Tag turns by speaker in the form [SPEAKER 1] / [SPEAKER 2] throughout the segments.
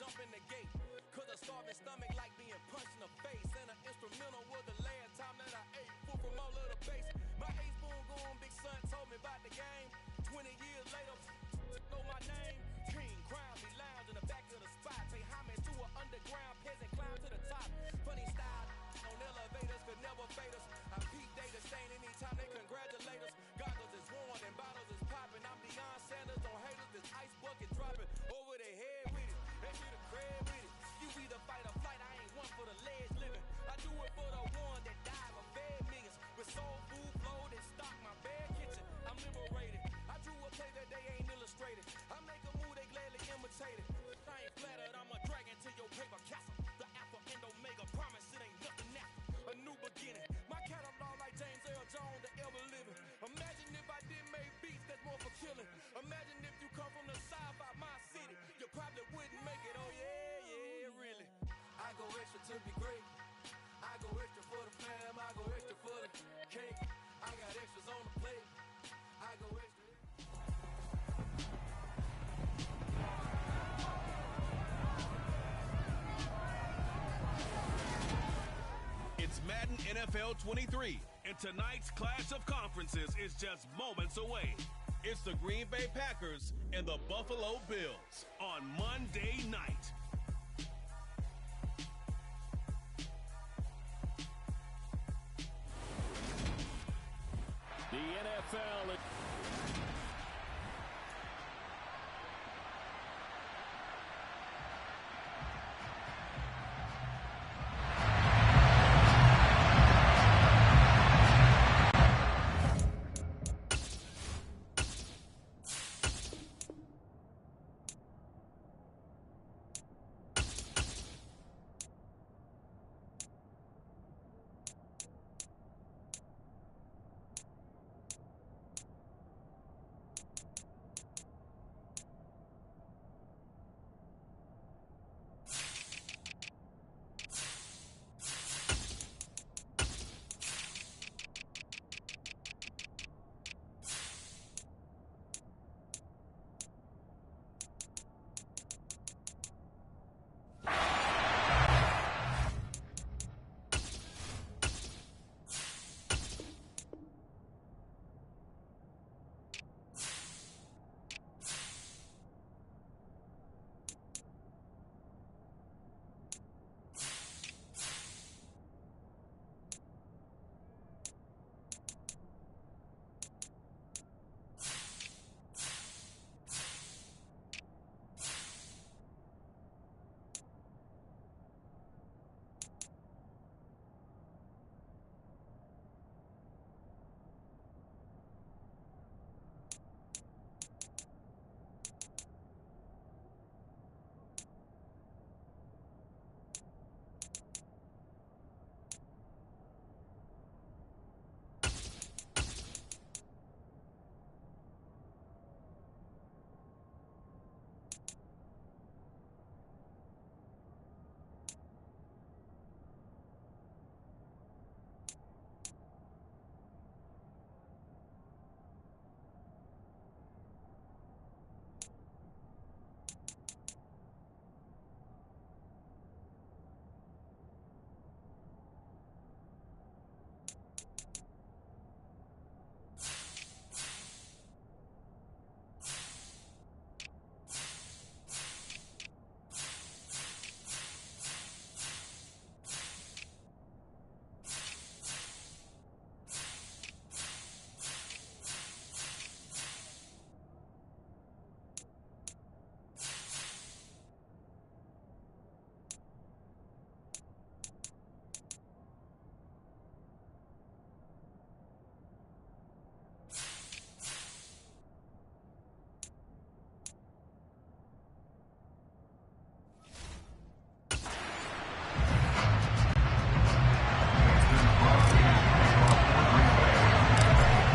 [SPEAKER 1] jump in the gate. Cause a starving stomach like being punched in the face. And an instrumental was the last time that I ate. Food from all of the base. My ace boom going, big son told me about the game. 20 years later, know my name. King crown me lounge in the back of the spot. Pay homage to an underground peasant, climb to the top. Funny style on elevators could never fade us. I peep data stain anytime they congratulate us. Goggles is worn and bottles is popping. I'm Deion Sanders on haters, this ice bucket dropping over their head with it. They get a crib with it. You either fight or flight, I ain't one for the ledge living. I do it for the one that died or fed millions. With soul food flowed and stock my bare kitchen. I'm liberated. I drew a play that they ain't illustrated. I make a move, they gladly imitate it. I ain't flattered, I'm a dragon to your paper castle. The Alpha and Omega promise it ain't nothing after. A new beginning. My catalog like James Earl Jones, the ever living. Imagine if I didn't make beats that's more for killing. Imagine if you come from the south out my city. You probably wouldn't make it, oh yeah, really. I go extra to be great. I go extra for the fam, I go extra for the cake. I got extras on the plate. I go extra.
[SPEAKER 2] It's Madden NFL 23, and tonight's clash of conferences is just moments away. It's the Green Bay Packers and the Buffalo Bills on Monday night.
[SPEAKER 3] The NFL...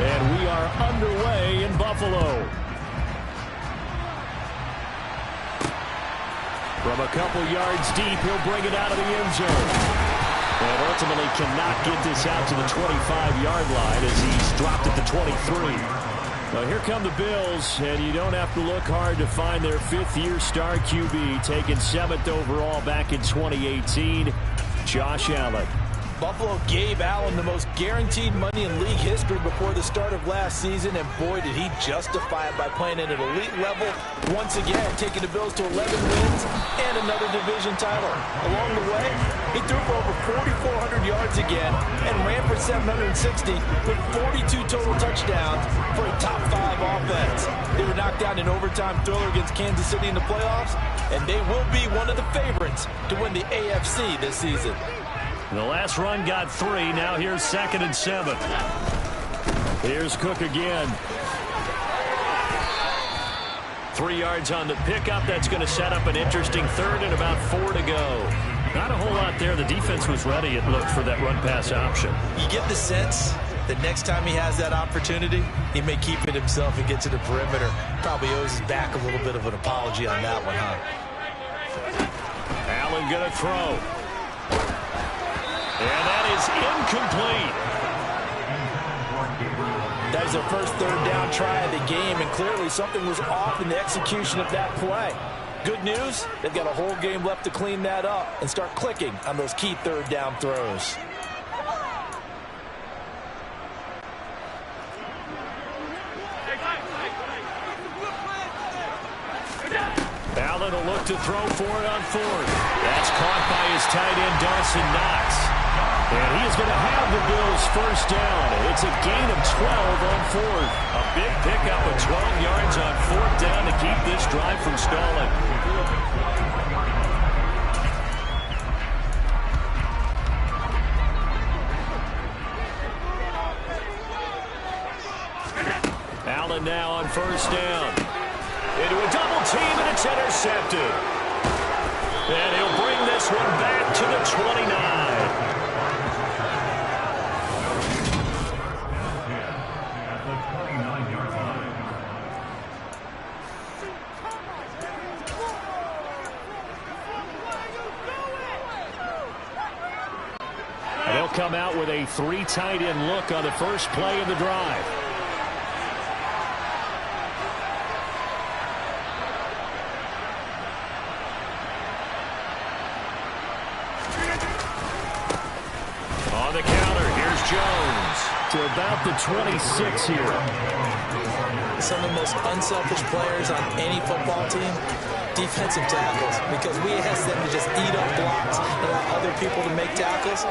[SPEAKER 3] And we are underway in Buffalo. From a couple yards deep, he'll bring it out of the end zone. And ultimately cannot get this out to the 25-yard line as he's dropped at the 23. Well, here come the Bills, and you don't have to look hard to find their fifth-year star QB, taken 7th overall back in 2018, Josh Allen.
[SPEAKER 4] Buffalo gave Allen the most guaranteed money in league history before the start of last season, and boy, did he justify it by playing at an elite level once again, taking the Bills to 11 wins and another division title. Along the way, he threw for over 4,400 yards again and ran for 760 with 42 total touchdowns for a top-5 offense. They were knocked down in overtime thriller against Kansas City in the playoffs, and they will be one of the favorites to win the AFC this season.
[SPEAKER 3] The last run got 3. Now here's 2nd and 7. Here's Cook again. 3 yards on the pickup. That's going to set up an interesting 3rd and about 4 to go. Not a whole lot there. The defense was ready, it looked, for that run-pass option.
[SPEAKER 4] You get the sense that next time he has that opportunity, he may keep it himself and get to the perimeter. Probably owes his back a little bit of an apology on that one, huh?
[SPEAKER 3] Allen going to throw. And that is incomplete.
[SPEAKER 4] That is their first 3rd down try of the game, and clearly something was off in the execution of that play. Good news, they've got a whole game left to clean that up and start clicking on those key 3rd down throws.
[SPEAKER 3] Allen will look to throw for it on 4th. That's caught by his tight end, Dawson Knox. And he is going to have the Bills' first down. It's a gain of 12 on 4th. A big pickup of 12 yards on 4th down to keep this drive from stalling. Allen now on 1st down. Into a double team, and it's intercepted. And he'll bring this one back to the 29. They'll come out with a 3 tight end look on the first play of the drive. On the counter, here's Jones to about the 26 here.
[SPEAKER 4] Some of the most unselfish players on any football team, defensive tackles, because we ask them to just eat up blocks and allow other people to make tackles.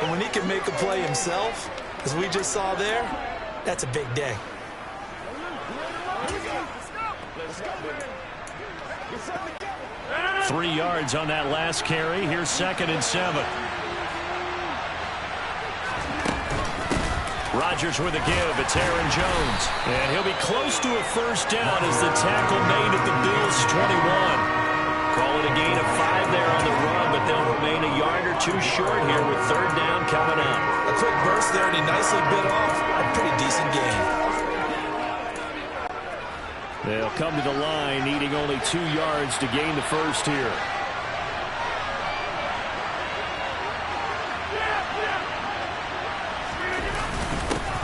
[SPEAKER 4] And when he can make a play himself, as we just saw there, that's a big day.
[SPEAKER 3] Let's go. 3 yards on that last carry. Here's 2nd and 7. Rodgers with a give. It's Aaron Jones. And he'll be close to a first down as the tackle made at the Bills' 21. Call it a gain of 5 there on the run, but they'll remain a yard or 2 short here with 3rd down coming up.
[SPEAKER 4] A quick burst there, and he nicely bit off a pretty decent gain.
[SPEAKER 3] They'll come to the line, needing only 2 yards to gain the first here.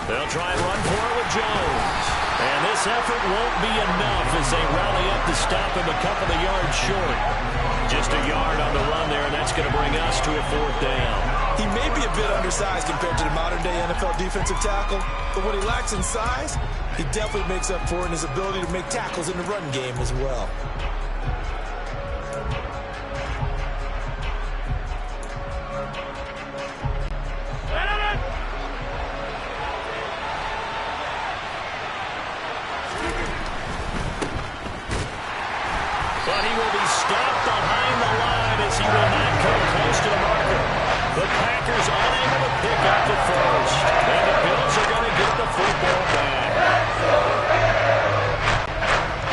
[SPEAKER 3] They'll try and run for it with Jones. And this effort won't be enough as they rally up to stop him a couple of yards short. Just a yard on the run there, and that's going to bring us to a 4th down.
[SPEAKER 4] He may be a bit undersized compared to the modern-day NFL defensive tackle, but what he lacks in size, he definitely makes up for in his ability to make tackles in the run game as well.
[SPEAKER 3] But he will be stopped behind the line as he will not come close to the marker. The Packers unable to pick up the first. And the Bills are going to get the football back.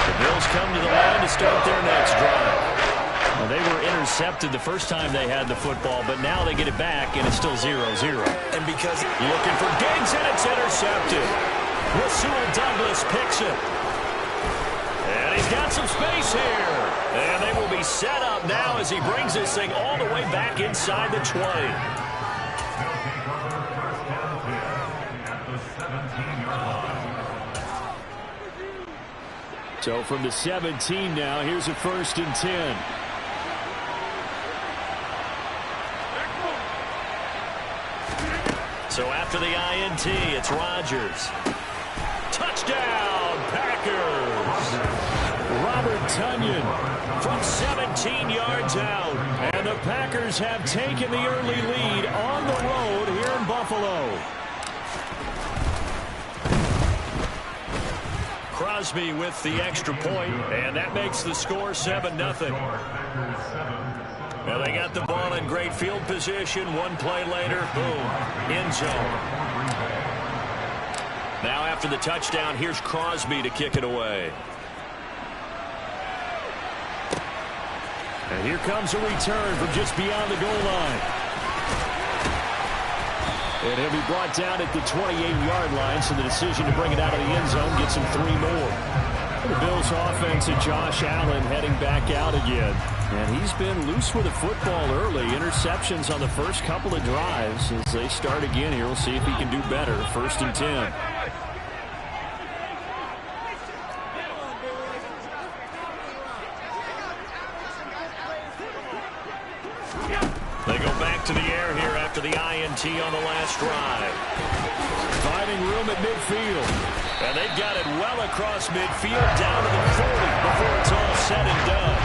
[SPEAKER 3] The Bills come to the line to start their next drive. Well, they were intercepted the first time they had the football, but now they get it back, and it's still 0-0.
[SPEAKER 4] And because
[SPEAKER 3] looking for Diggs, and it's intercepted. Rasul Douglas picks it. And he's got some space here. And they will be set up now as he brings this thing all the way back inside the 20. So from the 17 now, here's a 1st and 10. So after the INT, it's Rodgers. Touchdown, Packers! Robert Tonyan from 17 yards out. And the Packers have taken the early lead on the road here in Buffalo. Crosby with the extra point, and that makes the score 7-0. Well, they got the ball in great field position. One play later, boom, end zone. Now after the touchdown, here's Crosby to kick it away. And here comes a return from just beyond the goal line. And he'll be brought down at the 28-yard line, so the decision to bring it out of the end zone gets him 3 more. The Bills offense and Josh Allen heading back out again. And he's been loose with the football early. Interceptions on the first couple of drives. As they start again here, we'll see if he can do better. 1st and 10. They go back to the air here after the INT on the last drive. Finding room at midfield. And they've got it well across midfield down to the 40 before it's all said and done.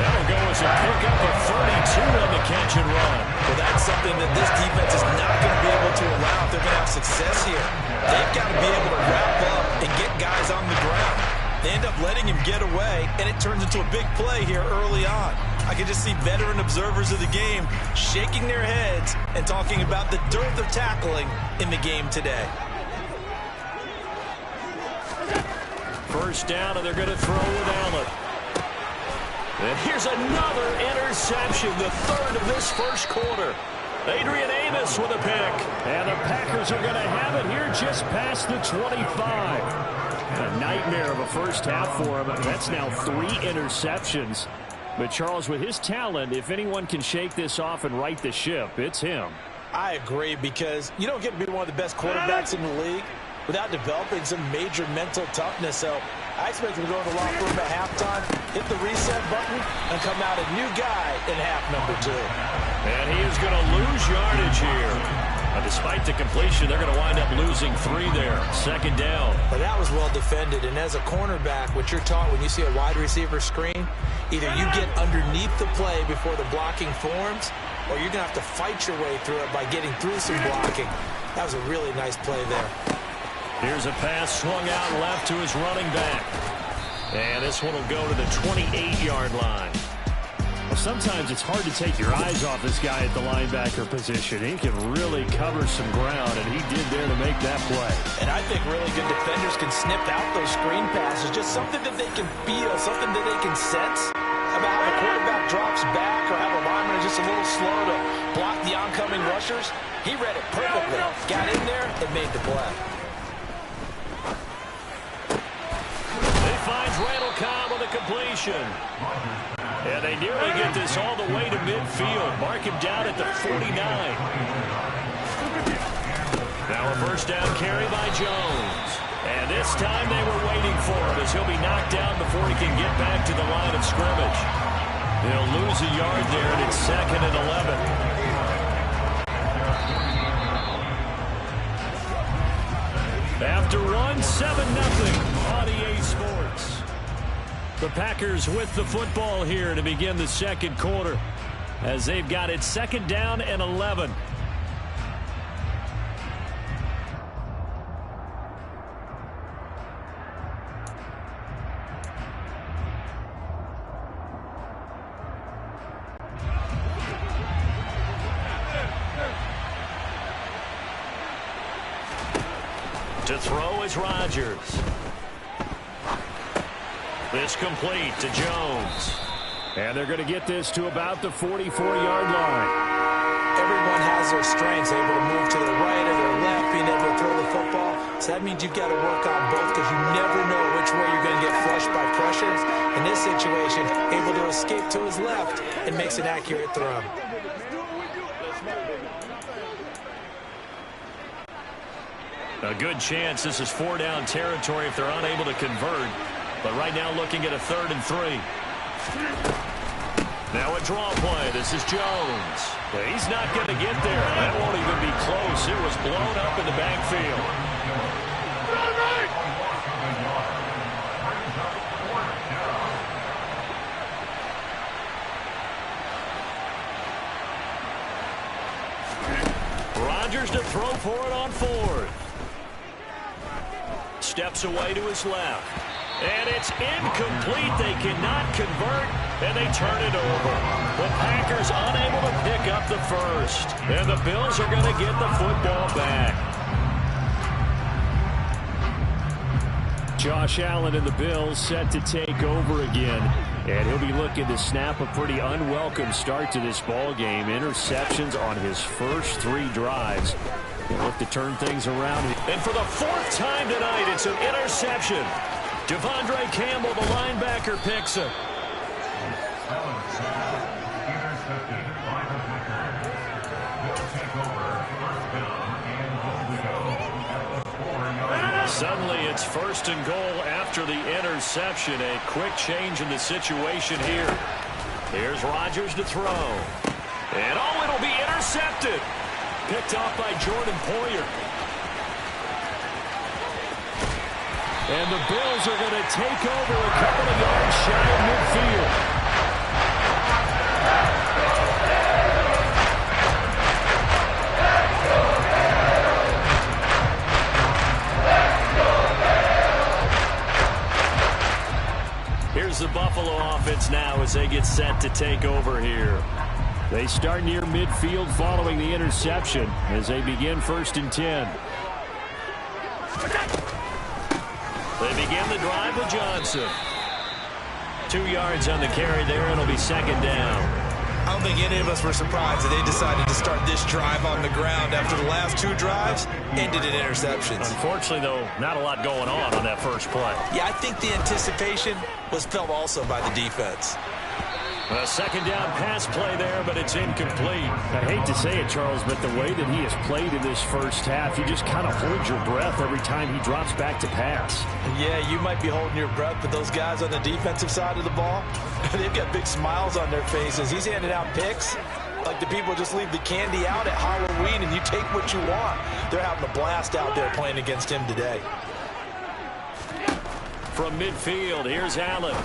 [SPEAKER 3] That'll go as a pickup of 32 on the catch and run.
[SPEAKER 4] Well, that's something that this defense is not going to be able to allow if they're going to have success here. They've got to be able to wrap up and get guys on the ground. They end up letting him get away, and it turns into a big play here early on. I can just see veteran observers of the game shaking their heads and talking about the dearth of tackling in the game today.
[SPEAKER 3] 1st down, and they're going to throw with Allen. And here's another interception, the 3rd of this first quarter. Adrian Amos with a pick. And the Packers are going to have it here just past the 25. A nightmare of a first half for him. That's now 3 interceptions. But Charles, with his talent, if anyone can shake this off and right the ship, it's him.
[SPEAKER 4] I agree, because you don't get to be one of the best quarterbacks in the league without developing some major mental toughness. So I expect him to go in the locker room at halftime, hit the reset button, and come out a new guy in half number 2.
[SPEAKER 3] And he is going to lose yardage here. Despite the completion, they're going to wind up losing 3 there. 2nd down.
[SPEAKER 4] But that was well defended. And as a cornerback, what you're taught when you see a wide receiver screen, either you get underneath the play before the blocking forms, or you're going to have to fight your way through it by getting through some blocking. That was a really nice play there.
[SPEAKER 3] Here's a pass swung out left to his running back. And this one will go to the 28-yard line. Well, sometimes it's hard to take your eyes off this guy at the linebacker position. He can really cover some ground, and he did there to make that play.
[SPEAKER 4] And I think really good defenders can snip out those screen passes, just something that they can feel, something that they can sense about how the quarterback drops back or how the lineman is just a little slow to block the oncoming rushers. He read it perfectly, got in there, and made the play.
[SPEAKER 3] He finds Randall Cobb with a completion. And they nearly get this all the way to midfield. Mark him down at the 49. Now a 1st down carry by Jones. And this time they were waiting for him as he'll be knocked down before he can get back to the line of scrimmage. He'll lose a yard there, and it's 2nd and 11. After one, 7-0 on EA Sports. The Packers with the football here to begin the 2nd quarter as they've got it 2nd down and 11. To throw is Rodgers. This complete to Jones. And they're going to get this to about the 44-yard line.
[SPEAKER 4] Everyone has their strengths, able to move to their right or their left, being able to throw the football. So that means you've got to work on both, because you never know which way you're going to get flushed by pressure. In this situation, able to escape to his left and makes an accurate throw. A
[SPEAKER 3] good chance this is 4-down territory if they're unable to convert. But right now looking at a 3rd and 3. Now a draw play. This is Jones. But he's not going to get there. That won't even be close. It was blown up in the backfield. Rodgers to throw for it on 4th. Steps away to his left. And it's incomplete. They cannot convert, and they turn it over. The Packers unable to pick up the first. And the Bills are going to get the football back. Josh Allen and the Bills set to take over again. And he'll be looking to snap a pretty unwelcome start to this ball game. Interceptions on his first 3 drives. He'll look to turn things around. And for the 4th time tonight, it's an interception. Devondre Campbell, the linebacker, picks it. Suddenly it's 1st and goal after the interception. A quick change in the situation here. Here's Rodgers to throw. And it'll be intercepted. Picked off by Jordan Poyer. And the Bills are going to take over a couple of yards shy of midfield. Here's the Buffalo offense now as they get set to take over here. They start near midfield following the interception as they begin 1st and 10. They begin the drive with Johnson. 2 yards on the carry there. It'll be 2nd down.
[SPEAKER 4] I don't think any of us were surprised that they decided to start this drive on the ground after the last 2 drives ended in interceptions.
[SPEAKER 3] Unfortunately, though, not a lot going on that first play.
[SPEAKER 4] Yeah, I think the anticipation was felt also by the defense.
[SPEAKER 3] A 2nd down pass play there, but it's incomplete.
[SPEAKER 5] I hate to say it, Charles, but the way that he has played in this first half, you just kind of hold your breath every time he drops back to pass.
[SPEAKER 4] Yeah, you might be holding your breath, but those guys on the defensive side of the ball, they've got big smiles on their faces. He's handing out picks like the people just leave the candy out at Halloween and you take what you want. They're having a blast out there playing against him today.
[SPEAKER 3] From midfield, here's Allen.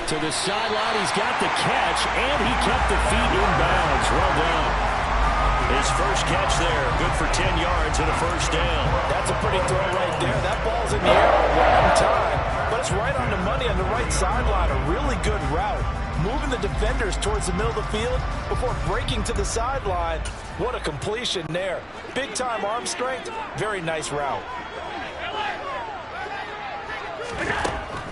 [SPEAKER 5] To the sideline, he's got the catch, and he kept the feet in bounds. Well done.
[SPEAKER 3] His first catch there, good for 10 yards and a 1st down.
[SPEAKER 4] That's a pretty throw right there. That ball's in the air a long time, but it's right on the money on the right sideline. A really good route. Moving the defenders towards the middle of the field before breaking to the sideline. What a completion there. Big-time arm strength. Very nice route.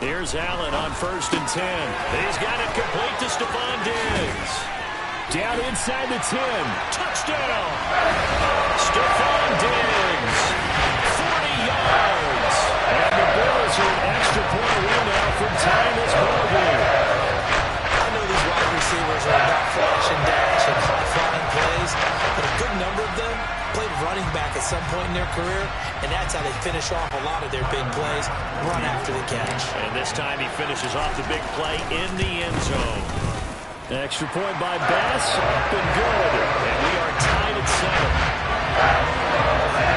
[SPEAKER 3] Here's Allen on 1st and 10. He's got it complete to Stephon Diggs.
[SPEAKER 5] Down inside the 10.
[SPEAKER 3] Touchdown! Stephon Diggs. 40 yards.
[SPEAKER 5] And the Bills are an extra point away now from tying this ball game.
[SPEAKER 4] I know these wide receivers are about flash and dash and high-flying plays, but a good number of them played running back at some point in their career, and that's how they finish off a lot of their big plays, run after the catch.
[SPEAKER 3] And this time he finishes off the big play in the end zone.
[SPEAKER 5] Extra point by Bass, up and good.
[SPEAKER 3] And we are tied at 7.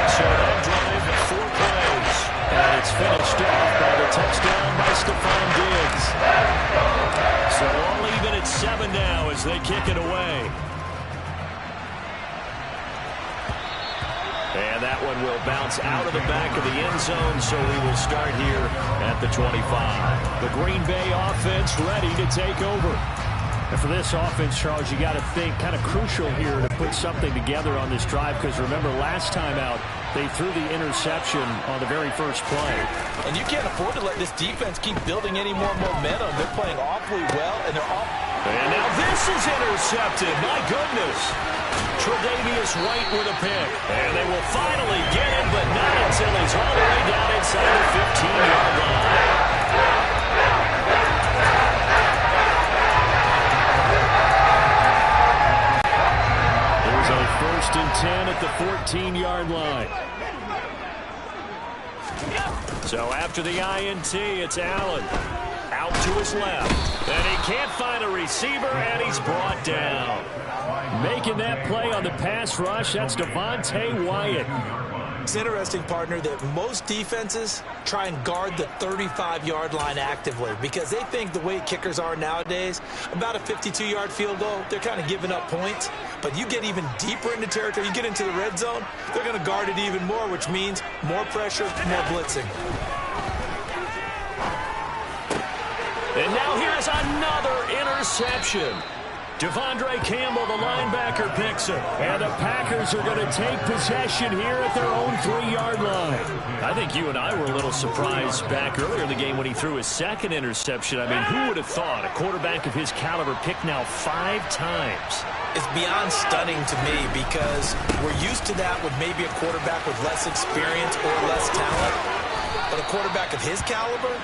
[SPEAKER 3] So that drive, 4 plays.
[SPEAKER 5] And it's finished off by the touchdown by Stephon Diggs.
[SPEAKER 3] So all even at 7 now as they kick it away. And that one will bounce out of the back of the end zone, so we will start here at the 25.
[SPEAKER 5] The Green Bay offense ready to take over. And for this offense, Charles, you got to think kind of crucial here to put something together on this drive, because remember last time out, they threw the interception on the very first play.
[SPEAKER 4] And you can't afford to let this defense keep building any more momentum. They're playing awfully well, and they're off.
[SPEAKER 3] And now this is intercepted. My goodness. Tre'Davious White with a pick. And they will finally get him, but not until he's all the way down inside the 15-yard line.
[SPEAKER 5] Here's a 1st and 10 at the 14-yard line. So after the INT, it's Allen. Out to his left. And he can't find a receiver, and he's brought down. Making that play on the pass rush, that's Devontae Wyatt.
[SPEAKER 4] It's interesting, partner, that most defenses try and guard the 35-yard line actively because they think the way kickers are nowadays, about a 52-yard field goal, they're kind of giving up points. But you get even deeper into territory, you get into the red zone, they're going to guard it even more, which means more pressure, more blitzing.
[SPEAKER 5] And now here's another interception. Devondre Campbell, the linebacker, picks it. And the Packers are going to take possession here at their own 3-yard line. I think you and I were a little surprised back earlier in the game when he threw his second interception. I mean, who would have thought a quarterback of his caliber picked now 5 times?
[SPEAKER 4] It's beyond stunning to me because we're used to that with maybe a quarterback with less experience or less talent. But a quarterback of his caliber,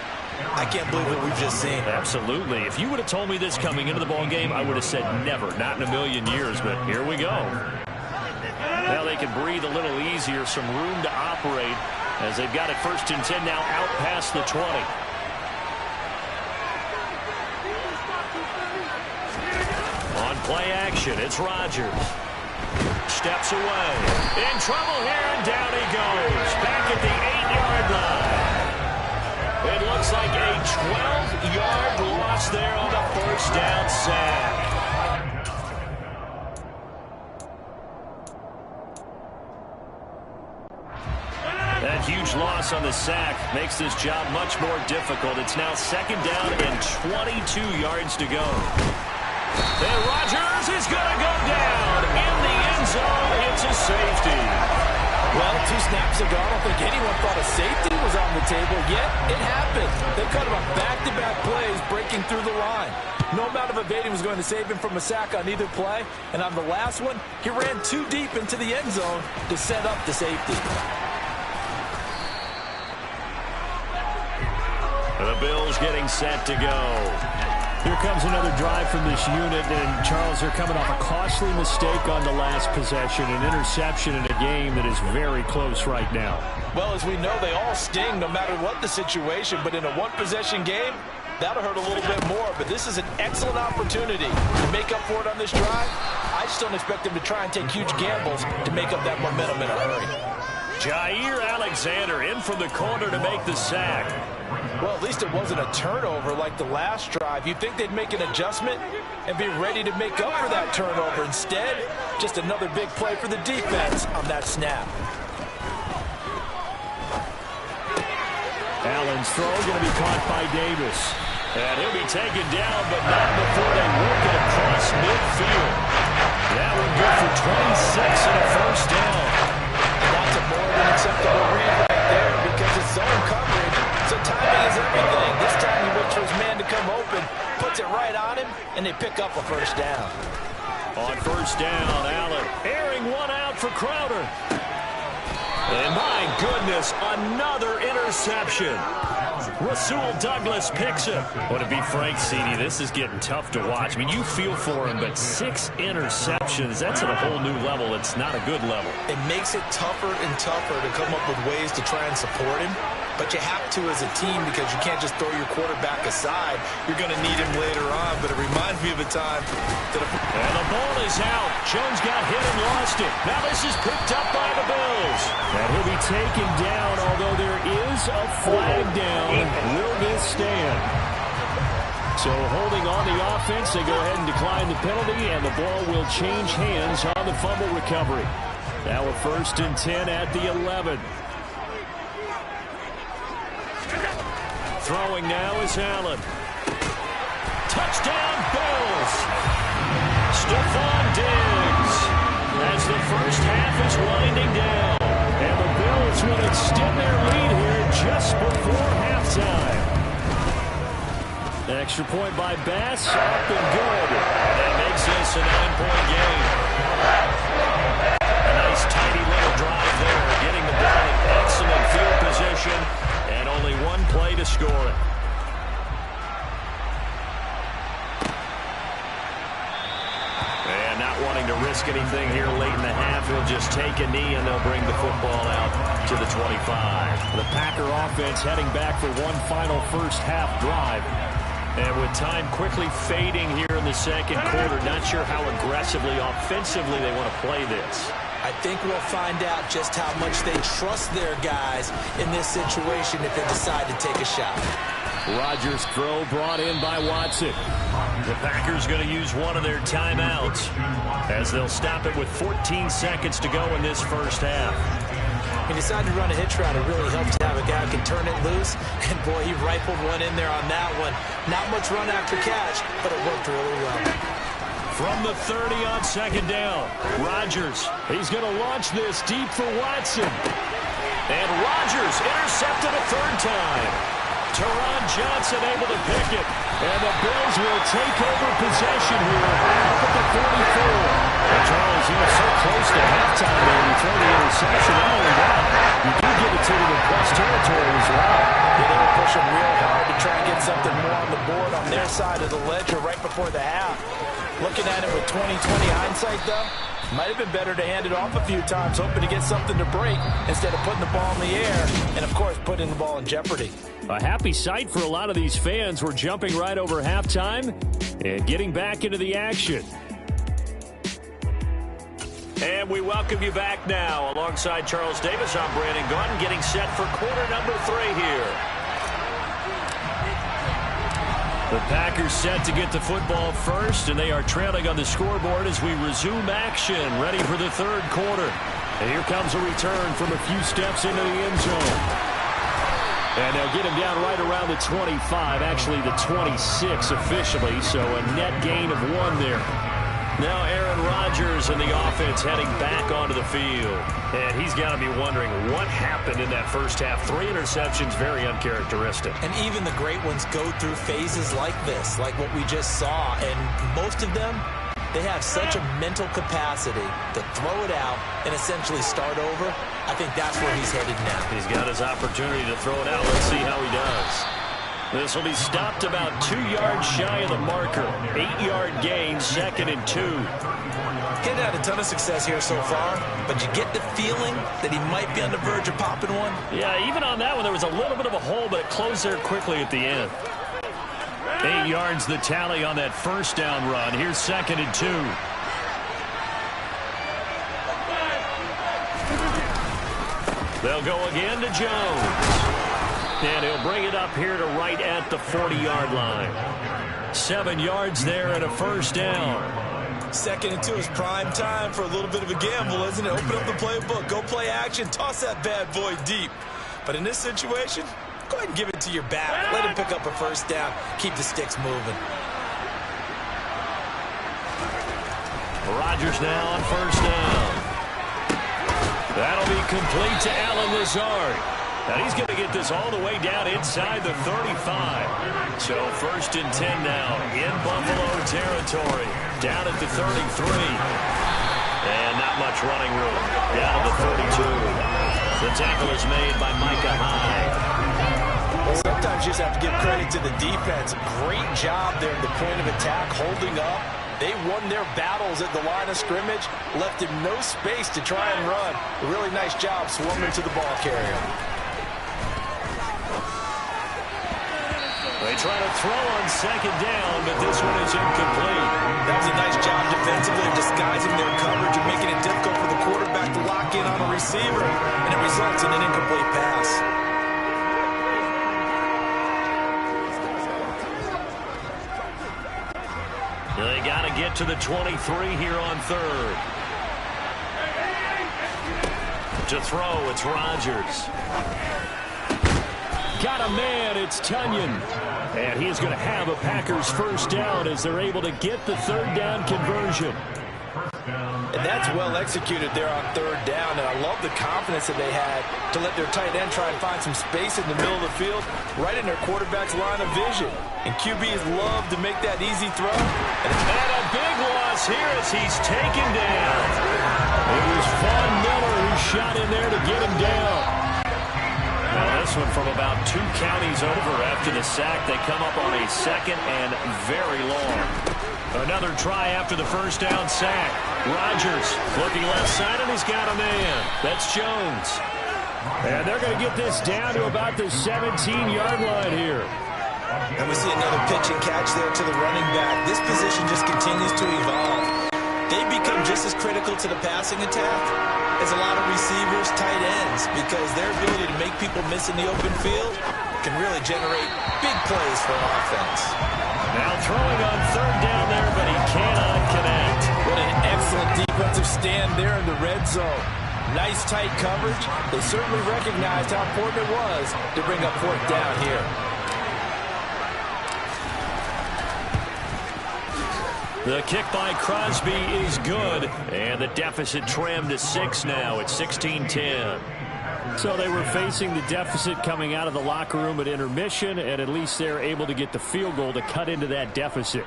[SPEAKER 4] I can't believe what we've just seen.
[SPEAKER 5] Absolutely. If you would have told me this coming into the ball game, I would have said never, not in a million years, but here we go. Now they can breathe a little easier, some room to operate as they've got it 1st and 10 now out past the 20. On play action, it's Rodgers. Steps away. In trouble here, and down he goes. Back at the 8-yard line. It looks like a 12-yard loss there on the 1st down sack. That huge loss on the sack makes this job much more difficult. It's now 2nd down and 22 yards to go. And Rodgers is going to go down in the end zone. It's a safety.
[SPEAKER 4] Well, 2 snaps ago, I don't think anyone thought a safety was on the table, yet it happened. They cut him on back-to-back plays, breaking through the line. No amount of evading was going to save him from a sack on either play, and on the last one, he ran too deep into the end zone to set up the safety.
[SPEAKER 5] The Bills getting set to go. Here comes another drive from this unit, and Charles, they're coming off a costly mistake on the last possession, an interception in a game that is very close right now.
[SPEAKER 4] Well, as we know, they all sting no matter what the situation, but in a one-possession game, that'll hurt a little bit more. But this is an excellent opportunity to make up for it on this drive. I just don't expect them to try and take huge gambles to make up that momentum in a hurry.
[SPEAKER 5] Jair Alexander in from the corner to make the sack.
[SPEAKER 4] Well, at least it wasn't a turnover like the last drive. You'd think they'd make an adjustment and be ready to make up for that turnover. Instead, just another big play for the defense on that snap.
[SPEAKER 5] Allen's throw going to be caught by Davis. And he'll be taken down, but not before they work it across midfield. That one good for 26 and a 1st down.
[SPEAKER 4] That's a more than acceptable read right there because it's zone coverage. So timing is everything. This time he waits for his man to come open, puts it right on him, and they pick up a 1st down.
[SPEAKER 5] On 1st down, Allen airing one out for Crowder. And my goodness, another interception. Rasul Douglas picks it. But to be frank, CD, this is getting tough to watch. I mean, you feel for him, but 6 interceptions, that's at a whole new level. It's not a good level.
[SPEAKER 4] It makes it tougher and tougher to come up with ways to try and support him. But you have to as a team because you can't just throw your quarterback aside. You're going to need him later on. But it reminds me of a time that...
[SPEAKER 5] And the ball is out. Jones got hit and lost it. Now this is picked up by the Bills. And he'll be taken down, although there is a flag down. Will this stand? So holding on the offense, they go ahead and decline the penalty, and the ball will change hands on the fumble recovery. Now a 1st and 10 at the 11. Throwing now is Allen. Touchdown, Bills! Stephon Diggs as the 1st half is winding down. And the Bills will extend their lead here just before halftime. An extra point by Bass, up and good. And that makes this a 9-point game. A nice tidy little drive there, getting the ball in excellent field position. And only 1 play to score it. And not wanting to risk anything here late in the half, he'll just take a knee and they'll bring the football out.
[SPEAKER 3] to the 25.
[SPEAKER 5] The Packer offense heading back for one final first half drive. And with time quickly fading here in the second quarter, not sure how aggressively, offensively they want to play this.
[SPEAKER 4] I think we'll find out just how much they trust their guys in this situation if they decide to take a shot.
[SPEAKER 5] Rodgers' throw brought in by Watson. The Packers going to use one of their timeouts as they'll stop it with 14 seconds to go in this first half.
[SPEAKER 4] He decided to run a hitch route. It really helps to have a guy who can turn it loose. And, boy, he rifled one in there on that one. Not much run after catch, but it worked really well.
[SPEAKER 5] From the 30 on second down, Rodgers, he's going to launch this deep for Watson. And Rodgers intercepted a third time. Teron Johnson able to pick it. And the Bills will take over possession here up at the 44. And Charles, he was so close to halftime there. You throw the interception. Not only that, you do get it to them in plus territory as well.
[SPEAKER 4] Yeah, they were pushing real hard to try and get something more on the board on their side of the ledger right before the half. Looking at it with 20/20 hindsight, though, might have been better to hand it off a few times, hoping to get something to break instead of putting the ball in the air and, of course, putting the ball in jeopardy.
[SPEAKER 5] A happy sight for a lot of these fans. We're jumping right over halftime and getting back into the action. And we welcome you back now. Alongside Charles Davis, I'm Brandon Gaudin, getting set for quarter number 3 here. The Packers set to get the football first, and they are trailing on the scoreboard as we resume action, ready for the third quarter. And here comes a return from a few steps into the end zone. And they'll get him down right around the 25, actually the 26 officially, so a net gain of 1 there. Now Aaron Rodgers and the offense heading back onto the field. And he's got to be wondering what happened in that first half. 3 interceptions, very uncharacteristic.
[SPEAKER 4] And even the great ones go through phases like this, like what we just saw. And most of them, they have such a mental capacity to throw it out and essentially start over. I think that's where he's headed now.
[SPEAKER 5] He's got his opportunity to throw it out. Let's see how he does. This will be stopped about 2 yards shy of the marker. 8-yard gain, 2nd and 2.
[SPEAKER 4] He's had a ton of success here so far, but you get the feeling that he might be on the verge of popping one.
[SPEAKER 5] Yeah, even on that one, there was a little bit of a hole, but it closed there quickly at the end. 8 yards the tally on that first down run. Here's 2nd and 2. They'll go again to Jones. And he'll bring it up here to right at the 40-yard line. 7 yards there and a first down.
[SPEAKER 4] 2nd and 2 is prime time for a little bit of a gamble, isn't it? Open up the playbook, go play action, toss that bad boy deep. But in this situation, go ahead and give it to your back. Let him pick up a first down. Keep the sticks moving.
[SPEAKER 5] Rodgers now on first down. That'll be complete to Allen Lazard. And he's going to get this all the way down inside the 35. So 1st and 10 now in Buffalo territory. Down at the 33. And not much running room. Down at the 32. The tackle is made by Micah Hyde.
[SPEAKER 4] Sometimes you just have to give credit to the defense. Great job there at the point of attack, holding up. They won their battles at the line of scrimmage, left him no space to try and run. A really nice job swarming to the ball carrier.
[SPEAKER 5] They try to throw on 2nd down, but this one is incomplete.
[SPEAKER 4] That was a nice job defensively of disguising their coverage and making it difficult for the quarterback to lock in on a receiver, and it results in an incomplete pass.
[SPEAKER 5] They got to get to the 23 here on 3rd. To throw, it's Rodgers. Got a man, it's Tunyon. And he is going to have a Packers first down as they're able to get the 3rd down conversion.
[SPEAKER 4] And that's well executed there on 3rd down, and I love the confidence that they had to let their tight end try and find some space in the middle of the field, right in their quarterback's line of vision. And QBs love to make that easy throw.
[SPEAKER 5] And a big loss here as he's taken down. It was Von Miller who shot in there to get him down. Now this one from about 2 counties over after the sack. They come up on a 2nd and very long. Another try after the first down sack. Rodgers looking left side, and he's got a man. That's Jones. And they're going to get this down to about the 17-yard line here.
[SPEAKER 4] And we see another pitch and catch there to the running back. This position just continues to evolve. They become just as critical to the passing attack as a lot of receivers, tight ends, because their ability to make people miss in the open field can really generate big plays for an offense.
[SPEAKER 5] Now throwing on third down there, but he cannot connect.
[SPEAKER 4] What an excellent defensive stand there in the red zone. Nice tight coverage. They certainly recognized how important it was to bring up fourth down here.
[SPEAKER 5] The kick by Crosby is good, and the deficit trimmed to 6 now. It's 16-10. So they were facing the deficit coming out of the locker room at intermission, and at least they're able to get the field goal to cut into that deficit.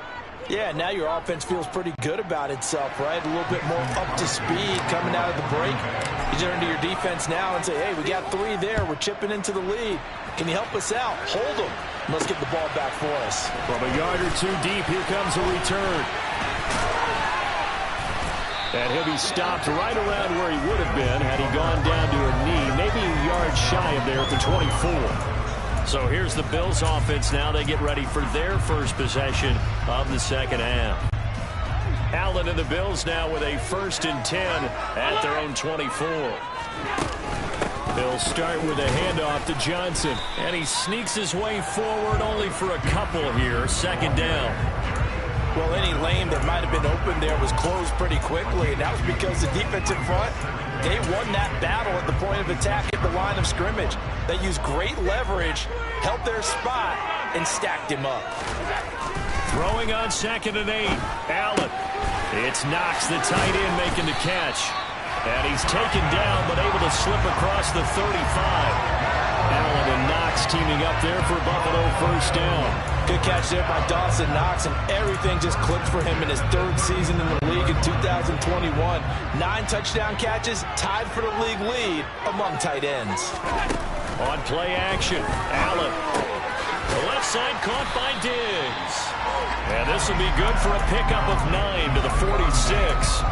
[SPEAKER 4] Yeah, now your offense feels pretty good about itself, right? A little bit more up to speed coming out of the break. You turn to your defense now and say, hey, we got 3 there. We're chipping into the lead. Can you help us out? Hold them. Let's get the ball back for us.
[SPEAKER 5] From a yard or 2 deep, here comes a return. And he'll be stopped right around where he would have been had he gone down to a knee, maybe a yard shy of there at the 24. So here's the Bills offense now. They get ready for their first possession of the second half. Allen and the Bills now with a 1st and 10 at their own 24. They'll start with a handoff to Johnson. And he sneaks his way forward only for a couple here. 2nd down.
[SPEAKER 4] Well, any lane that might have been open there was closed pretty quickly, and that was because the defensive front, they won that battle at the point of attack at the line of scrimmage. They used great leverage, held their spot, and stacked him up.
[SPEAKER 5] Throwing on 2nd and 8. Allen. It's Knox, the tight end, making the catch. And he's taken down, but able to slip across the 35. Allen and Knox teaming up there for Buffalo 1st down.
[SPEAKER 4] Good catch there by Dawson Knox, and everything just clicked for him in his 3rd season in the league in 2021. 9 touchdown catches, tied for the league lead among tight ends.
[SPEAKER 5] On play action, Allen. The left side caught by Diggs. And this will be good for a pickup of 9 to the 46.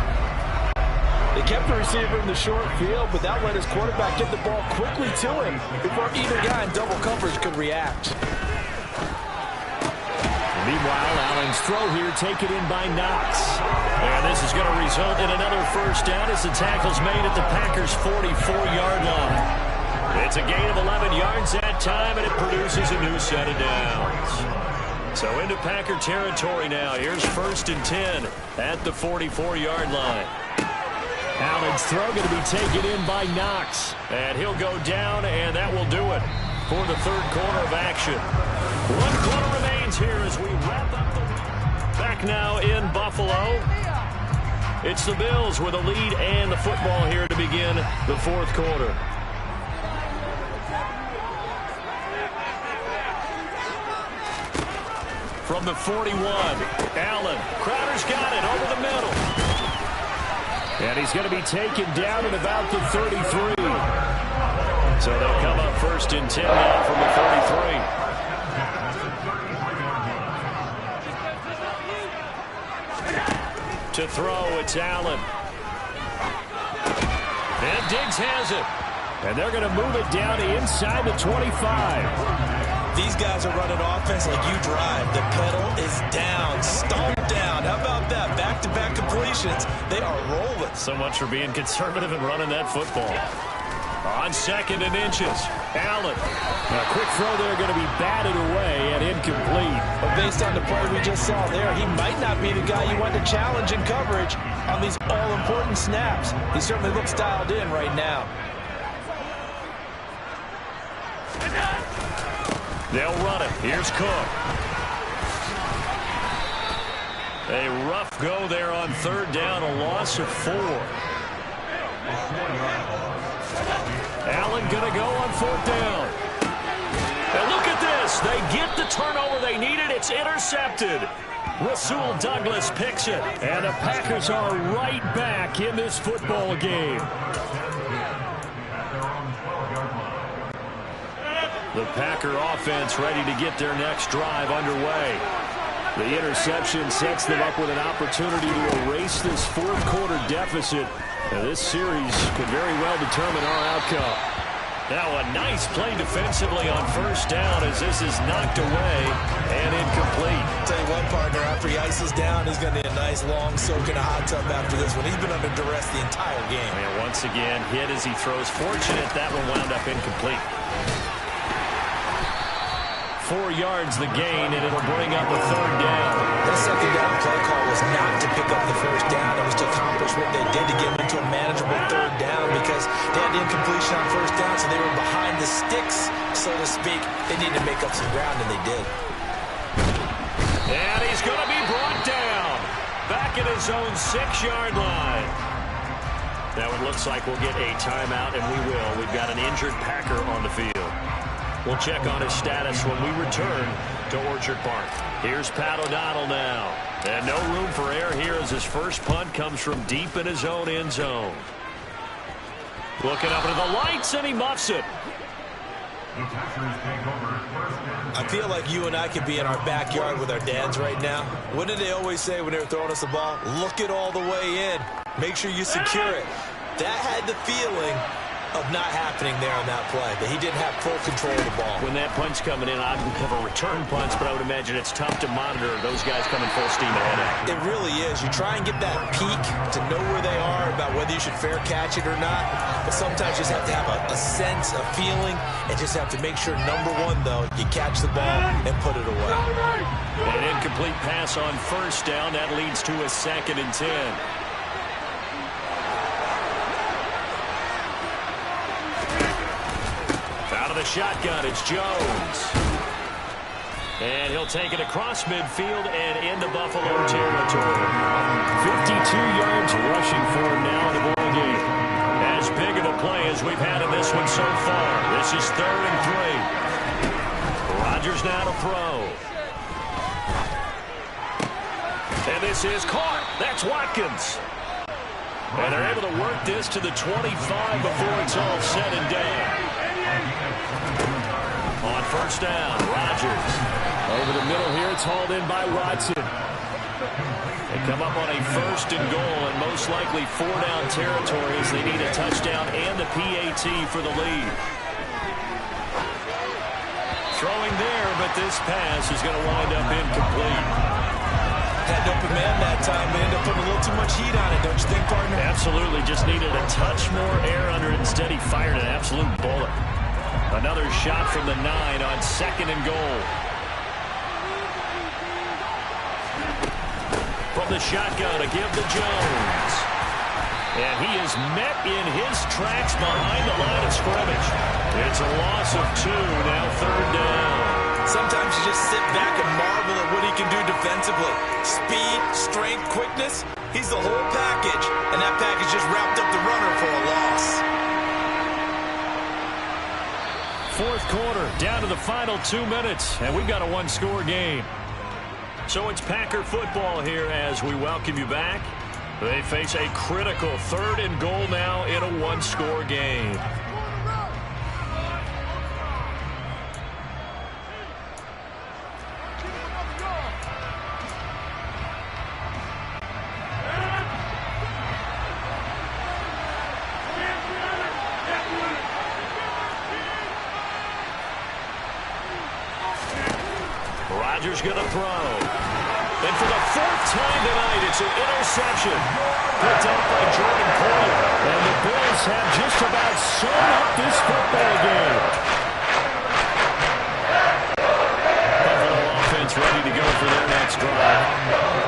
[SPEAKER 4] They kept the receiver in the short field, but that let his quarterback get the ball quickly to him before either guy in double coverage could react.
[SPEAKER 5] Meanwhile, Allen's throw here taken in by Knox. And this is going to result in another 1st down as the tackle's made at the Packers' 44-yard line. It's a gain of 11 yards that time, and it produces a new set of downs. So into Packer territory now. Here's 1st and 10 at the 44-yard line. Allen's throw going to be taken in by Knox. And he'll go down, and that will do it for the 3rd quarter of action. 1 quarter remains here as we wrap up the back now in Buffalo. It's the Bills with a lead and the football here to begin the 4th quarter. From the 41, Allen. Crowder's got it over the middle. And he's going to be taken down at about the 33. So they'll come up 1st and 10 now from the 43. To throw, it's Allen. And Diggs has it. And they're going to move it down to inside the 25.
[SPEAKER 4] These guys are running offense like you drive. The pedal is down, stomped down. How about that? Back-to-back completions. They are rolling.
[SPEAKER 5] So much for being conservative and running that football. On 2nd and inches, Allen. A quick throw there going to be batted away and incomplete.
[SPEAKER 4] But based on the play we just saw there, he might not be the guy you want to challenge in coverage on these all-important snaps. He certainly looks dialed in right now.
[SPEAKER 5] They'll run it. Here's Cook. A rough go there on 3rd down, a loss of 4. Allen going to go on 4th down. And look at this. They get the turnover they needed. It's intercepted. Rasul Douglas picks it. And the Packers are right back in this football game. The Packer offense ready to get their next drive underway. The interception sets them up with an opportunity to erase this 4th quarter deficit. Now, this series could very well determine our outcome. Now a nice play defensively on first down as this is knocked away and incomplete.
[SPEAKER 4] I'll tell you what, partner, after he ices down, he's going to need a nice long soak in a hot tub after this one. He's been under duress the entire game.
[SPEAKER 5] And once again, hit as he throws. Fortunate that one wound up incomplete. 4 yards the gain, and it'll bring up a third down.
[SPEAKER 4] That second down play call was not to pick up the first down. It was to accomplish what they did to get them into a manageable third down because they had the incompletion on first down, so they were behind the sticks, so to speak. They needed to make up some ground, and they did.
[SPEAKER 5] And he's going to be brought down. Back at his own 6-yard line. Now it looks like we'll get a timeout, and we will. We've got an injured Packer on the field. We'll check on his status when we return to Orchard Park. Here's Pat O'Donnell now. And no room for error here as his first punt comes from deep in his own end zone. Looking up into the lights, and he muffs it.
[SPEAKER 4] I feel like you and I could be in our backyard with our dads right now. What did they always say when they were throwing us the ball? Look it all the way in. Make sure you secure it. That had the feeling of not happening there on that play, that he didn't have full control of the ball.
[SPEAKER 5] When that punch coming in, I'd have a return punch, but I would imagine it's tough to monitor those guys coming full steam ahead.
[SPEAKER 4] It really is. You try and get that peek to know where they are, about whether you should fair catch it or not, but sometimes you just have to have a sense, a feeling, and just have to make sure, number one, though, you catch the ball and put it away.
[SPEAKER 5] An incomplete pass on first down. That leads to a 2nd and 10. The shotgun, it's Jones. And he'll take it across midfield and into Buffalo territory. 52 yards rushing for him now in the ball game. As big of a play as we've had in this one so far. This is 3rd and 3. Rodgers now to throw. And this is caught. That's Watkins. And they're able to work this to the 25 before it's all said and done. On first down, Rodgers. Over the middle here, it's hauled in by Watson. They come up on a 1st and goal, and most likely 4-down territory as they need a touchdown and a PAT for the lead. Throwing there, but this pass is going to wind up incomplete.
[SPEAKER 4] Had an open man that time, but ended up putting a little too much heat on it, don't you think, partner?
[SPEAKER 5] Absolutely, just needed a touch more air under it. Instead, he fired an absolute bullet. Another shot from the 9 on 2nd and goal. From the shotgun to give to Jones. And he is met in his tracks behind the line of scrimmage. It's a loss of 2, now 3rd down.
[SPEAKER 4] Sometimes you just sit back and marvel at what he can do defensively. Speed, strength, quickness, he's the whole package. And that package just wrapped up the runner for a loss.
[SPEAKER 5] 4th quarter, down to the final 2 minutes, and we've got a 1-score game. So it's Packer football here as we welcome you back. They face a critical 3rd and goal now in a 1-score game. Rodgers going to throw. And for the 4th time tonight, it's an interception. Picked up by Jordan Poyer. And the Bills have just about sewn up this football game. Buffalo offense ready to go for their next drive.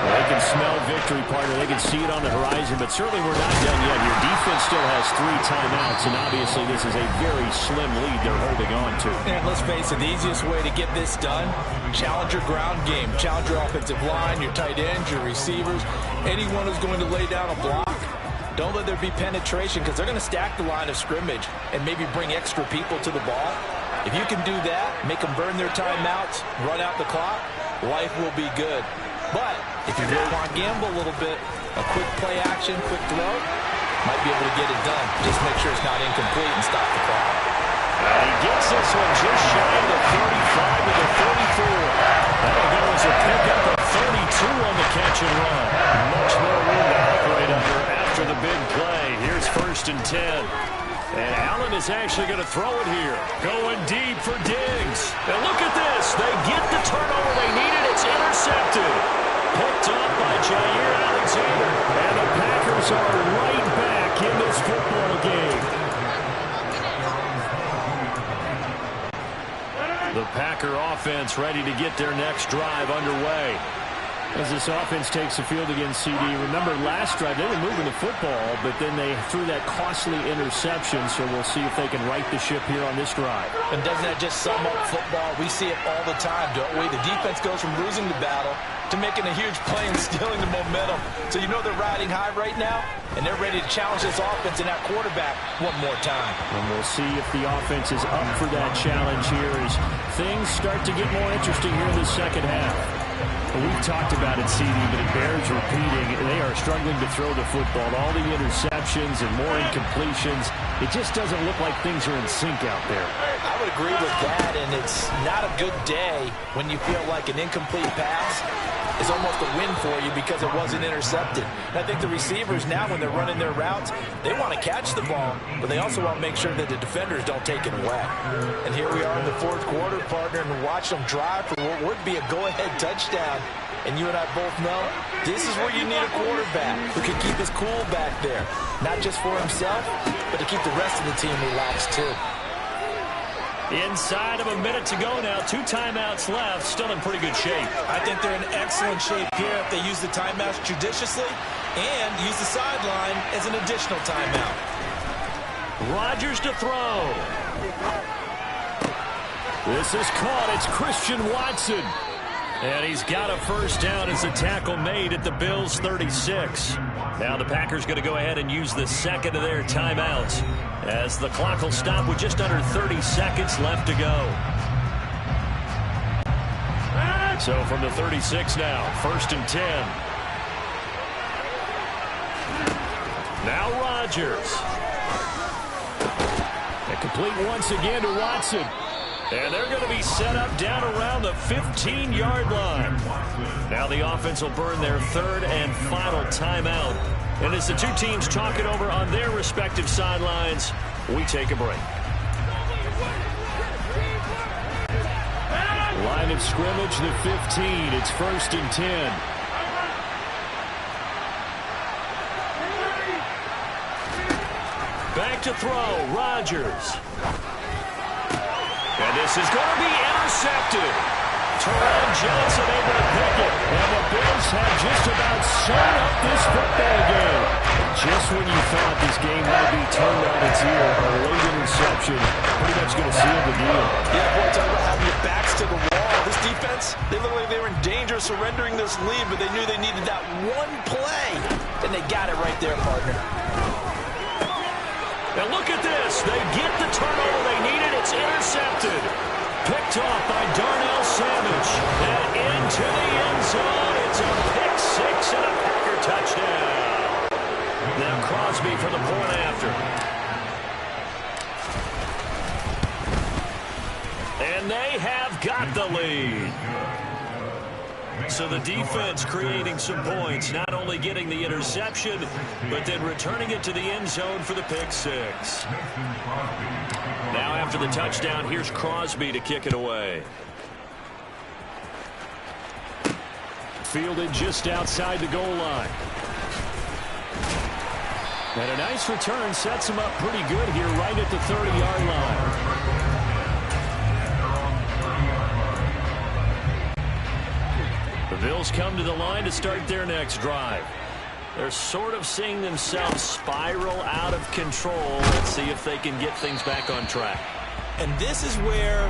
[SPEAKER 5] They can smell victory, partner. They can see it on the horizon, but certainly we're not done yet. Your defense still has 3 timeouts, and obviously this is a very slim lead they're holding on to.
[SPEAKER 4] And let's face it, the easiest way to get this done, challenge your ground game. Challenge your offensive line, your tight ends, your receivers, anyone who's going to lay down a block. Don't let there be penetration because they're going to stack the line of scrimmage and maybe bring extra people to the ball. If you can do that, make them burn their timeouts, run out the clock, life will be good. But if you really want to gamble a little bit, a quick play action, quick throw, might be able to get it done. Just make sure it's not incomplete and stop the clock.
[SPEAKER 5] And he gets this one just shy of the 35 to the 34. That'll go as a pickup of 32 on the catch and run. Much more room to operate under after the big play. Here's 1st and 10. And Allen is actually going to throw it here. Going deep for Diggs. And look at this. They get the turnover they needed. It's intercepted. Picked up by Jair Alexander. And the Packers are right back in this football game. The Packer offense ready to get their next drive underway. As this offense takes the field against CD, remember last drive they were moving the football, but then they threw that costly interception, so we'll see if they can right the ship here on this drive.
[SPEAKER 4] And doesn't that just sum up football? We see it all the time, don't we? The defense goes from losing the battle to making a huge play and stealing the momentum. So you know they're riding high right now, and they're ready to challenge this offense and that quarterback one more time.
[SPEAKER 5] And we'll see if the offense is up for that challenge here as things start to get more interesting here in the second half. We've talked about it, CD, but it bears repeating. They are struggling to throw the football. All the interceptions and more incompletions. It just doesn't look like things are in sync out there.
[SPEAKER 4] I would agree with that, and it's not a good day when you feel like an incomplete pass is almost a win for you because it wasn't intercepted. And I think the receivers now, when they're running their routes, they want to catch the ball, but they also want to make sure that the defenders don't take it away. And here we are in the fourth quarter, partner, and watch them drive for what would be a go-ahead touchdown. And you and I both know this is where you need a quarterback who can keep his cool back there. Not just for himself, but to keep the rest of the team relaxed too.
[SPEAKER 5] Inside of a minute to go now. 2 timeouts left. Still in pretty good shape.
[SPEAKER 4] I think they're in excellent shape here if they use the timeouts judiciously and use the sideline as an additional timeout.
[SPEAKER 5] Rodgers to throw. This is caught. It's Christian Watson. And he's got a first down as a tackle made at the Bills' 36. Now the Packers going to go ahead and use the second of their timeouts as the clock will stop with just under 30 seconds left to go. So from the 36 now, 1st and 10. Now Rodgers. And complete once again to Watson. And they're going to be set up down around the 15-yard line. Now the offense will burn their 3rd and final timeout. And as the two teams talk it over on their respective sidelines, we take a break. Line of scrimmage, the 15. It's 1st and 10. Back to throw, Rodgers. And this is going to be intercepted. Terrell Johnson able to pick it. And the Bills have just about sewn up this football game. Just when you thought this game might be turned on its ear, a late interception pretty much going to seal the deal.
[SPEAKER 4] Yeah, boy, talk about having your backs to the wall. This defense, they look like they were in danger of surrendering this lead, but they knew they needed that one play. And they got it right there, partner.
[SPEAKER 5] And look at this. They get the turnover they needed. It's intercepted. Picked off by Darnell Savage. And into the end zone. It's a pick six and a Packer touchdown. Now Crosby for the point after. And they have got the lead. So the defense creating some points, not only getting the interception, but then returning it to the end zone for the pick six. Now after the touchdown, here's Crosby to kick it away. Fielded just outside the goal line. And a nice return sets him up pretty good here right at the 30-yard line. The Bills come to the line to start their next drive. They're sort of seeing themselves spiral out of control. Let's see if they can get things back on track.
[SPEAKER 4] And this is where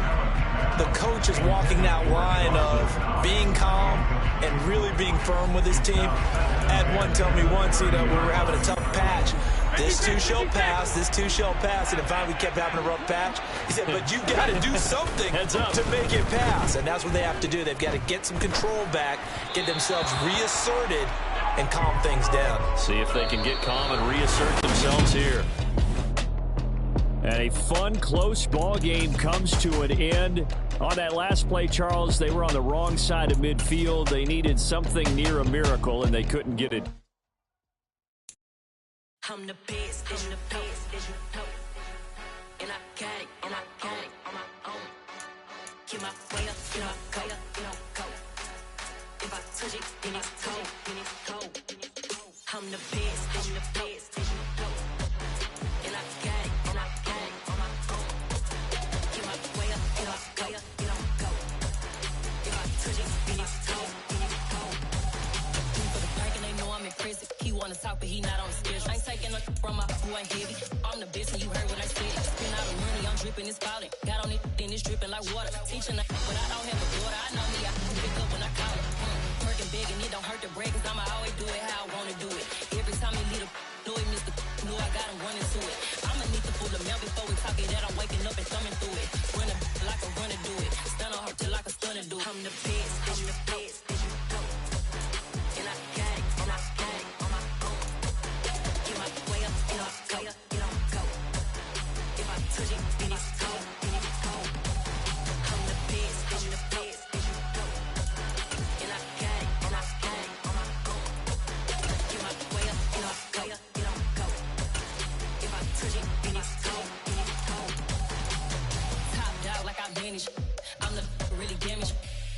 [SPEAKER 4] the coach is walking that line of being calm and really being firm with his team. I had one tell me once, we were having a tough patch. This too shall pass, this too shall pass. And finally we kept having a rough patch. He said, but you got to do something to make it pass. And that's what they have to do. They've got to get some control back, get themselves reasserted, and calm things down.
[SPEAKER 5] See if they can get calm and reassert themselves here. And a fun, close ball game comes to an end. On that last play, Charles, they were on the wrong side of midfield. They needed something near a miracle, and they couldn't get it.
[SPEAKER 6] and I got it on my own. Keep my way up, go. If I touch it, then it's cold. I'm the best, and I got it on my own. Keep my way up, go. If I touch it, then it's cold. For the prank and they know I'm in prison. He wanna talk, but he not on the schedule. I ain't taking no from my who ain't heavy. I'm the best, and you heard what I said. Spend all the money, I'm dripping, it's falling. Got on it, then it's dripping like water. Teaching but I don't have a daughter. I know me, I can pick up when I call it. Working big and it don't hurt to break, cause I'ma always do it how I wanna do it. Every time he lead a know he missed the know I got him running to it. I'ma need to pull the mail before we talk it that I'm waking up and thumbing through it. Run like a runner do it. Stun on her till like a stunner do it. I'm the best, and I got it on my own. Get my way up, go. If I touch it, then it's cold. I'm the best, and I got it on my own. Get my way up, go. If I touch it, then it's cold. Top dog like I manage. I'm the really damaged.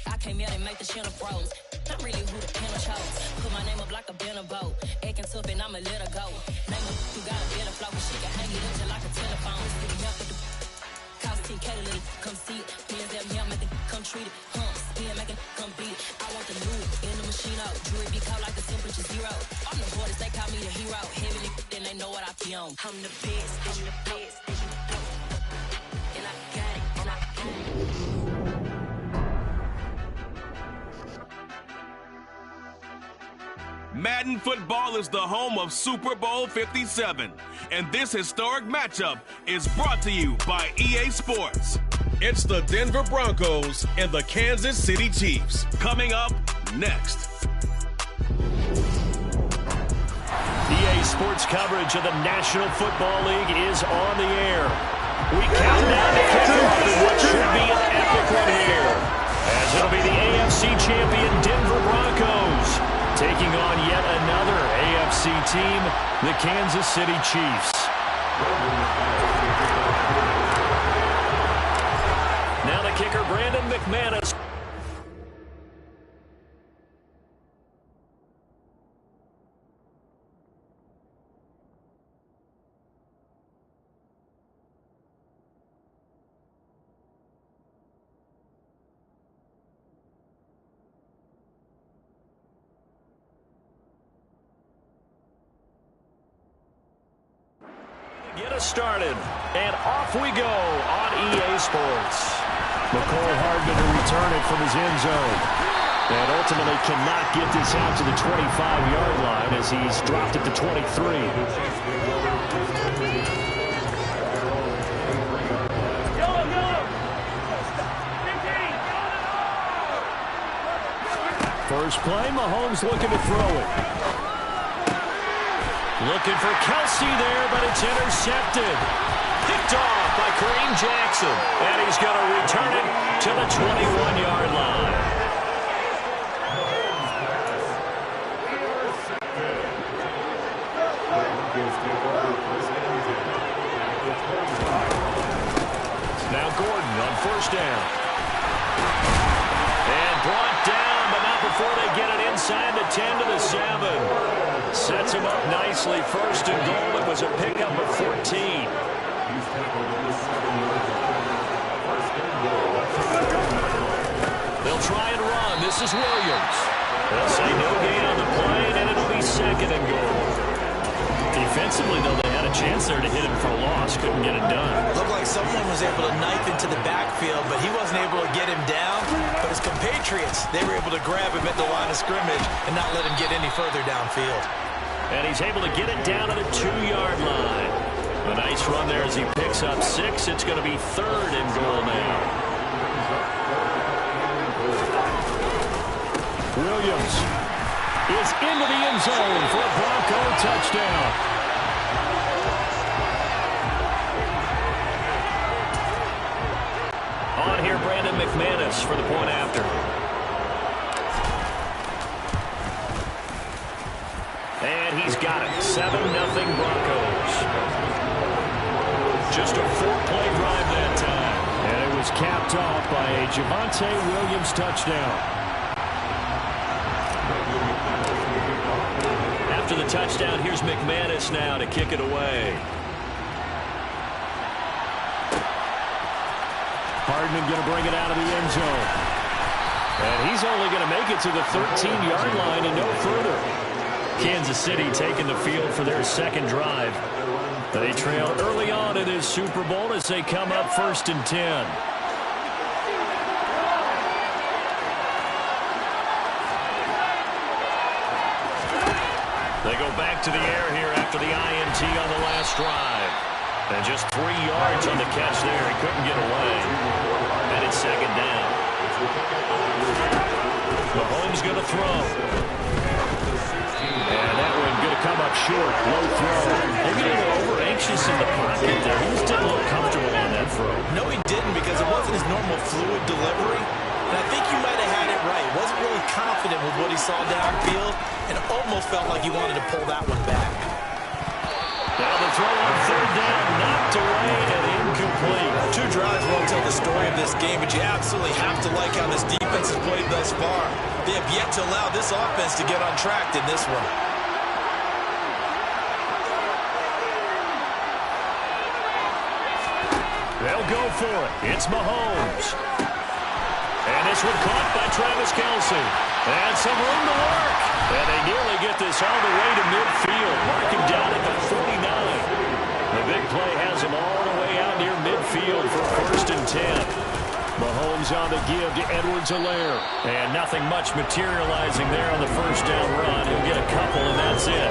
[SPEAKER 6] I came out and make the channel froze. I'm really who the panel chose. Put my name up like a banner boat. Acting tough and I'ma let her go. Name her who got a better flow, but she can hang it up just like a telephone. Stick it up with the cost 10K to let it come see it. Hands that me, make it come treat it. Spin, make it come beat it. I want the new in the machine out. Jewelry be called like the temperature zero. I'm the hardest, they call me the hero. Heavily, then they know what I be on. I'm the best, and I got it on my own.
[SPEAKER 2] Madden football is the home of Super Bowl 57, and this historic matchup is brought to you by EA Sports. It's the Denver Broncos and the Kansas City Chiefs. Coming up next.
[SPEAKER 5] EA Sports coverage of the National Football League is on the air. We count down to kickoff in what should be an epic one here, as it'll be the AFC champion Denver Broncos taking on yet another AFC team, the Kansas City Chiefs. Now the kicker, Brandon McManus. Get us started, and off we go on EA Sports. McCole Hardman to return it from his end zone, and ultimately cannot get this out to the 25-yard line as he's dropped it to 23. First play, Mahomes looking to throw it. Looking for Kelsey there, but it's intercepted. Picked off by Kareem Jackson. And he's going to return it to the 21-yard line. Now Gordon on first down. And brought down, but not before they get it inside the 10 to the 7. Sets him up nicely. First and goal. It was a pickup of 14. They'll try and run. This is Williams. They'll say no gain on the play, and it'll be second and goal. Defensively, though, they had a chance there to hit him for a loss. Couldn't get it done.
[SPEAKER 4] Looked like someone was able to knife into the backfield, but he wasn't able to get him down. But his compatriots, they were able to grab him at the line of scrimmage and not let him get any further downfield.
[SPEAKER 5] And he's able to get it down to the 2-yard line. A nice run there as he picks up 6. It's going to be third and goal now. Williams is into the end zone for a Bronco touchdown. On here, Brandon McManus for the point after. And he's got it. 7-0 Broncos.
[SPEAKER 3] Just a 4-play drive that time.
[SPEAKER 5] And it was capped off by a Javonte Williams touchdown.
[SPEAKER 3] After the touchdown, here's McManus now to kick it away.
[SPEAKER 5] Hardman going to bring it out of the end zone. And he's only going to make it to the 13-yard line and no further. Kansas City taking the field for their second drive. They trail early on in this Super Bowl as they come up 1st and 10.
[SPEAKER 3] They go back to the air here after the INT on the last drive. And just 3 yards on the catch there. He couldn't get away. And it's second down. Mahomes going to throw. And that one going to come up short. Low throw. Maybe a little over-anxious in the pocket there. He just didn't look comfortable on that throw.
[SPEAKER 4] No, he didn't, because it wasn't his normal fluid delivery. And I think you might have had it right. Wasn't really confident with what he saw downfield, and it almost felt like he wanted to pull that one back.
[SPEAKER 3] Now the throw on 3rd down, knocked away and incomplete.
[SPEAKER 4] 2 drives won't tell the story of this game, but you absolutely have to like how this defense has played thus far. They have yet to allow this offense to get on track in this one.
[SPEAKER 5] They'll go for it. It's Mahomes.
[SPEAKER 3] And this one caught by Travis Kelce. And some room to work. And they nearly get this all the way to midfield. Mark him down at the 49. The big play has him all the way out near midfield for 1st and 10.
[SPEAKER 5] Mahomes on the give to Edwards-Helaire.
[SPEAKER 3] And nothing much materializing there on the 1st down run. He'll get a couple, and that's it.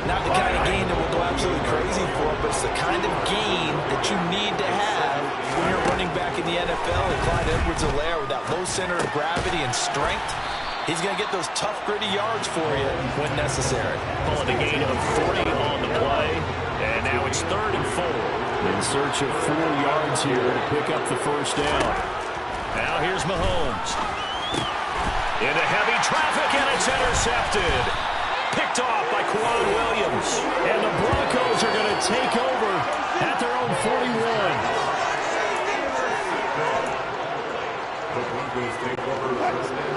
[SPEAKER 4] Not the kind of game that we'll go absolutely crazy for, but it's the kind of game that you need to have when you're running back in the NFL. And Clyde Edwards-Helaire, with that low center of gravity and strength, he's going to get those tough, gritty yards for you when necessary.
[SPEAKER 3] Pulling a gain of 40 on the play, and now it's 3rd and 4.
[SPEAKER 5] In search of 4 yards here to pick up the 1st down.
[SPEAKER 3] Now here's Mahomes. Into heavy traffic, and it's intercepted. Picked off by Quan Williams.
[SPEAKER 5] And the Broncos are going to take over at their own 41.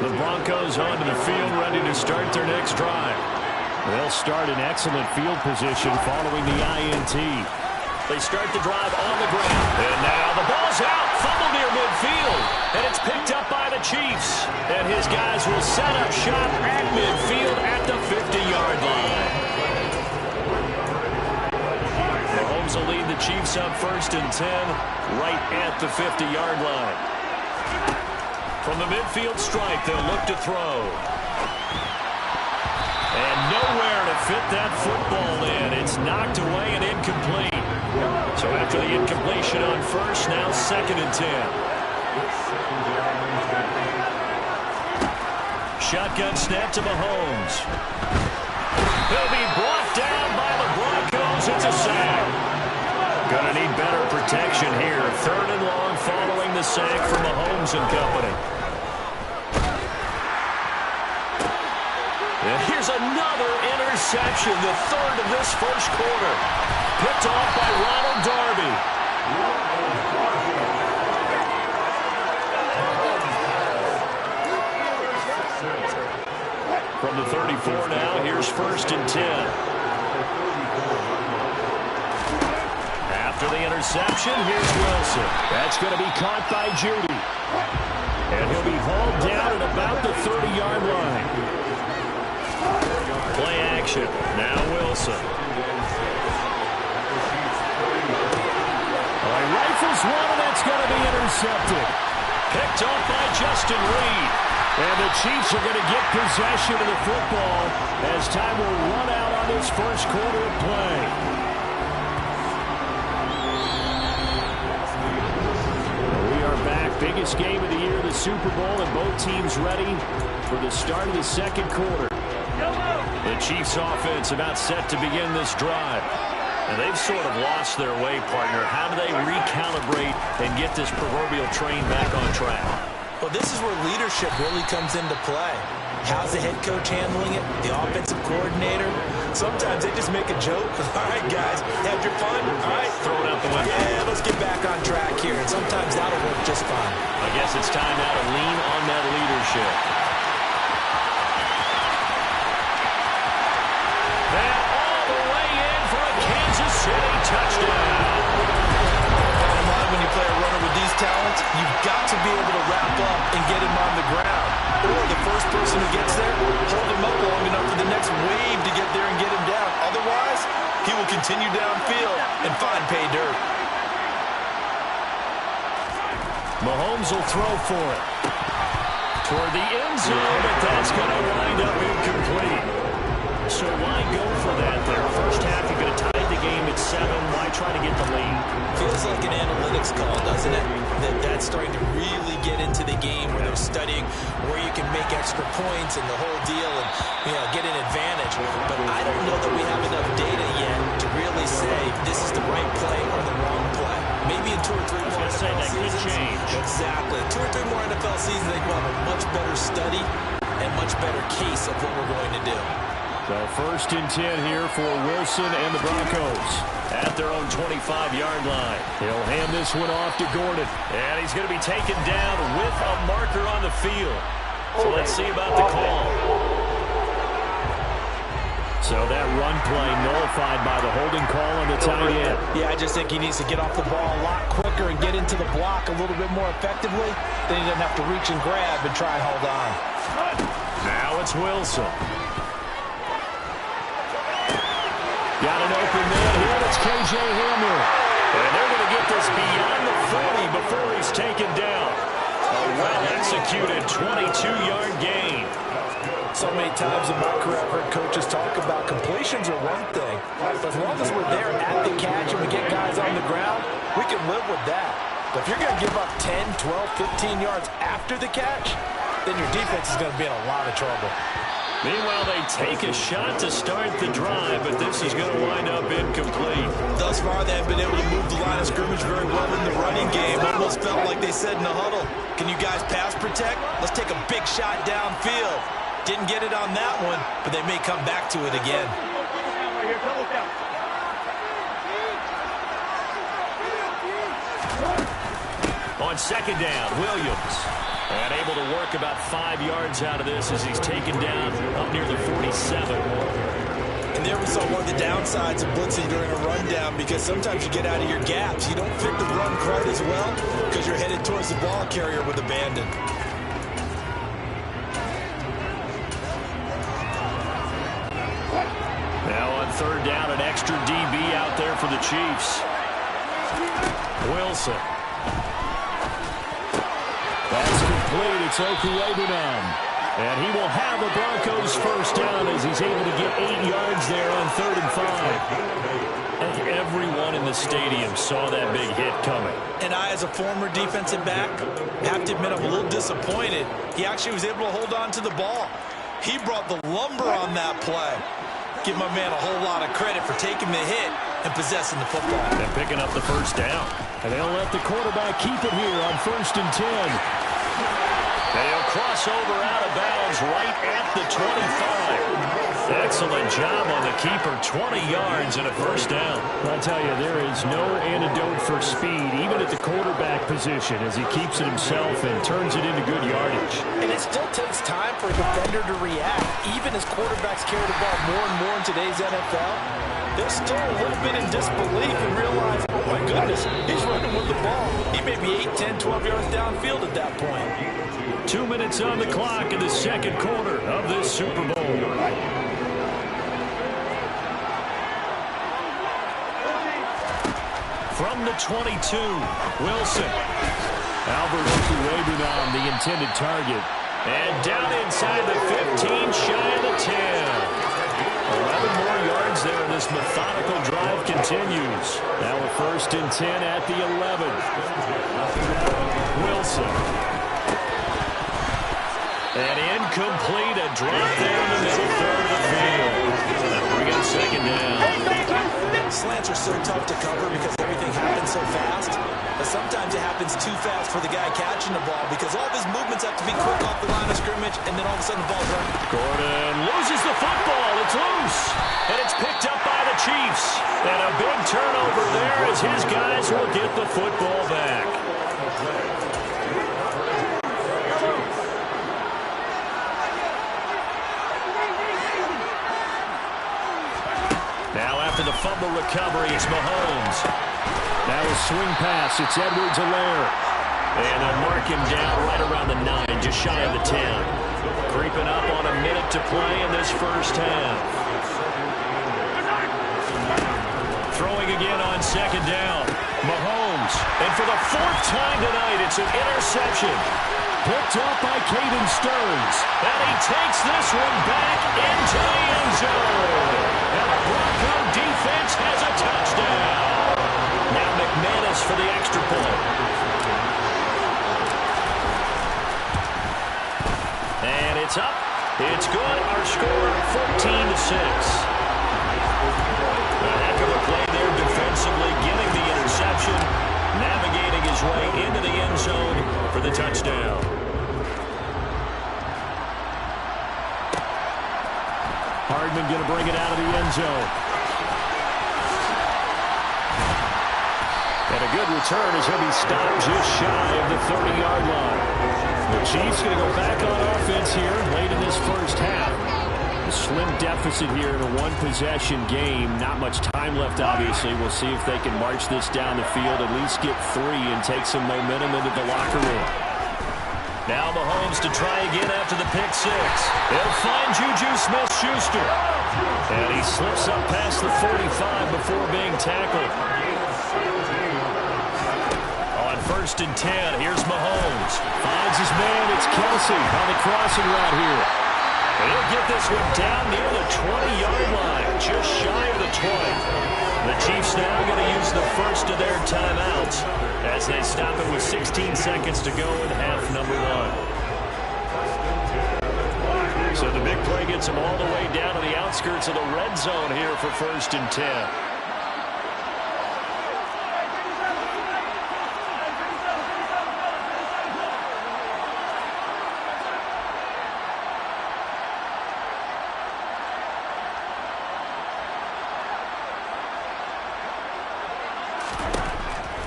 [SPEAKER 5] The Broncos onto the field, ready to start their next drive. They'll start in excellent field position following the INT.
[SPEAKER 3] They start the drive on the ground. And now the ball's out. Fumble near midfield. And it's picked up by the Chiefs. And his guys will set up shop at midfield at the 50-yard line. Mahomes will lead the Chiefs up 1st and 10 right at the 50-yard line. From the midfield stripe, they'll look to throw. And nowhere to fit that football in. It's knocked away and incomplete. So after the incompletion on 1st, now 2nd and 10. Shotgun snap to Mahomes. He'll be brought down by the Broncos. It's a sack. Gonna need better protection here. 3rd and long following the sack from Mahomes and company. And here's another interception, the 3rd of this 1st quarter. Picked off by Ronald Darby. From the 34 now, here's 1st and 10. After the interception, here's Wilson.
[SPEAKER 5] That's going to be caught by Judy. And he'll be hauled down at about the 30-yard line.
[SPEAKER 3] Play action. Now Wilson.
[SPEAKER 5] Rifles one, and that's going to be intercepted.
[SPEAKER 3] Picked off by Justin Reed.
[SPEAKER 5] And the Chiefs are going to get possession of the football as time will run out on this 1st quarter of play. We are back. Biggest game of the year, the Super Bowl, and both teams ready for the start of the 2nd quarter.
[SPEAKER 3] The Chiefs offense about set to begin this drive. And they've sort of lost their way, partner. How do they recalibrate and get this proverbial train back on track?
[SPEAKER 4] Well, this is where leadership really comes into play. How's the head coach handling it? The offensive coordinator? Sometimes they just make a joke. All right, guys, had your fun? All right, throw it out the window. Yeah, let's get back on track here. And sometimes that'll work just fine.
[SPEAKER 3] I guess it's time now to lean on that leadership. And all the way in for a Kansas City touchdown.
[SPEAKER 4] Bottom line, when you play a runner with these talents, you've got to be able to wrap up and get him on the ground. Or the first person who gets there, hold him up long enough for the next wave to get there and get him down. Otherwise, he will continue downfield and find pay dirt.
[SPEAKER 5] Mahomes will throw for it. Toward the end zone, but that's going to wind up incomplete. So why go for that there? First half, you're going to tie the game at 7. Why try to get the lead?
[SPEAKER 4] Feels like an analytics call, doesn't it? That's starting to really get into the game where they're studying where you can make extra points and the whole deal and, get an advantage. But I don't know that we have enough data yet to really say this is the right play or the wrong play. Maybe in 2 or 3 more NFL seasons.
[SPEAKER 5] Could change.
[SPEAKER 4] Exactly. 2 or 3 more NFL seasons, they will have a much better study and much better case of what we're going to do.
[SPEAKER 5] So first and 10 here for Wilson and the Broncos at their own 25-yard line. He'll hand this one off to Gordon. And he's going to be taken down with a marker on the field. So let's see about the call. So that run play nullified by the holding call on the tight end.
[SPEAKER 4] Yeah, I just think he needs to get off the ball a lot quicker and get into the block a little bit more effectively. Then he doesn't have to reach and grab and try and hold on.
[SPEAKER 5] Now it's Wilson. Got an open man here. It's K.J. Hamler. And they're going to get this beyond the 40 before he's taken down. A well-executed 22-yard gain.
[SPEAKER 4] So many times in my career, I've heard coaches talk about completions are one thing. But as long as we're there at the catch and we get guys on the ground, we can live with that. But if you're going to give up 10, 12, 15 yards after the catch, then your defense is going to be in a lot of trouble.
[SPEAKER 5] Meanwhile, they take a shot to start the drive, but this is going to wind up incomplete.
[SPEAKER 4] Thus far, they have been able to move the line of scrimmage very well in the running game. Almost felt like they said in the huddle, can you guys pass protect? Let's take a big shot downfield. Didn't get it on that one, but they may come back to it again.
[SPEAKER 5] On second down, Williams. And able to work about 5 yards out of this as he's taken down up near the 47.
[SPEAKER 4] And there we saw one of the downsides of blitzing during a rundown, because sometimes you get out of your gaps. You don't fit the run quite as well because you're headed towards the ball carrier with abandon.
[SPEAKER 5] Now on third down, an extra DB out there for the Chiefs. Wilson. That's complete. It's Okuebunan. And he will have the Broncos first down as he's able to get 8 yards there on 3rd and 5. And everyone in the stadium saw that big hit coming.
[SPEAKER 4] And I, as a former defensive back, have to admit I'm a little disappointed. He actually was able to hold on to the ball. He brought the lumber on that play. Give my man a whole lot of credit for taking the hit and possessing the football.
[SPEAKER 5] And picking up the first down. And they'll let the quarterback keep it here on 1st and 10. They'll cross over out of bounds right at the 25. Excellent job on the keeper. 20 yards and a first down. I'll tell you, there is no antidote for speed, even at the quarterback position, as he keeps it himself and turns it into good yardage.
[SPEAKER 4] And it still takes time for a defender to react. Even as quarterbacks carry the ball more and more in today's NFL, they're still a little bit in disbelief and realize, oh my goodness, he's running with the ball. He may be 8, 10, 12 yards downfield at that point.
[SPEAKER 5] 2 minutes on the clock in the second quarter of this Super Bowl. From the 22, Wilson. Albert Okuebunan, the intended target. And down inside the 15, shy of the 10. 11 more yards there. This methodical drive continues. Now a 1st and 10 at the 11. Wilson. And incomplete, a drop there in the middle third of the field. That'll bring up second down.
[SPEAKER 4] Slants are so tough to cover because everything happens so fast. But sometimes it happens too fast for the guy catching the ball because all of his movements have to be quick off the line of scrimmage, and then all of a sudden the ball's running.
[SPEAKER 3] Gordon loses the football. It's loose. And it's picked up by the Chiefs. And a big turnover there as his guys will get the football back. Now after the fumble recovery, it's Mahomes. Now a swing pass. It's Edwards-Helaire. And they'll mark him down right around the 9, just shy of the 10. Creeping up on a minute to play in this first half. Throwing again on second down. Mahomes. And for the 4th time tonight, it's an interception. Picked up by Caden Stearns. And he takes this one back into the end zone. And the Bronco defense has a touchdown. Now McManus for the extra point. And it's up. It's good. Our score, 14-6. A heck of a play there defensively, getting the interception, navigating his way into the end zone for the touchdown. Hardman going to bring it out of the end zone. And a good return as he'll be stopped just shy of the 30-yard line. The Chiefs going to go back on offense here late in this first half. A slim deficit here in a one-possession game. Not much time left, obviously. We'll see if they can march this down the field, at least get 3 and take some momentum into the locker room. Now Mahomes to try again after the pick 6. He'll find Juju Smith-Schuster. And he slips up past the 45 before being tackled. On 1st and 10, here's Mahomes. Finds his man. It's Kelsey on the crossing route here. And he'll get this one down near the 20-yard line, just shy of the 20. The Chiefs now going to use the first of their timeouts as they stop it with 16 seconds to go in half number 1. So the big play gets them all the way down to the outskirts of the red zone here for 1st and 10.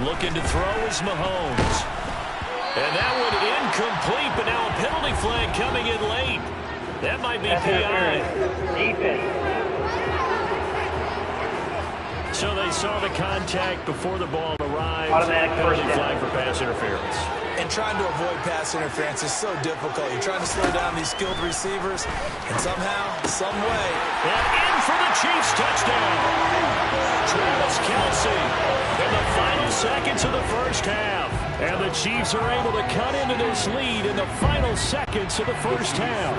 [SPEAKER 3] Looking to throw is Mahomes. And that one incomplete, but now a penalty flag coming in late. That might be PI. So they saw the contact before the ball arrived.
[SPEAKER 7] Automatic
[SPEAKER 3] penalty
[SPEAKER 7] first
[SPEAKER 3] flag
[SPEAKER 7] down
[SPEAKER 3] for pass interference.
[SPEAKER 4] And trying to avoid pass interference is so difficult. You're trying to slow down these skilled receivers, and somehow, some way.
[SPEAKER 3] And in for the Chiefs touchdown. Travis Kelsey in the final seconds of the first half. And the Chiefs are able to cut into this lead in the final seconds of the first half.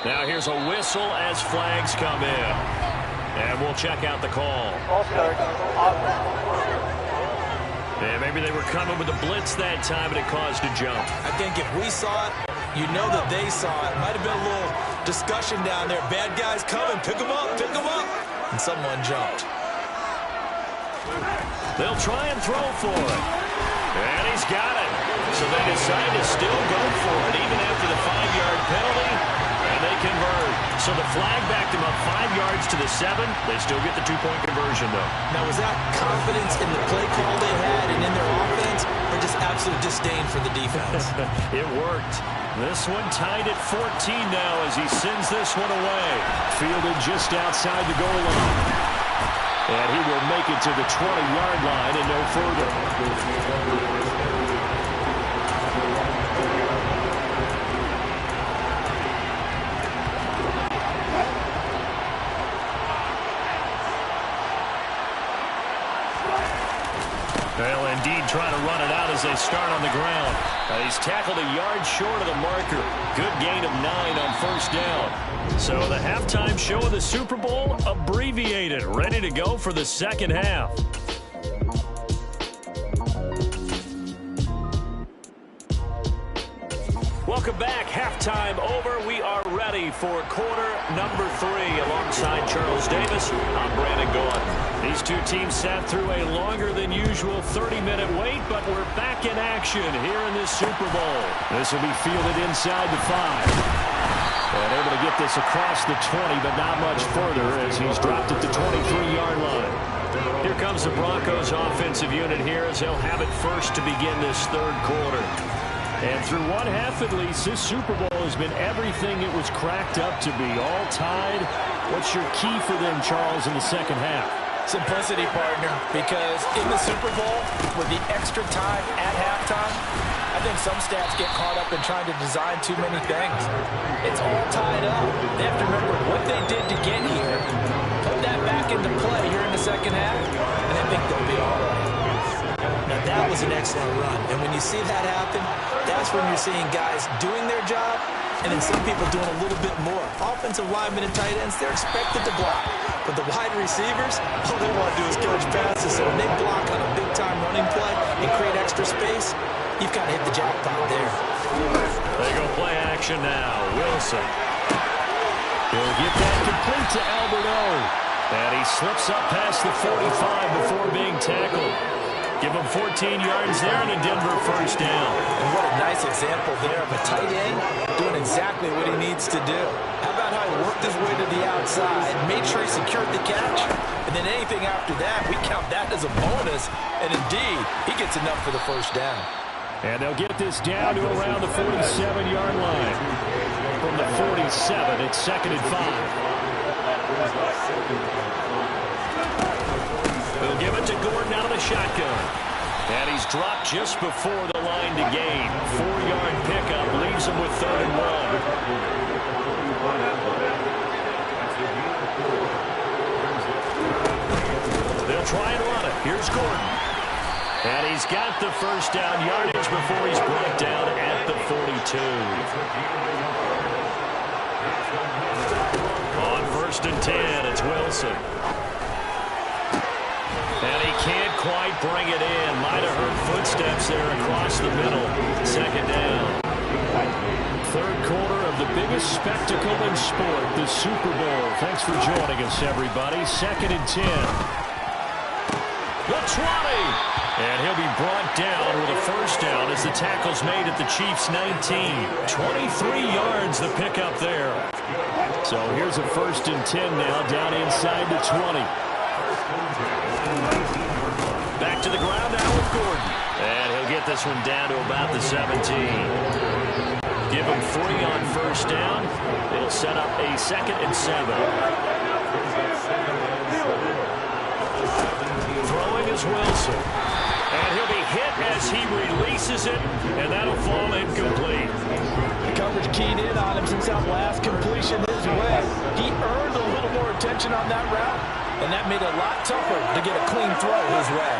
[SPEAKER 3] Now here's a whistle as flags come in. And we'll check out the call. And maybe they were coming with a blitz that time, and it caused a jump.
[SPEAKER 4] I think if we saw it, you know that they saw it. Might have been a little discussion down there. Bad guys coming. Pick them up. Pick them up. And someone jumped.
[SPEAKER 3] They'll try and throw for it. And he's got it. So they decide to still go for it, even after the 5-yard penalty. And they convert. So the flag backed them up 5 yards to the 7. They still get the 2-point conversion, though.
[SPEAKER 4] Now, was that confidence in the play call they had and in their offense, or just absolute disdain for the defense?
[SPEAKER 3] It worked. This one tied at 14 now as he sends this one away. Fielded just outside the goal line. And he will make it to the 20-yard line and no further. They'll indeed try to run it out as they start on the ground. He's tackled a yard short of the marker. Good gain of 9 on 1st down. So the halftime show of the Super Bowl abbreviated, ready to go for the second half. Welcome back. Halftime over. We are ready for quarter number 3. Alongside Charles Davis, I'm Brandon Gaudin. These two teams sat through a longer than usual 30-minute wait, but we're back in action here in this Super Bowl. This will be fielded inside the 5. And able to get this across the 20, but not much further as he's dropped at the 23-yard line. Here comes the Broncos offensive unit here as they'll have it first to begin this third quarter. And through one half at least, this Super Bowl has been everything it was cracked up to be. All tied. What's your key for them, Charles, in the second half?
[SPEAKER 4] Simplicity, partner, because in the Super Bowl, with the extra time at halftime, I think some stats get caught up in trying to design too many things. It's all tied up. They have to remember what they did to get here, put that back into play here in the second half, and I think they'll be all right. Now, that was an excellent run, and when you see that happen, that's when you're seeing guys doing their job, and then some people doing a little bit more. Offensive linemen and tight ends, they're expected to block. But the wide receivers, all they want to do is catch passes. So when they block on a big-time running play and create extra space, you've got to hit the jackpot there.
[SPEAKER 3] They go play action now. Wilson. He'll get that complete to Albert O. And he slips up past the 45 before being tackled. Give him 14 yards there and a Denver first down.
[SPEAKER 4] And what a nice example there of a tight end doing exactly what he needs to do. How about how he worked his way to the outside, made sure he secured the catch, and then anything after that, we count that as a bonus. And indeed, he gets enough for the first down.
[SPEAKER 3] And they'll get this down to around the 47-yard line. From the 47, it's 2nd and 5. They'll give it to Gordon out of the shotgun. And he's dropped just before the line to gain. 4-yard pickup leaves him with 3rd and 1. They'll try and run it. Here's Gordon. And he's got the first down yardage before he's brought down at the 42. On 1st and 10, it's Wilson. And he can't quite bring it in. Might have heard footsteps there across the middle. 2nd down. Third quarter of the biggest spectacle in sport, the Super Bowl. Thanks for joining us, everybody. 2nd and 10. The 20. And he'll be brought down with a first down as the tackle's made at the Chiefs' 19. 23 yards the pickup there. So here's a 1st and 10 now down inside the 20. Back to the ground now with Gordon. And he'll get this one down to about the 17. Give him 3 on first down. It'll set up a 2nd and 7. Throwing is Wilson. And he'll be hit as he releases it, and that'll fall incomplete.
[SPEAKER 4] The coverage keyed in on him since that last completion his way. He earned a little more attention on that route, and that made it a lot tougher to get a clean throw his way.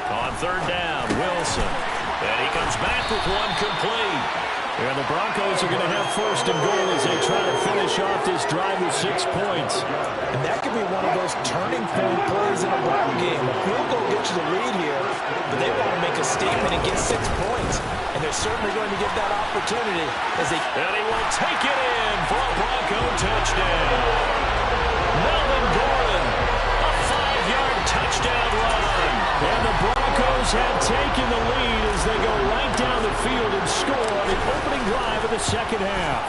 [SPEAKER 3] On 3rd down, Wilson. And he comes back with one complete. And the Broncos are going to have 1st and goal as they try to finish off this drive with 6 points.
[SPEAKER 4] And that could be one of those turning point plays in a ball game. A field goal gets you the lead here, but they want to make a statement and get 6 points. And they're certainly going to get that opportunity as they...
[SPEAKER 3] And he will take it in for a Bronco touchdown. Melvin Gordon, a 5-yard touchdown run. And the Broncos have taken the lead as they go right down the field and score on the opening drive of the second half.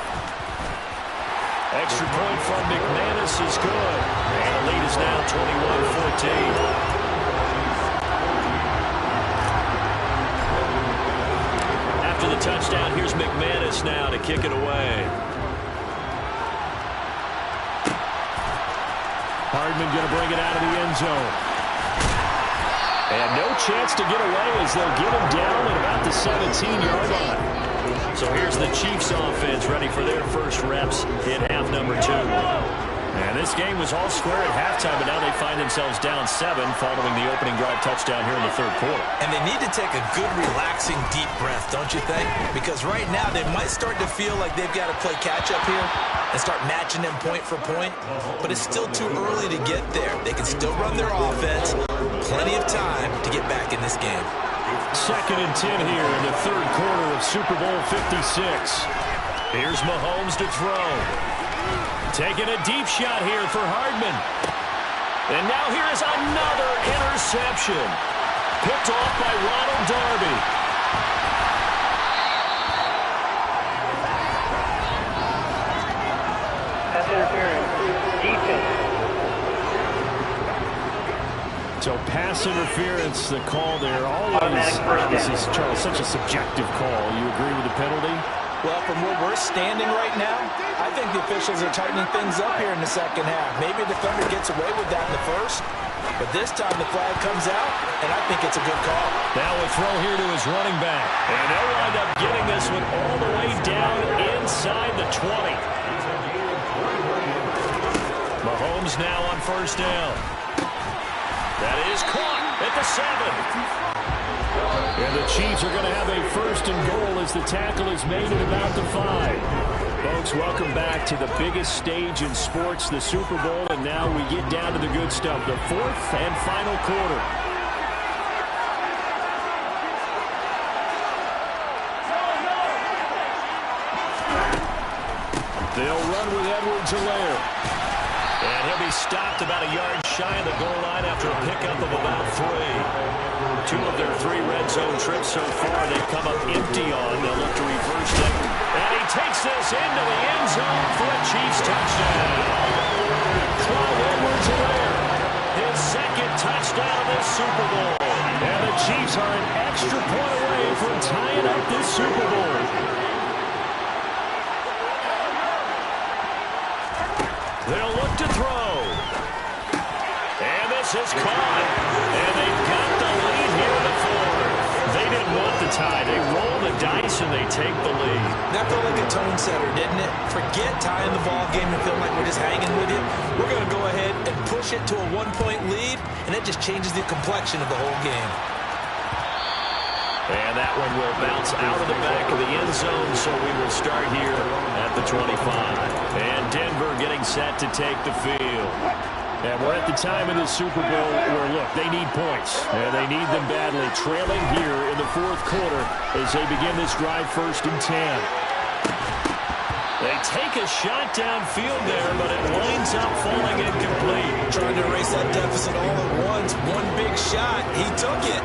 [SPEAKER 3] Extra point from McManus is good. And the lead is now 21-14. After the touchdown, here's McManus now to kick it away. Hardman going to bring it out of the end zone. And no chance to get away as they'll get him down at about the 17-yard line. So here's the Chiefs offense ready for their first reps in half number 2. And this game was all square at halftime, but now they find themselves down 7 following the opening drive touchdown here in the third quarter.
[SPEAKER 4] And they need to take a good, relaxing, deep breath, don't you think? Because right now they might start to feel like they've got to play catch-up here and start matching them point for point. But it's still too early to get there. They can still run their offense. Plenty of time to get back in this game.
[SPEAKER 5] Second and 10 here in the third quarter of Super Bowl 56. Here's Mahomes to throw. Taking a deep shot here for Hardman. And now here is another interception. Picked off by Ronald Darby.
[SPEAKER 7] Pass interference. Defense.
[SPEAKER 5] So pass interference, the call there. Always, this is, Charles, such a subjective call. You agree with the penalty?
[SPEAKER 4] Well, from where we're standing right now, I think the officials are tightening things up here in the second half. Maybe a defender gets away with that in the first, but this time the flag comes out, and I think it's a good call.
[SPEAKER 5] Now a throw here to his running back. And they'll wind up getting this one all the way down inside the 20. Mahomes now on first down. That is caught at the 7. And the Chiefs are going to have a first and goal as the tackle is made at about the 5. Folks, welcome back to the biggest stage in sports, the Super Bowl, and now we get down to the good stuff, the fourth and final quarter. They'll run with Edwards-Helaire. And he'll be stopped about a yard shy of the goal line after a pickup of about 3. 2 of their 3 red zone trips so far they've come up empty on. They'll look to reverse them. And he takes this into the end zone for a Chiefs touchdown. Clyde Edwards-Helaire, his second touchdown of this Super Bowl. And the Chiefs are an extra point away from tying up this Super Bowl. They'll look to throw. And this is caught. And they've got the lead here in the 4th. They didn't want the tie. They roll the dice and they take the lead.
[SPEAKER 4] That felt like a tone setter, didn't it? Forget tying the ball game and feeling like we're just hanging with you. We're going to go ahead and push it to a 1-point lead, and it just changes the complexion of the whole game.
[SPEAKER 5] And that one will bounce out of the back of the end zone, so we will start here at the 25. And Denver getting set to take the field. And we're at the time of the Super Bowl where, look, they need points. And they need them badly. Trailing here in the 4th quarter as they begin this drive 1st and 10. They take a shot downfield there, but it winds up falling incomplete.
[SPEAKER 4] Trying to erase that deficit all at once. One big shot. He took it.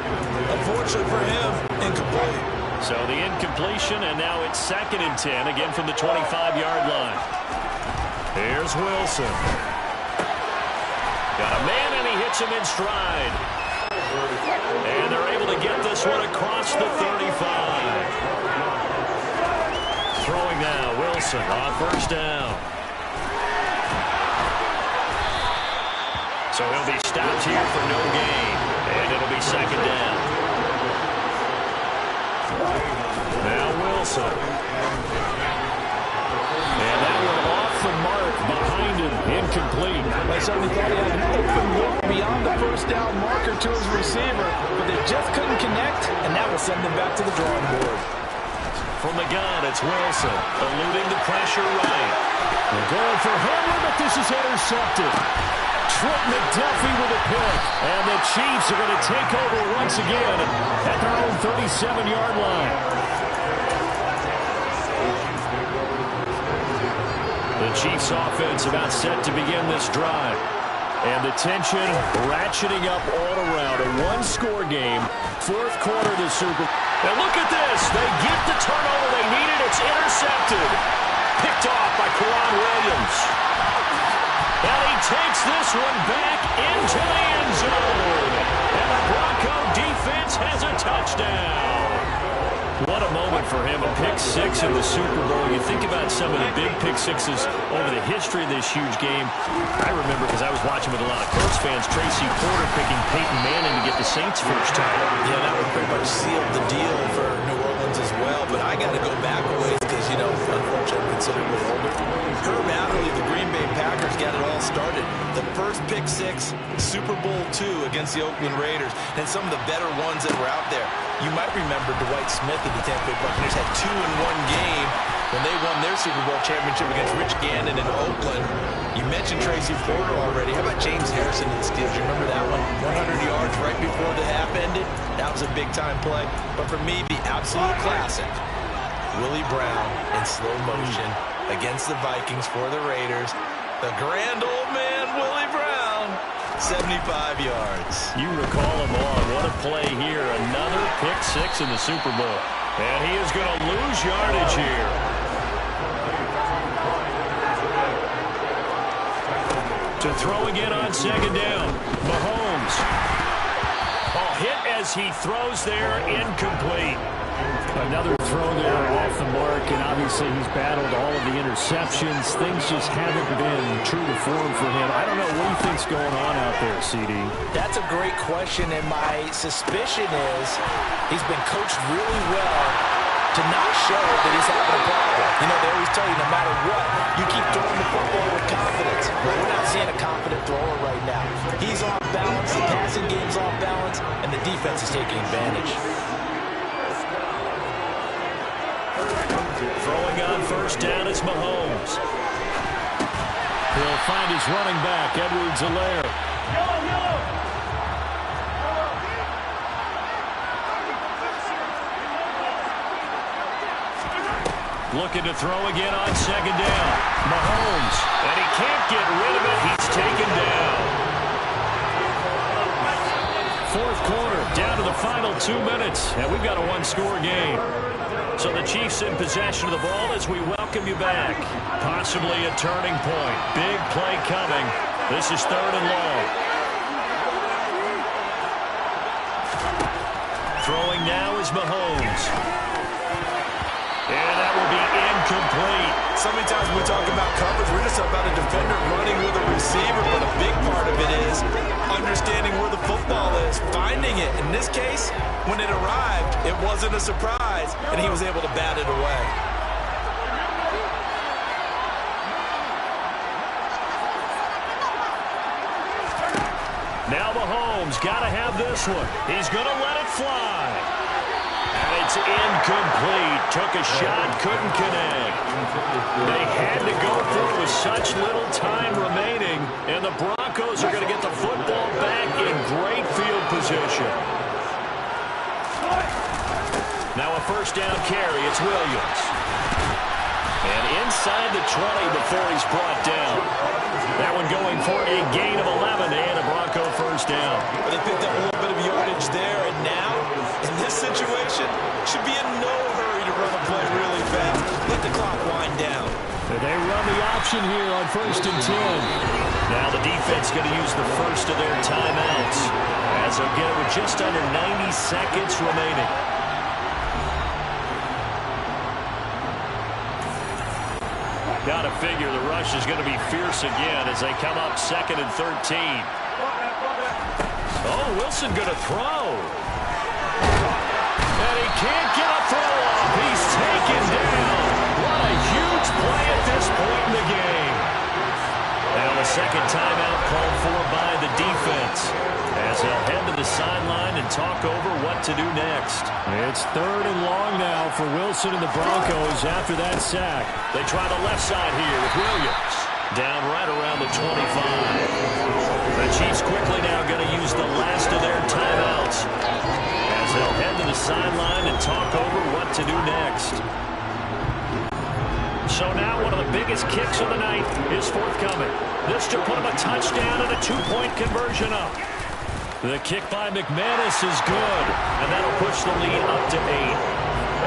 [SPEAKER 4] Unfortunately for him, incomplete.
[SPEAKER 5] So the incompletion, and now it's 2nd and 10, again from the 25-yard line. Here's Wilson. Got a man, and he hits him in stride. And they're able to get this one across the 35. Throwing now, Wilson on first down. So he'll be stopped here for no gain. And it'll be 2nd down. Now Wilson. And that one off the mark behind him, incomplete.
[SPEAKER 4] They certainly thought he had an open look beyond the first down marker to his receiver, but they just couldn't connect, and that will send them back to the drawing board.
[SPEAKER 5] From the gun, it's Wilson, eluding the pressure right. They're going for Hamler, but this is intercepted. Trent McDuffie with a pick, and the Chiefs are going to take over once again at their own 37-yard line. The Chiefs offense about set to begin this drive. And the tension ratcheting up all around. A one-score game. 4th quarter of the Super Bowl. And look at this. They get the turnover they needed. It's intercepted. Picked off by Quran Williams. And he takes this one back into the end zone. And the Bronco defense has a touchdown. What a moment for him, a pick-6 in the Super Bowl. You think about some of the big pick-6s over the history of this huge game. I remember, because I was watching with a lot of Colts fans, Tracy Porter picking Peyton Manning to get the Saints first time.
[SPEAKER 4] Yeah, that would pretty much seal the deal for New Orleans as well. But I got to go back a ways because, you know, unfortunately, I'm considerably older. Herb Adderley, the Green Bay Packers, got it all started. The first pick-6, Super Bowl II against the Oakland Raiders, and some of the better ones that were out there. You might remember Dwight Smith and the Tampa Bay Buccaneers had 2 in one game when they won their Super Bowl championship against Rich Gannon in Oakland. You mentioned Tracy Porter already. How about James Harrison and the Steelers? You remember that one? 100 yards right before the half ended. That was a big-time play. But for me, the absolute classic, Willie Brown in slow motion against the Vikings for the Raiders. The grand old man, Willie Brown, 75 yards.
[SPEAKER 5] You recall him on. What a play here. Another pick six in the Super Bowl. And he is going to lose yardage here. To throw again on second down. Mahomes. Oh, hit as he throws there, incomplete. Another throw there off the mark, and obviously he's battled all of the interceptions. Things just haven't been true to form for him. I don't know what he thinks going on out there, CD.
[SPEAKER 4] That's a great question, and my suspicion is he's been coached really well to not show that he's having a problem. You know, they always tell you no matter what, you keep throwing the football with confidence. But we're not seeing a confident thrower right now. He's off balance, the passing game's off balance, and the defense is taking advantage.
[SPEAKER 5] Throwing on first down is Mahomes. He'll find his running back, Edwards-Helaire. Looking to throw again on second down. Mahomes, and he can't get rid of it. He's taken down. Fourth quarter, down to the final 2 minutes, and we've got a one-score game. So the Chiefs in possession of the ball as we welcome you back. Possibly a turning point. Big play coming. This is third and long. Throwing now is Mahomes. And that will be incomplete.
[SPEAKER 4] So many times when we talk about coverage, we're just about a defender running with a receiver, but a big part of it is understanding where the football is, finding it. In this case, when it arrived, it wasn't a surprise, and he was able to bat it away.
[SPEAKER 5] Now Mahomes got to have this one. He's going to let it fly. And it's incomplete. Took a shot, couldn't connect. They had to go for it with such little time remaining, and the Broncos are going to get the football back in great field position. Now a first down carry. It's Williams. And inside the 20 before he's brought down. That one going for a gain of 11 and a Bronco first down.
[SPEAKER 4] But they picked up a little bit of yardage there, and now, in this situation, should be in no hurry to run a play really fast. Let the clock wind down.
[SPEAKER 5] They run the option here on first and 10. Now the defense going to use the first of their timeouts as they'll get it with just under 90 seconds remaining. Got to figure the rush is going to be fierce again as they come up second and 13. Oh, Wilson going to throw. And he can't get a throw off. He's taken down. What a huge play at this point in the game. Now the second timeout called for by the defense as they'll head to the sideline and talk over what to do next. It's third and long now for Wilson and the Broncos after that sack. They try the left side here with Williams. Down right around the 25. The Chiefs quickly now going to use the last of their timeouts as they'll head to the sideline and talk over what to do next. So now one of the biggest kicks of the night is forthcoming. This to put him a touchdown and a two-point conversion up. The kick by McManus is good, and that'll push the lead up to 8.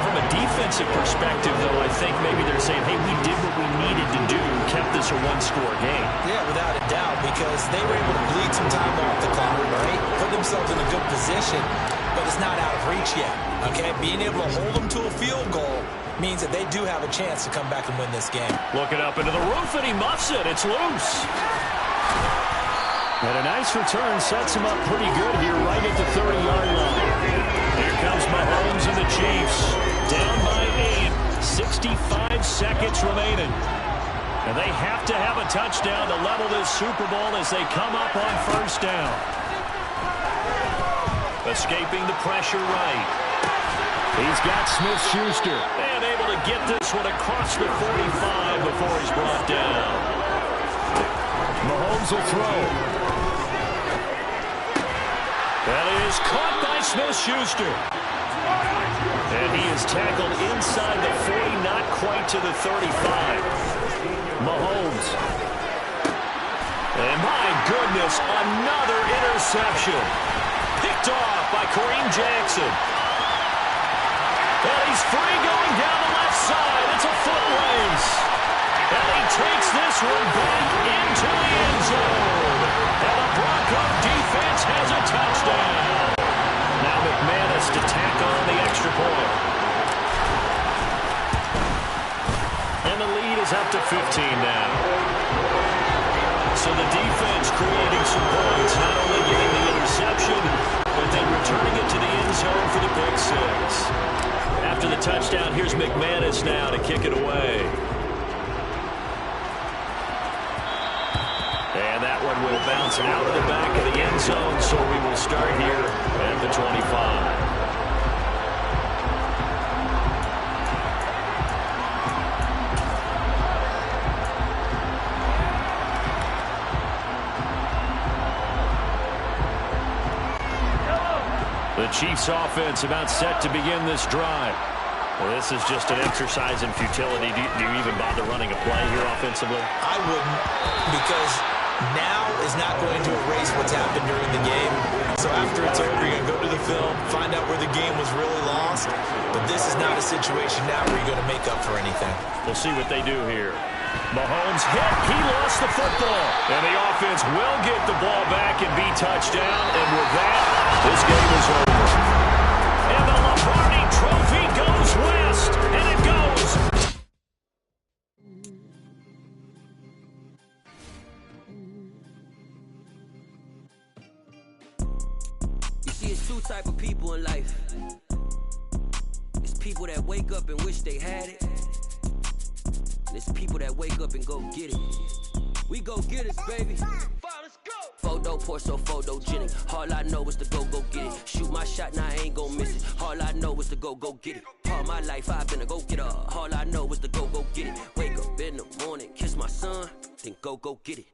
[SPEAKER 5] From a defensive perspective, though, I think maybe they're saying, hey, we did what we needed to do, kept this a one-score game.
[SPEAKER 4] Yeah, without a doubt, because they were able to bleed some time off the clock, right? Put themselves in a good position, but it's not out of reach yet, okay? Being able to hold them to a field goal means that they do have a chance to come back and win this game.
[SPEAKER 5] Looking up into the roof, and he muffs it. It's loose. And a nice return sets him up pretty good here right at the 30-yard line. Here comes Mahomes and the Chiefs. Down by 8. 65 seconds remaining. And they have to have a touchdown to level this Super Bowl as they come up on first down. Escaping the pressure right. He's got Smith-Schuster. And able to get this one across the 45 before he's brought down. Mahomes will throw. That is caught by
[SPEAKER 3] Smith-Schuster. And he is tackled inside the 40, not quite to the 35. Mahomes. And my goodness, another interception. Picked off by Kareem Jackson. And he's free going down the left side. It's a foot race. And he takes this one back into the end zone. And the Bronco defense has a touchdown. Now McManus to tack on the extra point. And the lead is up to 15 now. So the defense creating some points, not only getting the interception, but then returning it to the end zone for the pick six. After the touchdown, here's McManus now to kick it away. And that one will bounce out of the back of the end zone, so we will start here at the 25. The Chiefs offense about set to begin this drive. Well, this is just an exercise in futility. Do you even bother running a play here offensively?
[SPEAKER 4] I wouldn't, because now is not going to erase what's happened during the game. So after it's over, you're going to go to the film, find out where the game was really lost. But this is not a situation now where you're going to make up for anything.
[SPEAKER 3] We'll see what they do here. Mahomes hit. He lost the football. And the offense will get the ball back and be touchdown. And with that, this game is over. And the Lombardi Trophy goes west. And it goes.
[SPEAKER 8] You see, it's two type of people in life. It's people that wake up and wish they had it. And it's people that wake up and go get it. We go get it, baby. Photo, Porso, photogenic. All I know is to go get it. Shoot my shot, now I ain't gon' miss it. All I know is to go get it. All my life I've been a go-getter. All I know is to go get it. Wake up in the morning, kiss my son, then go get it.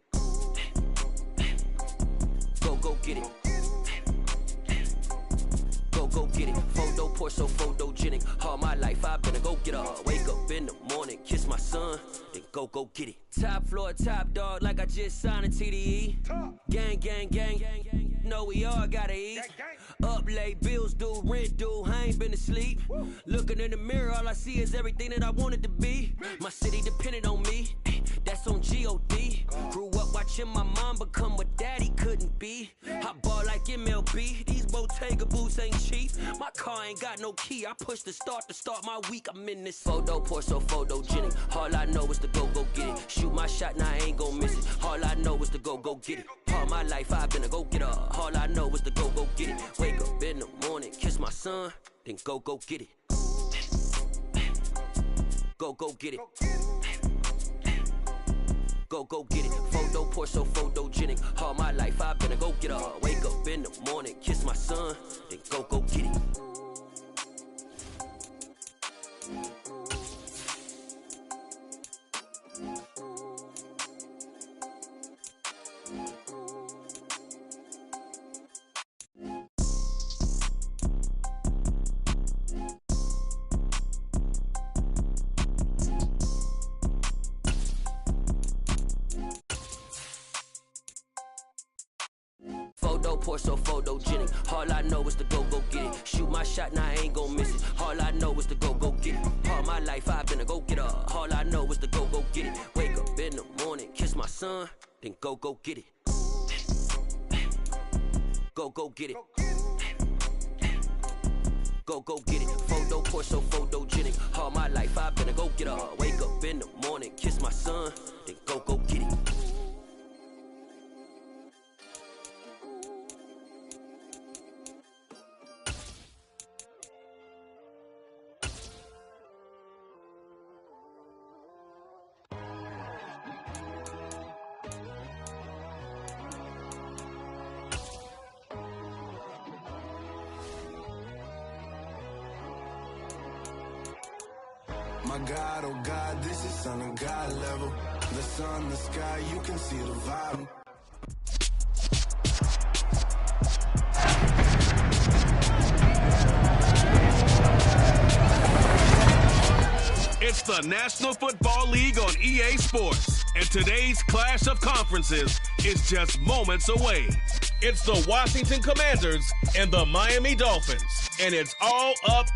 [SPEAKER 8] Go get it. Go get it. Photo, Porso, photogenic. All my life I've been a go-getter. Wake up in the morning, kiss my son, then go get it. Top floor, top dog, like I just signed a TDE. Gang, gang, gang, gang, gang. Know we all gotta eat. Up late, bills due, rent due, I ain't been asleep. Looking in the mirror, all I see is everything that I wanted to be. My city depended on me, that's on G.O.D. Grew up watching my mom become what daddy couldn't be. I ball like MLB, these Bottega boots ain't cheap. My car ain't got no key, I push the start to start my week. I'm in this photo, Porso, photogenic. All I know is to go get it. Shoot my shot, now I ain't gon' miss it. All I know is to go get it. All my life I've been a go-getter. All I know is to go get it. Wake up in the morning, kiss my son, then go get it. Go get it. Go get it. Photo, Porso, photogenic. All my life I've been a go-getter. Wake up in the morning, kiss my son, then go get it. Porso, photogenic. All I know is to go get it. Shoot my shot, now I ain't gon' miss it. All I know is to go get it. All my life I've been a go-getter. All I know is to go get it. Wake up in the morning, kiss my son, then go get it. Go get it. Go get it. Photo, Porso, photogenic. All my life I've been a go-getter. Wake up in the morning, kiss my son, then go get it.
[SPEAKER 9] My God, oh God, this is Son of God level. The sun, the sky, you can see the vibe.
[SPEAKER 2] the National Football League on EA Sports, and today's clash of conferences is just moments away. It's the Washington Commanders and the Miami Dolphins, and it's all up.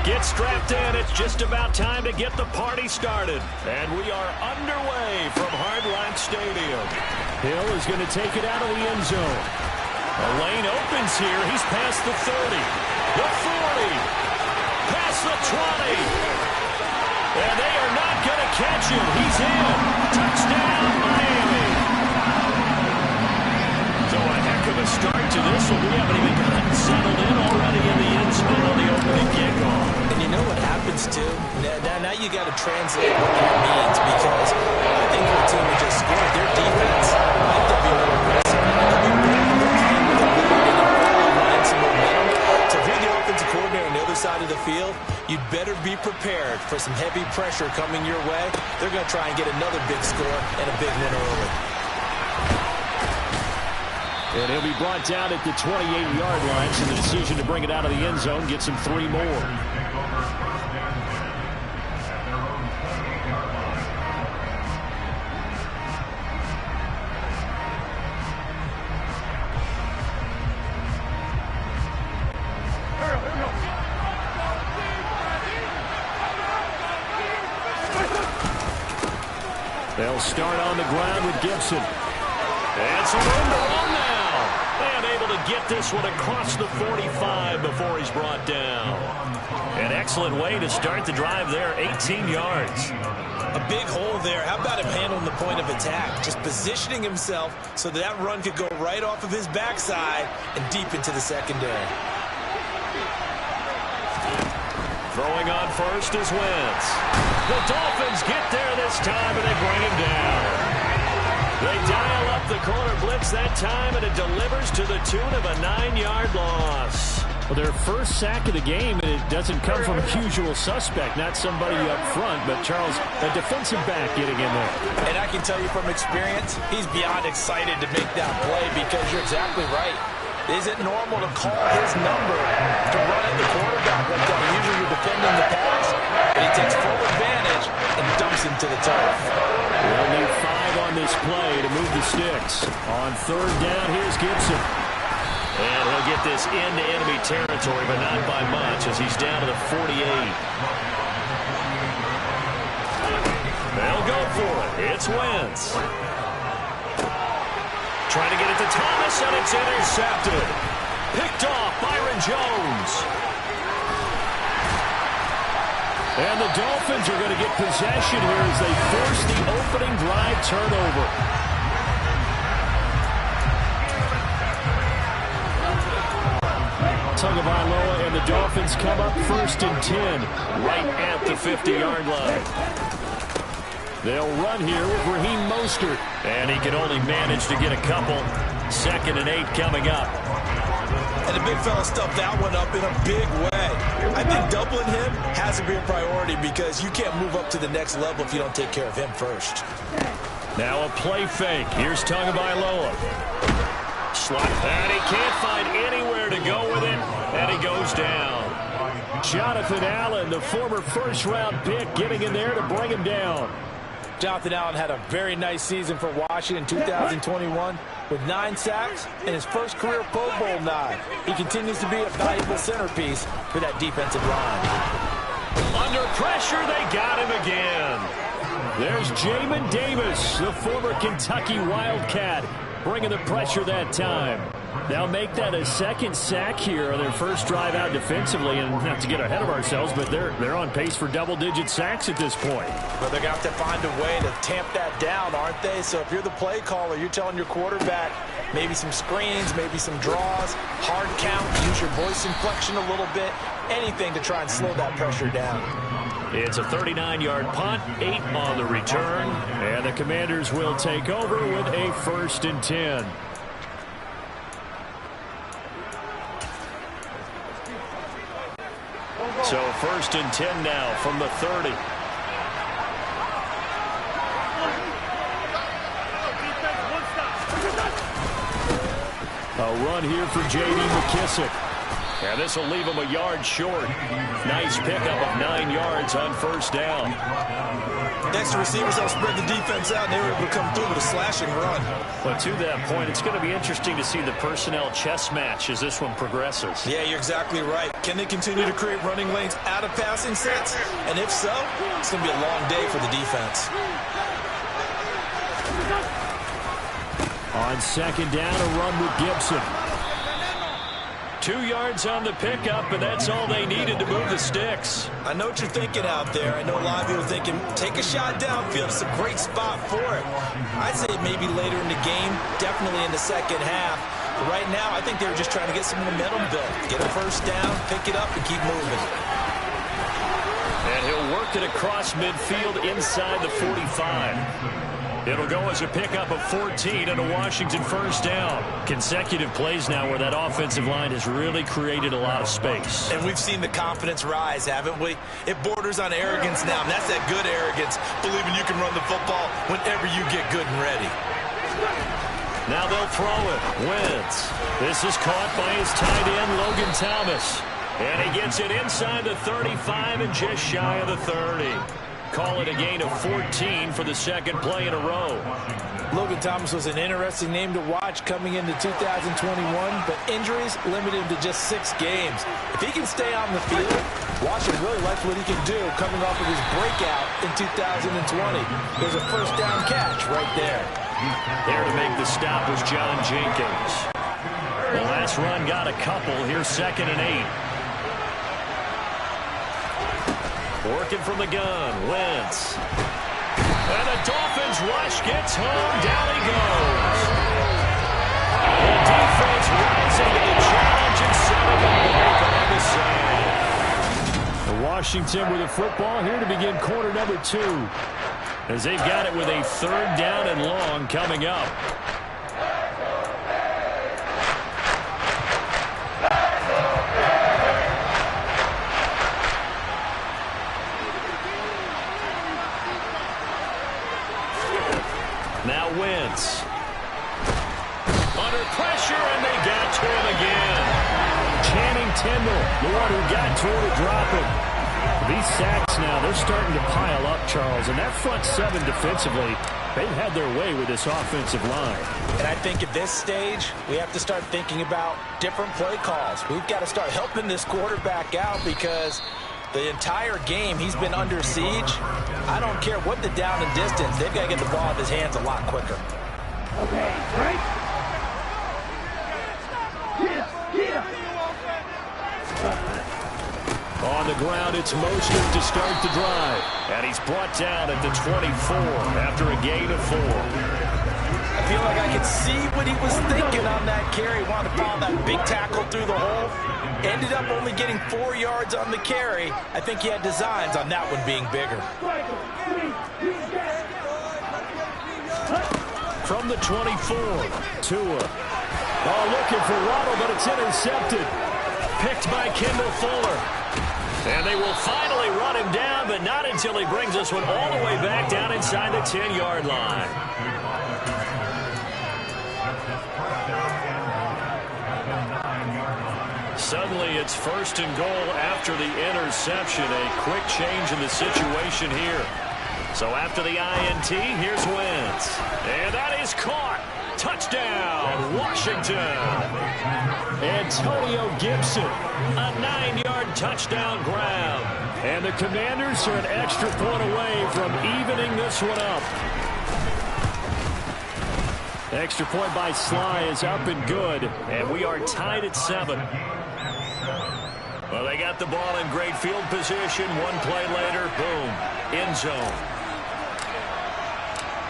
[SPEAKER 5] Get strapped in. It's just about time to get the party started. And we are underway from Hard Rock Stadium. Hill is going to take it out of the end zone. A lane opens here. He's past the 30, the 40, past the 20. And they are not going to catch him. He's in. Touchdown, Miami. So a heck of a start to this one. We haven't even gotten settled in already in the end zone on the opening kickoff.
[SPEAKER 4] And you know what happens, too? Now you got to translate what that means, because I think the team that just scored, their defense might be more aggressive. Some momentum. So if you're the offensive coordinator on the other side of the field, you'd better be prepared for some heavy pressure coming your way. They're going to try and get another big score and a big win early.
[SPEAKER 5] And he'll be brought down at the 28-yard line, so the decision to bring it out of the end zone gets him 3 more. They'll start on the ground with Gibson. And some room to run now. And able to get this one across the 45 before he's brought down. An excellent way to start the drive there, 18 yards.
[SPEAKER 4] A big hole there. How about him handling the point of attack? Just positioning himself so that run could go right off of his backside and deep into the secondary.
[SPEAKER 5] Throwing on first is Wentz. The Dolphins get there this time, and they bring him down. They dial up the corner blitz that time, and it delivers to the tune of a 9-yard loss. Well, their first sack of the game, and it doesn't come from a usual suspect, not somebody up front, but Charles, a defensive back getting in there.
[SPEAKER 4] And I can tell you from experience, he's beyond excited to make that play, because you're exactly right. Is it normal to call his number to run at the quarterback like that? Usually you're defending the pass, but he takes full advantage and dumps him to the turf.
[SPEAKER 5] They'll need 5 on this play to move the sticks. On third down, here's Gibson. And he'll get this into enemy territory, but not by much, as he's down to the 48. They'll go for it. It's Wentz. Trying to get it to Thomas, and it's intercepted. Picked off Byron Jones. And the Dolphins are going to get possession here as they force the opening drive turnover. Tagovailoa and the Dolphins come up 1st and 10, right at the 50-yard line. They'll run here with Raheem Mostert, and he can only manage to get a couple. 2nd and 8 coming up.
[SPEAKER 4] And the big fella stuffed that one up in a big way. I think doubling him has to be a priority, because you can't move up to the next level if you don't take care of him first.
[SPEAKER 5] Now a play fake. Here's Tagovailoa. slot. And he can't find anywhere to go with it, and he goes down. Jonathan Allen, the former first-round pick, getting in there to bring him down.
[SPEAKER 4] Jonathan Allen had a very nice season for Washington in 2021 with 9 sacks and his first career Pro Bowl nod. He continues to be a valuable centerpiece for that defensive line.
[SPEAKER 5] Under pressure, they got him again. There's Jamin Davis, the former Kentucky Wildcat, bringing the pressure that time. They'll make that a second sack here on their first drive out defensively, and not to get ahead of ourselves, but they're on pace for double-digit sacks at this point.
[SPEAKER 4] But they're going to have to find a way to tamp that down, aren't they? So if you're the play caller, you're telling your quarterback maybe some screens, maybe some draws, hard count, use your voice inflection a little bit, anything to try and slow that pressure down.
[SPEAKER 5] It's a 39-yard punt, 8 on the return, and the Commanders will take over with a 1st and 10. So 1st and 10 now from the 30. A run here for J.D. McKissick. And this will leave him a yard short. Nice pickup of 9 yards on 1st down.
[SPEAKER 4] Next, the receivers will spread the defense out, and they were able to come through with a slashing run.
[SPEAKER 5] But to that point, it's going to be interesting to see the personnel chess match as this one progresses.
[SPEAKER 4] Yeah, you're exactly right. Can they continue to create running lanes out of passing sets? And if so, it's going to be a long day for the defense.
[SPEAKER 5] On 2nd down, a run with Gibson. 2 yards on the pickup, and that's all they needed to move the sticks.
[SPEAKER 4] I know what you're thinking out there. I know a lot of you are thinking, take a shot downfield. It's a great spot for it. I'd say maybe later in the game, definitely in the second half. But right now, I think they were just trying to get some momentum built. Get a 1st down, pick it up, and keep moving.
[SPEAKER 5] And he'll work it across midfield inside the 45. It'll go as a pickup of 14 and a Washington 1st down. Consecutive plays now where that offensive line has really created a lot of space.
[SPEAKER 4] And we've seen the confidence rise, haven't we? It borders on arrogance now, and that's that good arrogance, believing you can run the football whenever you get good and ready.
[SPEAKER 5] Now they'll throw it. Wentz. This is caught by his tight end, Logan Thomas. And he gets it inside the 35 and just shy of the 30. Call it a gain of 14 for the 2nd play in a row.
[SPEAKER 4] Logan Thomas was an interesting name to watch coming into 2021, but injuries limited him to just 6 games. If he can stay on the field, Washington really likes what he can do coming off of his breakout in 2020. There's a 1st down catch right there.
[SPEAKER 5] There to make the stop was John Jenkins. The last run got a couple. Here's 2nd and 8. Working from the gun, Wentz. And the Dolphins rush gets home. Down he goes. The defense rising to the challenge and setting a break on the side. Washington with the football here to begin quarter number 2. As they've got it with a 3rd down and long coming up. Now Wentz. Under pressure, and they got to him again. Channing Tindall, the one who got to him to drop him. These sacks now, they're starting to pile up, Charles. And that front 7 defensively, they've had their way with this offensive line.
[SPEAKER 4] And I think at this stage, we have to start thinking about different play calls. We've got to start helping this quarterback out because the entire game, he's been under siege. I don't care what the down and distance. They've got to get the ball in his hands a lot quicker.
[SPEAKER 7] Okay, right?
[SPEAKER 5] On the ground, it's Mostert to start the drive. And he's brought down at the 24 after a gain of 4.
[SPEAKER 4] I feel like I could see what he was thinking on that carry. Wanted to follow that big tackle through the hole. Ended up only getting 4 yards on the carry. I think he had designs on that one being bigger.
[SPEAKER 5] From the 24, Tua. Oh, looking for Waddle, but it's intercepted. Picked by Kendall Fuller. And they will finally run him down, but not until he brings this one all the way back down inside the 10-yard line.
[SPEAKER 3] Suddenly it's first and goal after the interception. A quick change in the situation here. So after the INT, here's Wentz. And that is caught. Touchdown, Washington. Antonio Gibson, a 9-yard touchdown grab. And the Commanders are an extra point away from evening this one up. Extra point by Sly is up and good, and we are tied at 7. Well, they got the ball in great field position. One play later, boom, end zone.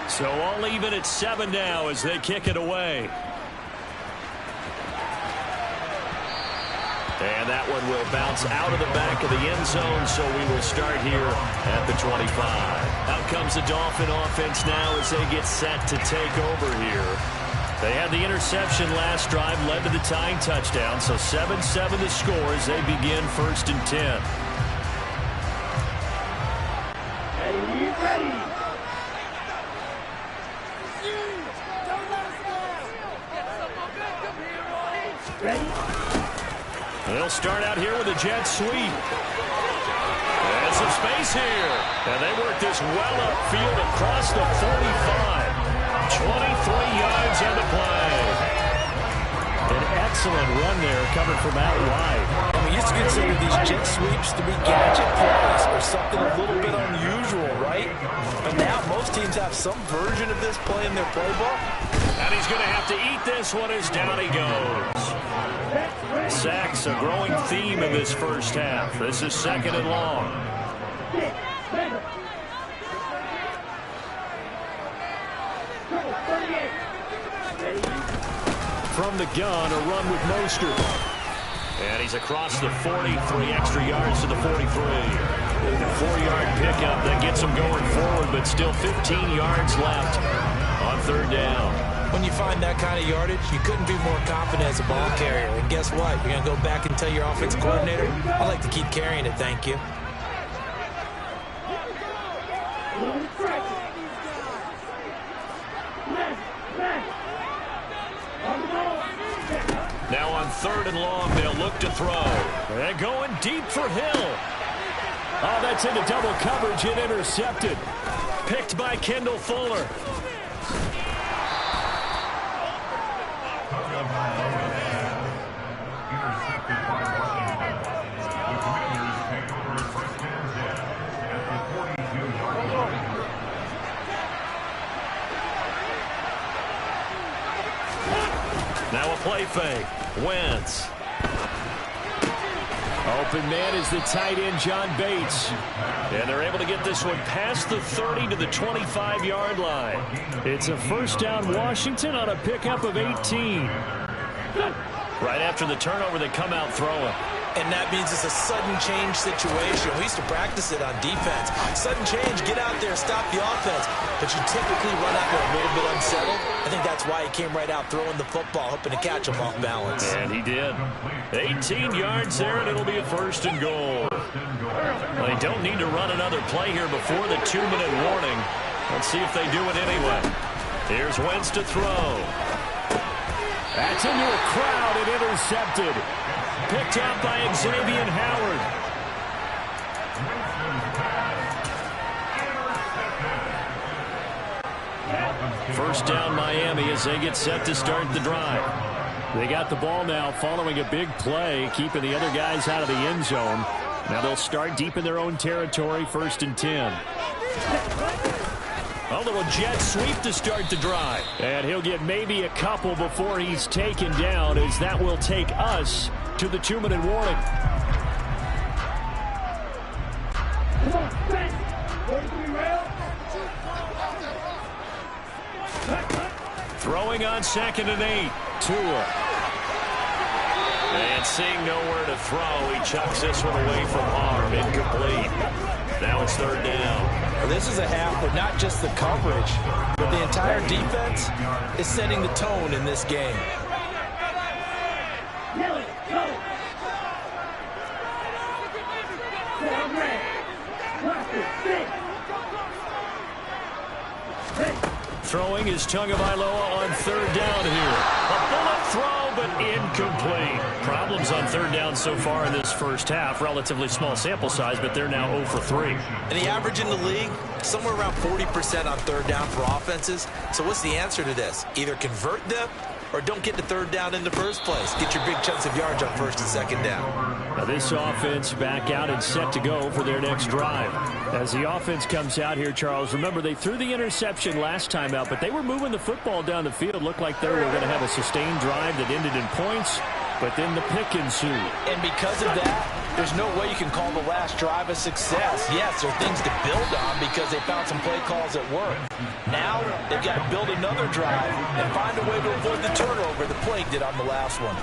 [SPEAKER 3] So all even at 7 now as they kick it away. And that one will bounce out of the back of the end zone, so we will start here at the 25. Out comes the Dolphin offense now as they get set to take over here. They had the interception last drive, led to the tying touchdown, so 7-7 the score as they begin 1st and 10.
[SPEAKER 7] Ready.
[SPEAKER 3] They'll start out here with a jet sweep. And some space here. And they work this well upfield across the 45. 23 yards on the play. An excellent run there coming from out wide.
[SPEAKER 4] And we used to consider these jet sweeps to be gadget plays or something a little bit unusual, right? But now most teams have some version of this play in their playbook.
[SPEAKER 3] And he's going to have to eat this one as down he goes. Sacks, a growing theme in this first half. This is 2nd and long. From the gun, a run with Mostert. And he's across the 40, 3 extra yards to the 43. 4-yard pickup that gets him going forward, but still 15 yards left on 3rd down.
[SPEAKER 4] When you find that kind of yardage, you couldn't be more confident as a ball carrier. And guess what? You're going to go back and tell your offensive coordinator, I'd like to keep carrying it, thank you.
[SPEAKER 3] Now on 3rd and long, they'll look to throw. And going deep for Hill. Oh, that's into double coverage and intercepted. Picked by Kendall Fuller. Now a play fake. Wentz. Open man is the tight end, John Bates. And they're able to get this one past the 30 to the 25-yard line. It's a 1st down Washington on a pickup of 18. Right after the turnover, they come out throwing.
[SPEAKER 4] And that means it's a sudden change situation. We used to practice it on defense. Sudden change, get out there, stop the offense. But you typically run out there a little bit unsettled. I think that's why he came right out throwing the football, hoping to catch him off balance.
[SPEAKER 3] And he did. 18 yards there, and it'll be a 1st and goal. Well, they don't need to run another play here before the 2-minute warning. Let's see if they do it anyway. Here's Wentz to throw. That's into a crowd and intercepted. Picked up by Xavier Howard. First down Miami as they get set to start the drive. They got the ball now following a big play, keeping the other guys out of the end zone. Now they'll start deep in their own territory, 1st and 10. A little jet sweep to start the drive. And he'll get maybe a couple before he's taken down, as that will take us to the 2-minute warning. Throwing on 2nd and 8. Tua. And seeing nowhere to throw, he chucks this one away from harm. Incomplete. Now it's 3rd down.
[SPEAKER 4] Well, this is a half where not just the coverage, but the entire defense is setting the tone in this game.
[SPEAKER 3] Throwing is Tagovailoa on 3rd down here. A bullet throw
[SPEAKER 5] but incomplete. Problems on third down so far in this first half. Relatively small sample size, but they're now 0 for 3.
[SPEAKER 4] And the average in the league, somewhere around 40% on third down for offenses. So what's the answer to this? Either convert them or don't get to third down in the first place. Get your big chunks of yards on first and second down.
[SPEAKER 5] Now this offense back out and set to go for their next drive. As the offense comes out here, Charles, remember they threw the interception last time out, but they were moving the football down the field. Looked like they were going to have a sustained drive that ended in points, but then the pick ensued.
[SPEAKER 4] And because of that, there's no way you can call the last drive a success. Yes, there are things to build on because they found some play calls that work. Now, they've got to build another drive and find a way to avoid the turnover the Plague did on the last one.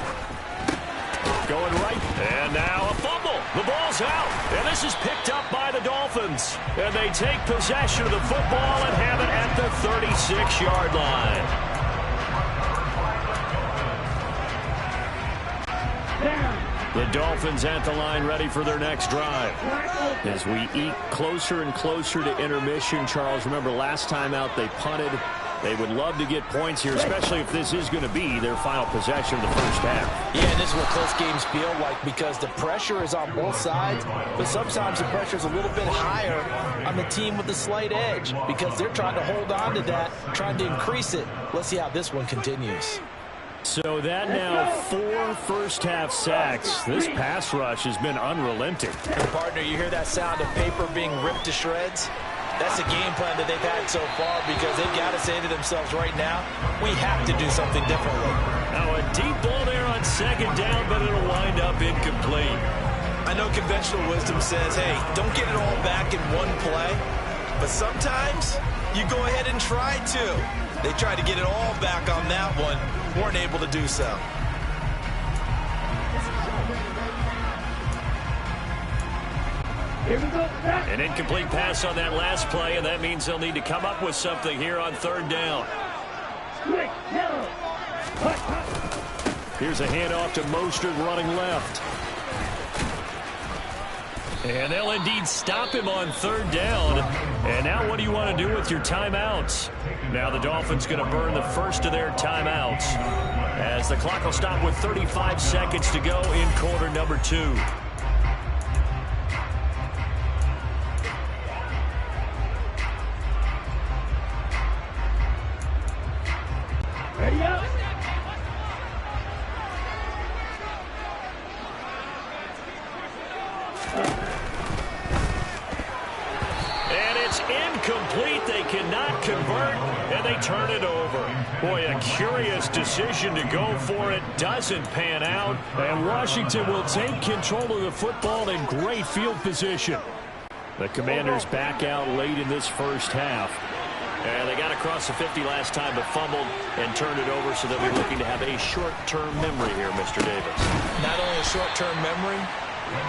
[SPEAKER 5] Going right, and now a fumble. The ball's out, and this is picked up by the Dolphins. And they take possession of the football and have it at the 36-yard line. The Dolphins at the line ready for their next drive. As we eke closer and closer to intermission, Charles, remember last time out they punted. They would love to get points here, especially if this is going to be their final possession of the first half.
[SPEAKER 4] Yeah, and this is what close games feel like because the pressure is on both sides, but sometimes the pressure is a little bit higher on the team with the slight edge because they're trying to hold on to that, trying to increase it. Let's see how this one continues.
[SPEAKER 5] So that now 4 first-half sacks. This pass rush has been unrelenting.
[SPEAKER 4] And partner, you hear that sound of paper being ripped to shreds? That's a game plan that they've had so far because they've got to say to themselves right now, we have to do something differently.
[SPEAKER 5] Now a deep ball there on second down, but it'll wind up incomplete.
[SPEAKER 4] I know conventional wisdom says, hey, don't get it all back in one play, but sometimes you go ahead and try to. They tried to get it all back on that one, weren't able to do so.
[SPEAKER 5] An incomplete pass on that last play, and that means they'll need to come up with something here on third down. Here's a handoff to Mostert running left. And they'll indeed stop him on third down. And now what do you want to do with your timeouts? Now the Dolphins going to burn the first of their timeouts as the clock will stop with 35 seconds to go in quarter number 2.
[SPEAKER 7] Ready up.
[SPEAKER 5] And it's incomplete. They cannot convert, and they turn it over. Boy, a curious decision to go for it. Doesn't pan out, and Washington will take control of the football in great field position. The Commanders back out late in this first half. And they got across the 50 last time, but fumbled and turned it over, so they'll be looking to have a short-term memory here, Mr. Davis.
[SPEAKER 4] Not only a short-term memory,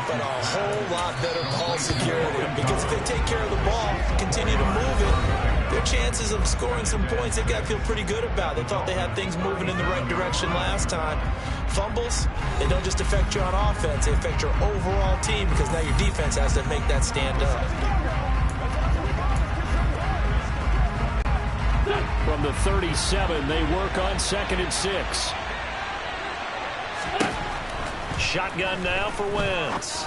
[SPEAKER 4] but a whole lot better ball security. Because if they take care of the ball, continue to move it, their chances of scoring some points, they've got to feel pretty good about. They thought they had things moving in the right direction last time. Fumbles, they don't just affect you on offense, they affect your overall team because now your defense has to make that stand up.
[SPEAKER 5] From the 37, they work on 2nd and 6. Shotgun now for Wentz.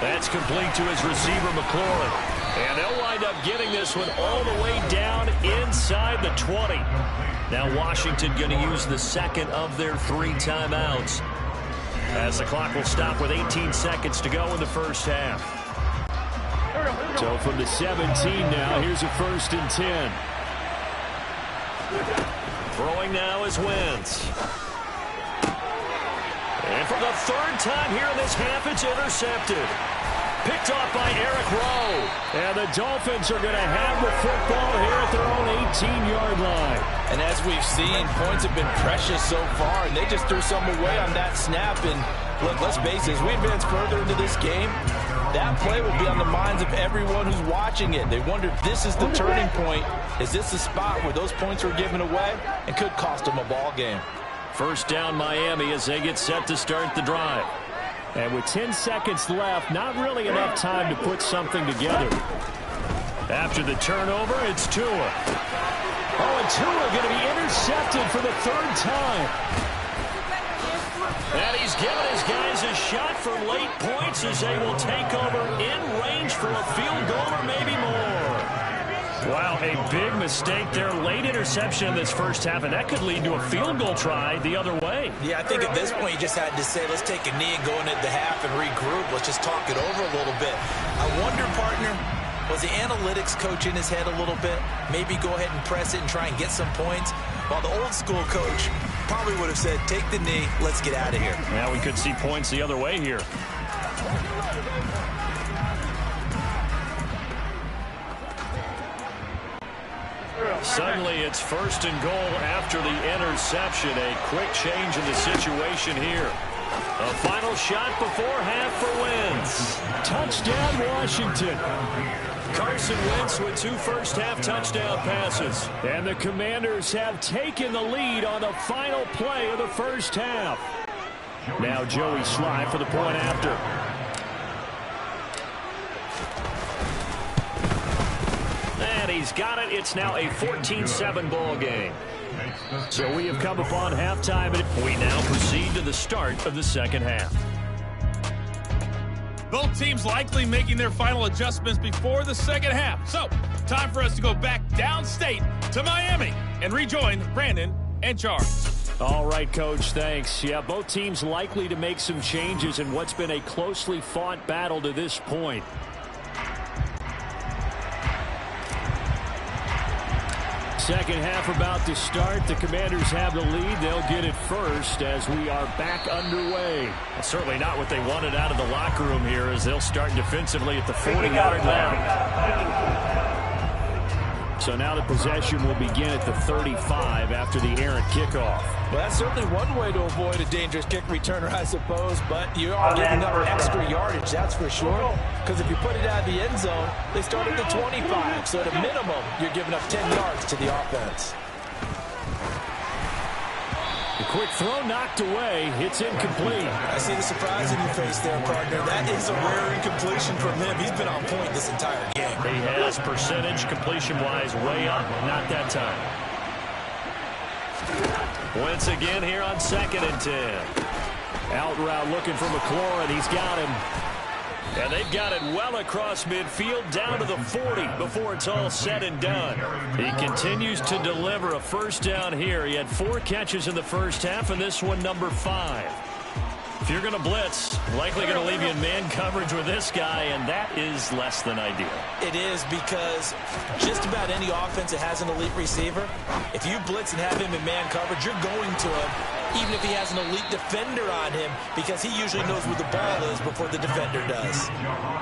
[SPEAKER 5] That's complete to his receiver, McLaurin. And they'll wind up getting this one all the way down inside the 20. Now Washington going to use the second of their 3 timeouts as the clock will stop with 18 seconds to go in the first half. So from the 17 now, here's a 1st and 10. Throwing now is Wentz. And for the 3rd time here in this half, it's intercepted. Picked off by Eric Rowe. And the Dolphins are going to have the football here at their own 18-yard line.
[SPEAKER 4] And as we've seen, points have been precious so far, and they just threw some away on that snap. And look, let's face it, as we advance further into this game, that play will be on the minds of everyone who's watching it. They wonder if this is the turning point. Is this the spot where those points were given away and could cost them a ball game?
[SPEAKER 5] First down Miami as they get set to start the drive. And with 10 seconds left, not really enough time to put something together. After the turnover, it's Tua. Oh, and Tua going to be intercepted for the 3rd time. And he's given his guys a shot for late points as they will take over in range for a field goal or maybe more. Wow, a big mistake there. Late interception in this first half, and that could lead to a field goal try the other way.
[SPEAKER 4] Yeah, I think at this point you just had to say, let's take a knee and go into the half and regroup. Let's just talk it over a little bit. I wonder, partner, was the analytics coach in his head a little bit? Maybe go ahead and press it and try and get some points? While the old school coach probably would have said, take the knee, let's get out of here.
[SPEAKER 5] Now we could see points the other way here. Suddenly it's first and goal after the interception. A quick change in the situation here. A final shot before half for Wentz. Touchdown, Washington. Carson Wentz with 2 first-half touchdown passes. And the Commanders have taken the lead on the final play of the first half. Now Joey Sly for the point after. And he's got it. It's now a 14-7 ball game. So we have come upon halftime, and we now proceed to the start of the second half.
[SPEAKER 10] Both teams likely making their final adjustments before the second half. So, time for us to go back downstate to Miami and rejoin Brandon and Charles.
[SPEAKER 5] All right, Coach, thanks. Yeah, both teams likely to make some changes in what's been a closely fought battle to this point. Second half about to start. The Commanders have the lead. They'll get it first as we are back underway. Well, certainly not what they wanted out of the locker room here as they'll start defensively at the 40-yard line. So now the possession will begin at the 35 after the errant kickoff.
[SPEAKER 4] Well, that's certainly one way to avoid a dangerous kick returner, I suppose, but you are giving up extra yardage, that's for sure. Because if you put it out of the end zone, they start at the 25. So at a minimum, you're giving up 10 yards to the offense.
[SPEAKER 5] A quick throw knocked away. It's incomplete.
[SPEAKER 4] I see the surprise in your face there, partner. That is a rare incompletion from him. He's been on point this entire game.
[SPEAKER 5] He has percentage completion-wise way up. Not that time. Once again here on 2nd and 10. Out route looking for McLaurin. He's got him. And they've got it well across midfield down to the 40 before it's all said and done. He continues to deliver a first down here. He had 4 catches in the first half, and this one number 5. If you're going to blitz, likely going to leave you in man coverage with this guy, and that is less than ideal.
[SPEAKER 4] It is because just about any offense that has an elite receiver, if you blitz and have him in man coverage, you're going to him, even if he has an elite defender on him, because he usually knows where the ball is before the defender does.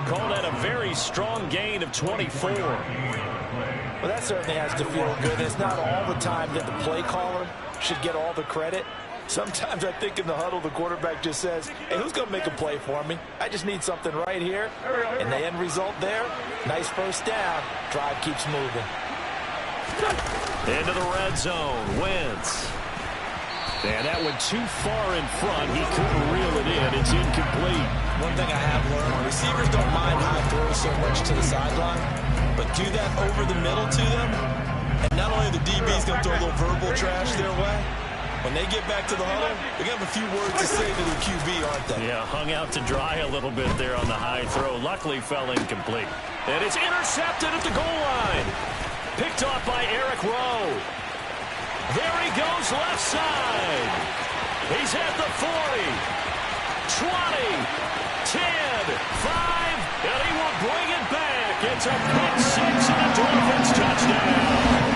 [SPEAKER 5] Call that a very strong gain of 24.
[SPEAKER 4] Well, that certainly has to feel good. It's not all the time that the play caller should get all the credit. Sometimes I think in the huddle, the quarterback just says, hey, who's going to make a play for me? I just need something right here. And the end result there, nice first down. Drive keeps moving.
[SPEAKER 5] Into the red zone. Wentz. And that went too far in front. He couldn't reel it in. It's incomplete.
[SPEAKER 4] One thing I have learned, receivers don't mind high throws so much to the sideline, but do that over the middle to them, and not only the DB's going to throw a little verbal trash their way, when they get back to the huddle, they're going to have a few words to say to the QB, aren't they?
[SPEAKER 5] Yeah, hung out to dry a little bit there on the high throw. Luckily fell incomplete. And it's intercepted at the goal line. Picked off by Eric Rowe. There he goes left side. He's at the 40, 20, 10, 5, and he will bring it back. It's a pick 6 and a Dolphins touchdown.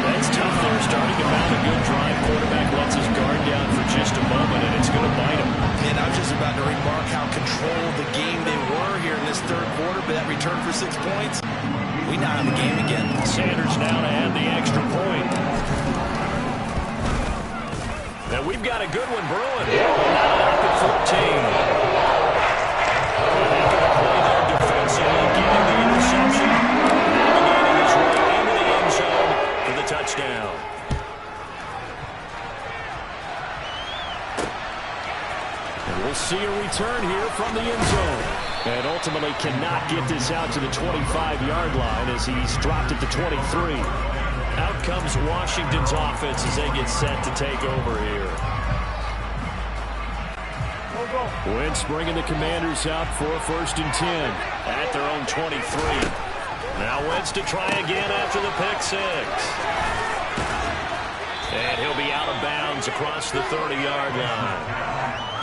[SPEAKER 5] That's tough there, starting to mount a good drive. Quarterback lets his guard down for just a moment, and it's going to bite him.
[SPEAKER 4] And I was just about to remark how controlled the game they were here in this third quarter, but that return for 6 points, we now have the game again. Sanders now to add the extra point.
[SPEAKER 5] And we've got a good one brewing. Up at 14. Making a play there defensively, getting the interception, navigating his way into the end zone for the touchdown. And we'll see a return here from the end zone. And ultimately cannot get this out to the 25-yard line as he's dropped at the 23. Out comes Washington's offense as they get set to take over here. Wentz bringing the Commanders out for a 1st and 10 at their own 23. Now Wentz to try again after the pick 6. And he'll be out of bounds across the 30-yard line.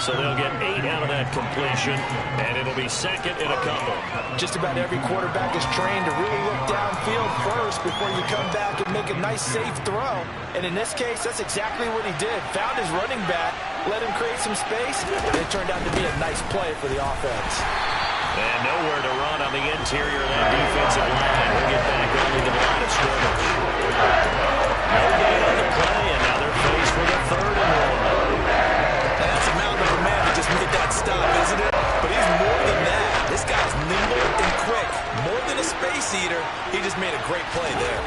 [SPEAKER 5] So they'll get 8 out of that completion, and it'll be 2nd and a couple.
[SPEAKER 4] Just about every quarterback is trained to really look downfield first before you come back and make a nice, safe throw. And in this case, that's exactly what he did. Found his running back, let him create some space, and it turned out to be a nice play for the offense.
[SPEAKER 5] And nowhere to run on the interior of that defensive line. We'll get back only to the line of scrimmage. No gain on the play, and now they're faced with a 3rd and 1.
[SPEAKER 4] That's a mountain of a man to just make that stop, isn't it? But he's more than that. This guy's nimble and quick. More than a space eater, he just made a great play there.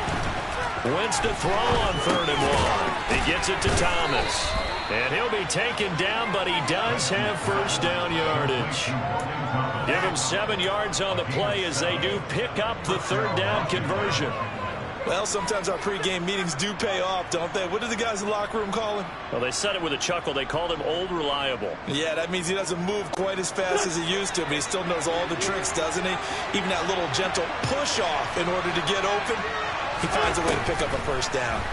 [SPEAKER 5] Wentz to throw on 3rd and 1. He gets it to Thomas. And he'll be taken down, but he does have 1st down yardage. Give him 7 yards on the play as they do pick up the 3rd down conversion.
[SPEAKER 4] Well, sometimes our pregame meetings do pay off, don't they? What did the guys in the locker room call him?
[SPEAKER 5] Well, they said it with a chuckle. They called him Old Reliable.
[SPEAKER 4] Yeah, that means he doesn't move quite as fast as he used to, but he still knows all the tricks, doesn't he? Even that little gentle push-off in order to get open, he finds a way to pick up a 1st down.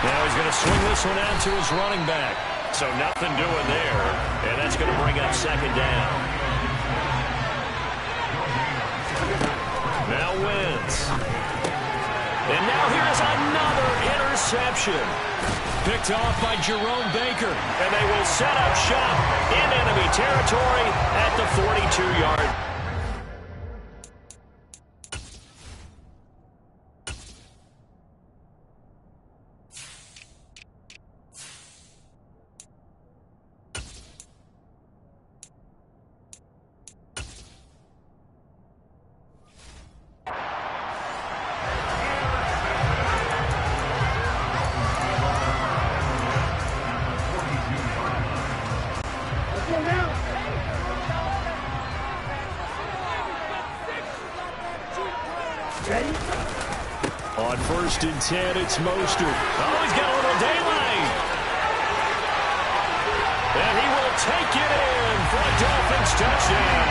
[SPEAKER 5] Now he's going to swing this one out to his running back. So nothing doing there, and that's going to bring up 2nd down. Now Wentz. And now here's another interception. Picked off by Jerome Baker. And they will set up shop in enemy territory at the 42-yard. On 1st and 10, it's Mostert. Oh, he's got a little daylight. And he will take it in for a Dolphins touchdown.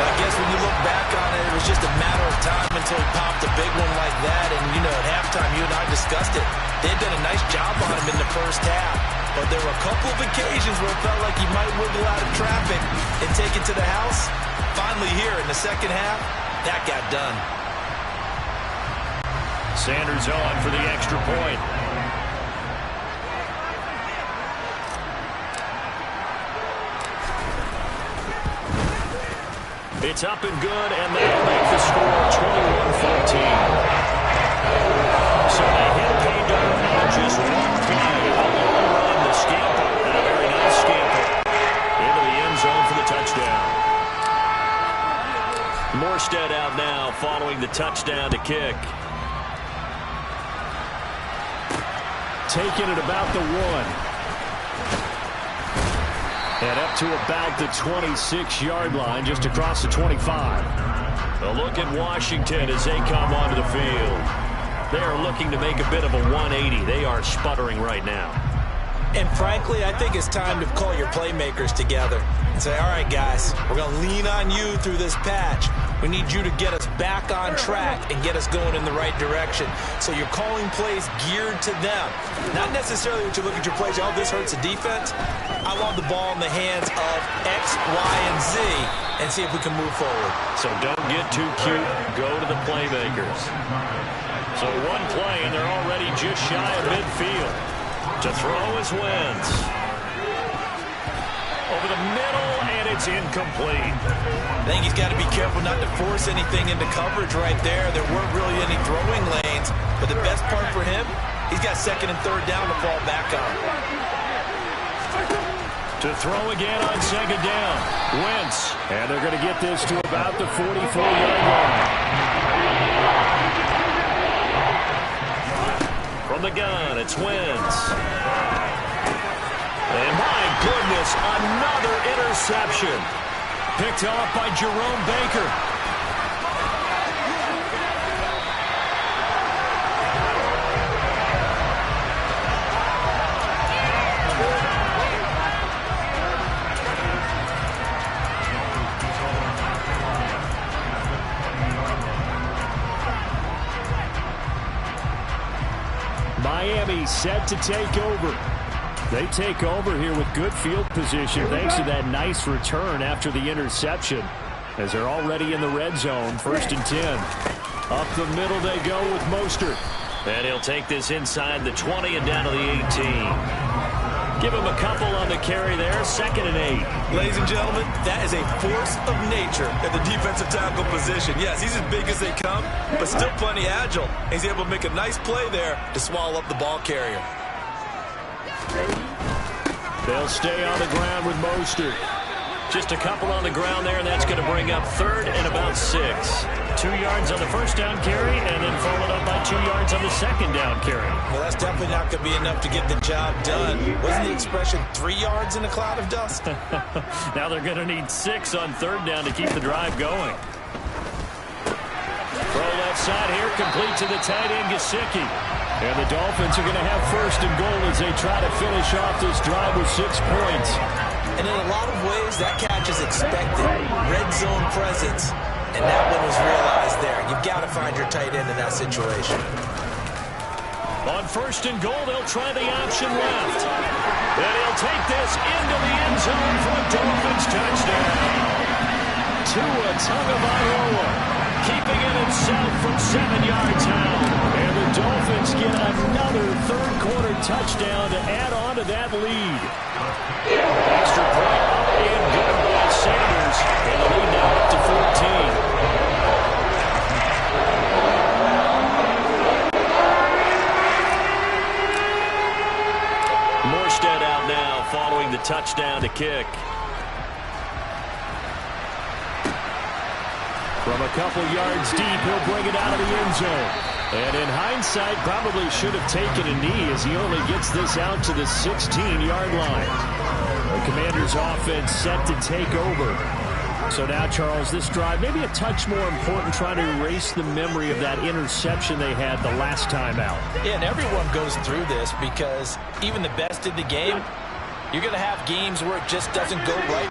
[SPEAKER 4] I guess when you look back on it, it was just a matter of time until he popped a big one like that. And, you know, at halftime, you and I discussed it. They had done a nice job on him in the 1st half. But there were a couple of occasions where it felt like he might wiggle out of traffic and take it to the house. Finally here in the 2nd half, that got done.
[SPEAKER 5] Sanders on for the extra point. It's up and good, and they'll make the score 21-14. So they hit pay dirt on just one play. A long run to Scamper, and a very nice Scamper into the end zone for the touchdown. Morstead out now following the touchdown to kick. Taking it about the 1. And up to about the 26-yard line, just across the 25. A look at Washington as they come onto the field. They are looking to make a bit of a 180. They are sputtering right now.
[SPEAKER 4] And frankly, I think it's time to call your playmakers together and say, all right, guys, we're going to lean on you through this patch. We need you to get us back on track and get us going in the right direction. So you're calling plays geared to them. Not necessarily what you look at your plays, oh, this hurts the defense. I want the ball in the hands of X, Y, and Z and see if we can move forward.
[SPEAKER 5] So don't get too cute. Go to the playmakers. So one play, and they're already just shy of midfield. To throw is Wentz. Over the middle, and it's incomplete.
[SPEAKER 4] I think he's got to be careful not to force anything into coverage right there. There weren't really any throwing lanes, but the best part for him, he's got 2nd and 3rd down to fall back on.
[SPEAKER 5] To throw again on 2nd down. Wentz. And they're going to get this to about the 44-yard line. From the gun, it's Wentz. And my goodness, another interception. Picked off by Jerome Baker. Miami set to take over. They take over here with good field position thanks to that nice return after the interception, as they're already in the red zone, 1st and 10. Up the middle they go with Mostert.
[SPEAKER 3] And he'll take this inside the 20 and down to the 18. Give him a couple on the carry there, 2nd and 8.
[SPEAKER 4] Ladies and gentlemen, that is a force of nature at the defensive tackle position. Yes, he's as big as they come, but still plenty agile. He's able to make a nice play there to swallow up the ball carrier.
[SPEAKER 5] They'll stay on the ground with Mostert.
[SPEAKER 3] Just a couple on the ground there, and that's going to bring up 3rd and about 6.
[SPEAKER 5] 2 yards on the first down carry, and then followed up by 2 yards on the second down carry.
[SPEAKER 4] Well, that's definitely not going to be enough to get the job done. Wasn't the expression 3 yards in a cloud of dust?
[SPEAKER 5] Now they're going to need 6 on 3rd down to keep the drive going. Throw left side here, complete to the tight end, Gesicki. And the Dolphins are going to have 1st and goal as they try to finish off this drive with 6 points.
[SPEAKER 4] And in a lot of ways, that catch is expected. Red zone presence. And that one was realized there. You've got to find your tight end in that situation.
[SPEAKER 3] On 1st and goal, they'll try the option left. And he'll take this into the end zone for a Dolphins touchdown.
[SPEAKER 5] Tua Tagovailoa keeping it himself from 7 yards out. And the Dolphins get another third-quarter touchdown to add on to that lead. Extra point up and good by Sanders. And the lead now up to 14.
[SPEAKER 3] Morstead out now following the touchdown to kick.
[SPEAKER 5] From a couple yards deep, he'll bring it out of the end zone. And in hindsight, probably should have taken a knee as he only gets this out to the 16-yard line. The Commanders' offense set to take over. So now, Charles, this drive maybe a touch more important, trying to erase the memory of that interception they had the last time out.
[SPEAKER 4] Yeah, and everyone goes through this because even the best in the game, you're going to have games where it just doesn't go right.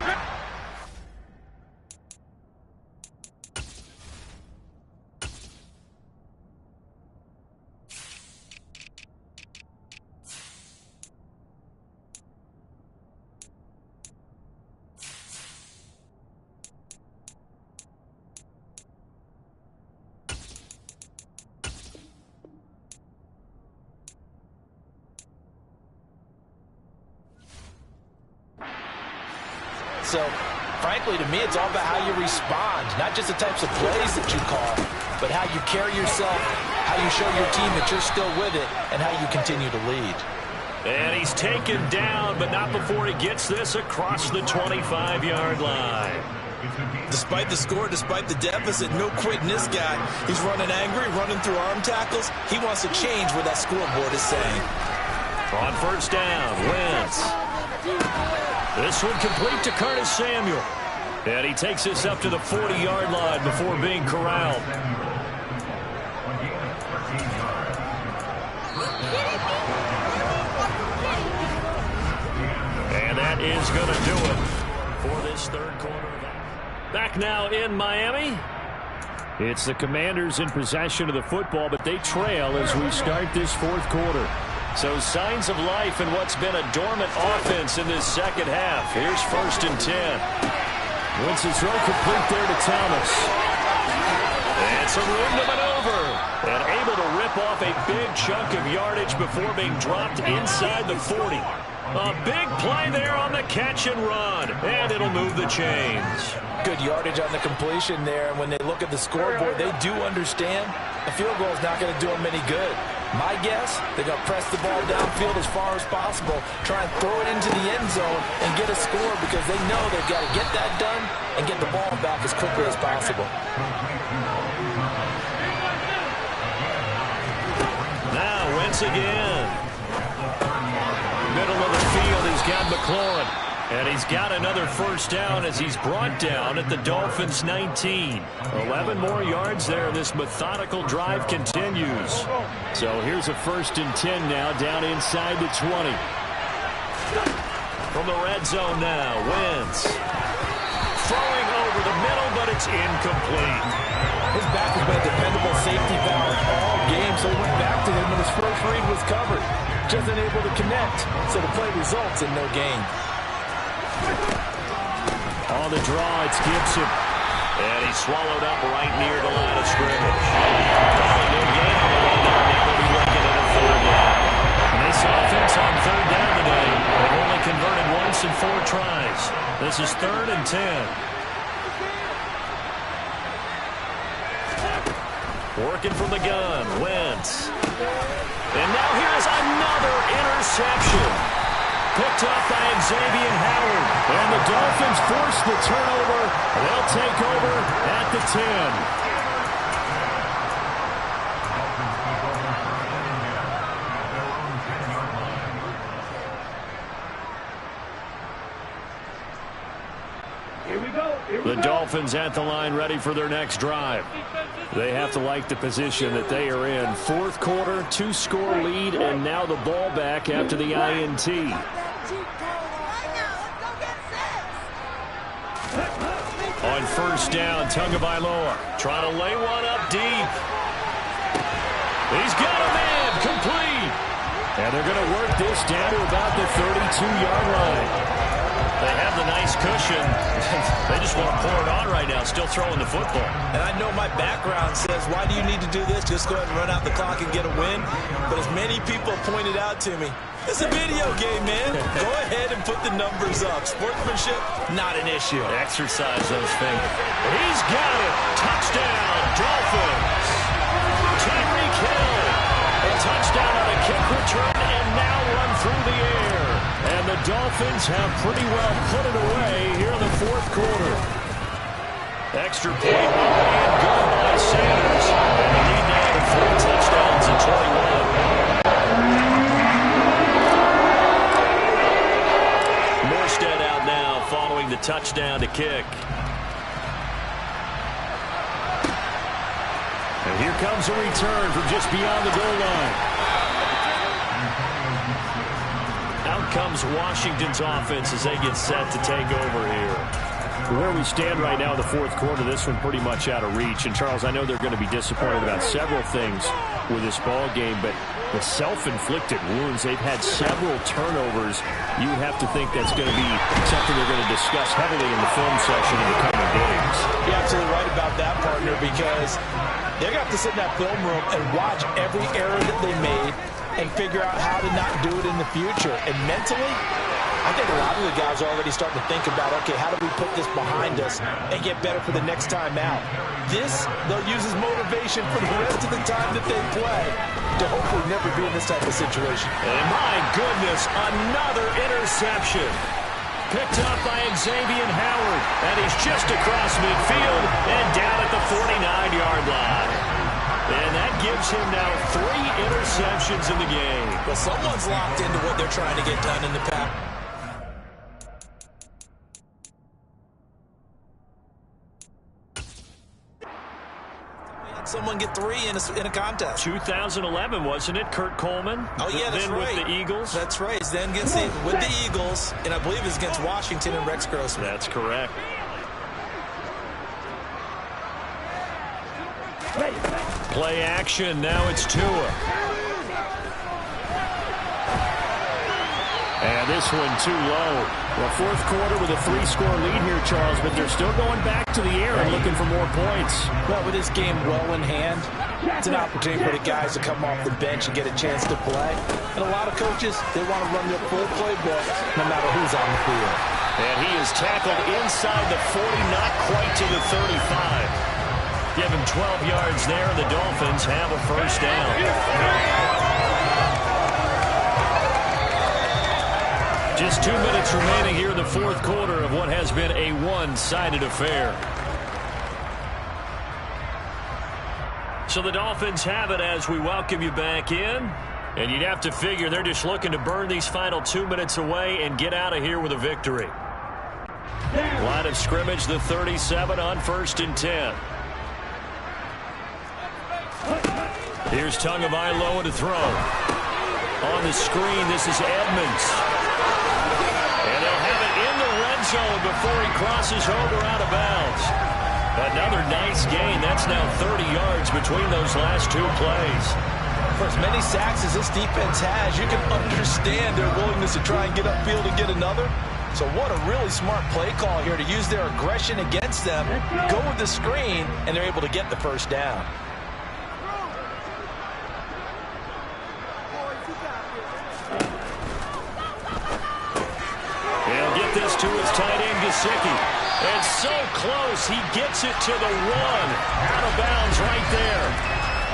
[SPEAKER 4] So, frankly, to me, it's all about how you respond, not just the types of plays that you call, but how you carry yourself, how you show your team that you're still with it, and how you continue to lead.
[SPEAKER 3] And he's taken down, but not before he gets this across the 25-yard line.
[SPEAKER 4] Despite the score, despite the deficit, no quitting this guy. He's running angry, running through arm tackles. He wants to change what that scoreboard is saying.
[SPEAKER 3] On 1st down, Wentz. This one complete to Curtis Samuel. And he takes this up to the 40-yard line before being corralled. And that is going to do it for this third quarter. Back now in Miami.
[SPEAKER 5] It's the Commanders in possession of the football, but they trail as we start this 4th quarter.
[SPEAKER 3] So signs of life in what's been a dormant offense in this second half. Here's 1st and 10.
[SPEAKER 5] Wentz's throw complete there to Thomas.
[SPEAKER 3] And some room to maneuver. And able to rip off a big chunk of yardage before being dropped inside the 40. A big play there on the catch and run. And it'll move the chains.
[SPEAKER 4] Good yardage on the completion there. And when they look at the scoreboard, they do understand a field goal is not going to do them any good. My guess, they're going to press the ball downfield as far as possible, try and throw it into the end zone and get a score because they know they've got to get that done and get the ball back as quickly as possible.
[SPEAKER 3] Now Wentz again. Middle of the field, he's got McLaurin. And he's got another 1st down as he's brought down at the Dolphins' 19.
[SPEAKER 5] 11 more yards there. This methodical drive continues. So here's a 1st and 10 now down inside the 20.
[SPEAKER 3] From the red zone now, Wentz. Throwing over the middle, but it's incomplete.
[SPEAKER 4] His back has been a dependable safety valve all game, so he went back to him when his first read was covered. Just unable to connect, so the play results in no gain.
[SPEAKER 3] On the draw, it's Gibson. And he's swallowed up right near the line of scrimmage. Probably no gain on the way there. Now they'll be looking at a 3rd down. And this offense on 3rd down today. They've only converted once in 4 tries. This is 3rd and 10. Working from the gun, Wentz. And now here's another interception. Picked up by Xavier Howard. And the Dolphins force the turnover. They'll take over at the 10. The Dolphins at the line ready for their next drive. They have to like the position that they are in. 4th quarter, 2-score lead, and now the ball back after the INT. On 1st down, Tagovailoa trying to lay one up deep. He's got a man, complete. And they're going to work this down to about the 32-yard line. They have the nice cushion. They just want to pour it on right now, still throwing the football.
[SPEAKER 4] And I know my background says, why do you need to do this? Just go ahead and run out the clock and get a win. But as many people pointed out to me, it's a video game, man. Go ahead and put the numbers up. Sportsmanship, not an issue.
[SPEAKER 3] Exercise those things. He's got it. Touchdown, Dolphins. Tyreek Hill. A touchdown on a kick return and now run through the air. And the Dolphins have pretty well put it away here in the 4th quarter. Extra point and good by Sanders. And the lead now to 3 touchdowns and 21. Morstead out now following the touchdown to kick. And here comes a return from just beyond the goal line. Out comes Washington's offense as they get set to take over here. Where we stand right now in the 4th quarter, this one pretty much out of reach. And, Charles, I know they're going to be disappointed about several things with this ball game, but the self-inflicted wounds, they've had several turnovers. You have to think that's going to be something they're going to discuss heavily in the film session in the coming games.
[SPEAKER 4] You're absolutely right about that, partner, because they're going to have to sit in that film room and watch every error that they made and figure out how to not do it in the future. And mentally, I think a lot of the guys are already starting to think about, okay, how do we put this behind us and get better for the next time out? This, they'll use as motivation for the rest of the time that they play to hopefully never be in this type of situation.
[SPEAKER 3] And my goodness, another interception. Picked up by Xavier Howard, and he's just across midfield and down at the 49-yard line. And that gives him now 3 interceptions in the game.
[SPEAKER 4] Well, someone's locked into what they're trying to get done in the pass. Someone get 3 in a contest.
[SPEAKER 3] 2011, wasn't it? Kurt Coleman.
[SPEAKER 4] Oh, yeah, that's
[SPEAKER 3] then
[SPEAKER 4] right.
[SPEAKER 3] With the Eagles.
[SPEAKER 4] That's right. Then gets with the Eagles, and I believe it's against Washington and Rex Grossman.
[SPEAKER 3] That's correct. Play action. Now it's Tua. And this one too low. Well, 4th quarter with a 3-score lead here, Charles, but they're still going back to the air and looking for more points.
[SPEAKER 4] Well, with this game well in hand, it's an opportunity for the guys to come off the bench and get a chance to play. And a lot of coaches, they want to run their full playbook no matter who's on the field.
[SPEAKER 3] And he is tackled inside the 40, not quite to the 35. Give him 12 yards there, and the Dolphins have a 1st down. Just 2 minutes remaining here in the 4th quarter of what has been a one-sided affair. So the Dolphins have it as we welcome you back in. And you'd have to figure they're just looking to burn these final 2 minutes away and get out of here with a victory. Line of scrimmage, the 37 on 1st and 10. Here's Tagovailoa to throw. On the screen, this is Edmonds. And they'll have it in the red zone before he crosses over out of bounds.
[SPEAKER 5] Another nice gain. That's now 30 yards between those last two plays.
[SPEAKER 4] For as many sacks as this defense has, you can understand their willingness to try and get upfield and get another. So what a really smart play call here to use their aggression against them, go with the screen, and they're able to get the first down.
[SPEAKER 5] He'll get this to his tight end, Gesicki. And so close, he gets it to the one. Out of bounds right there.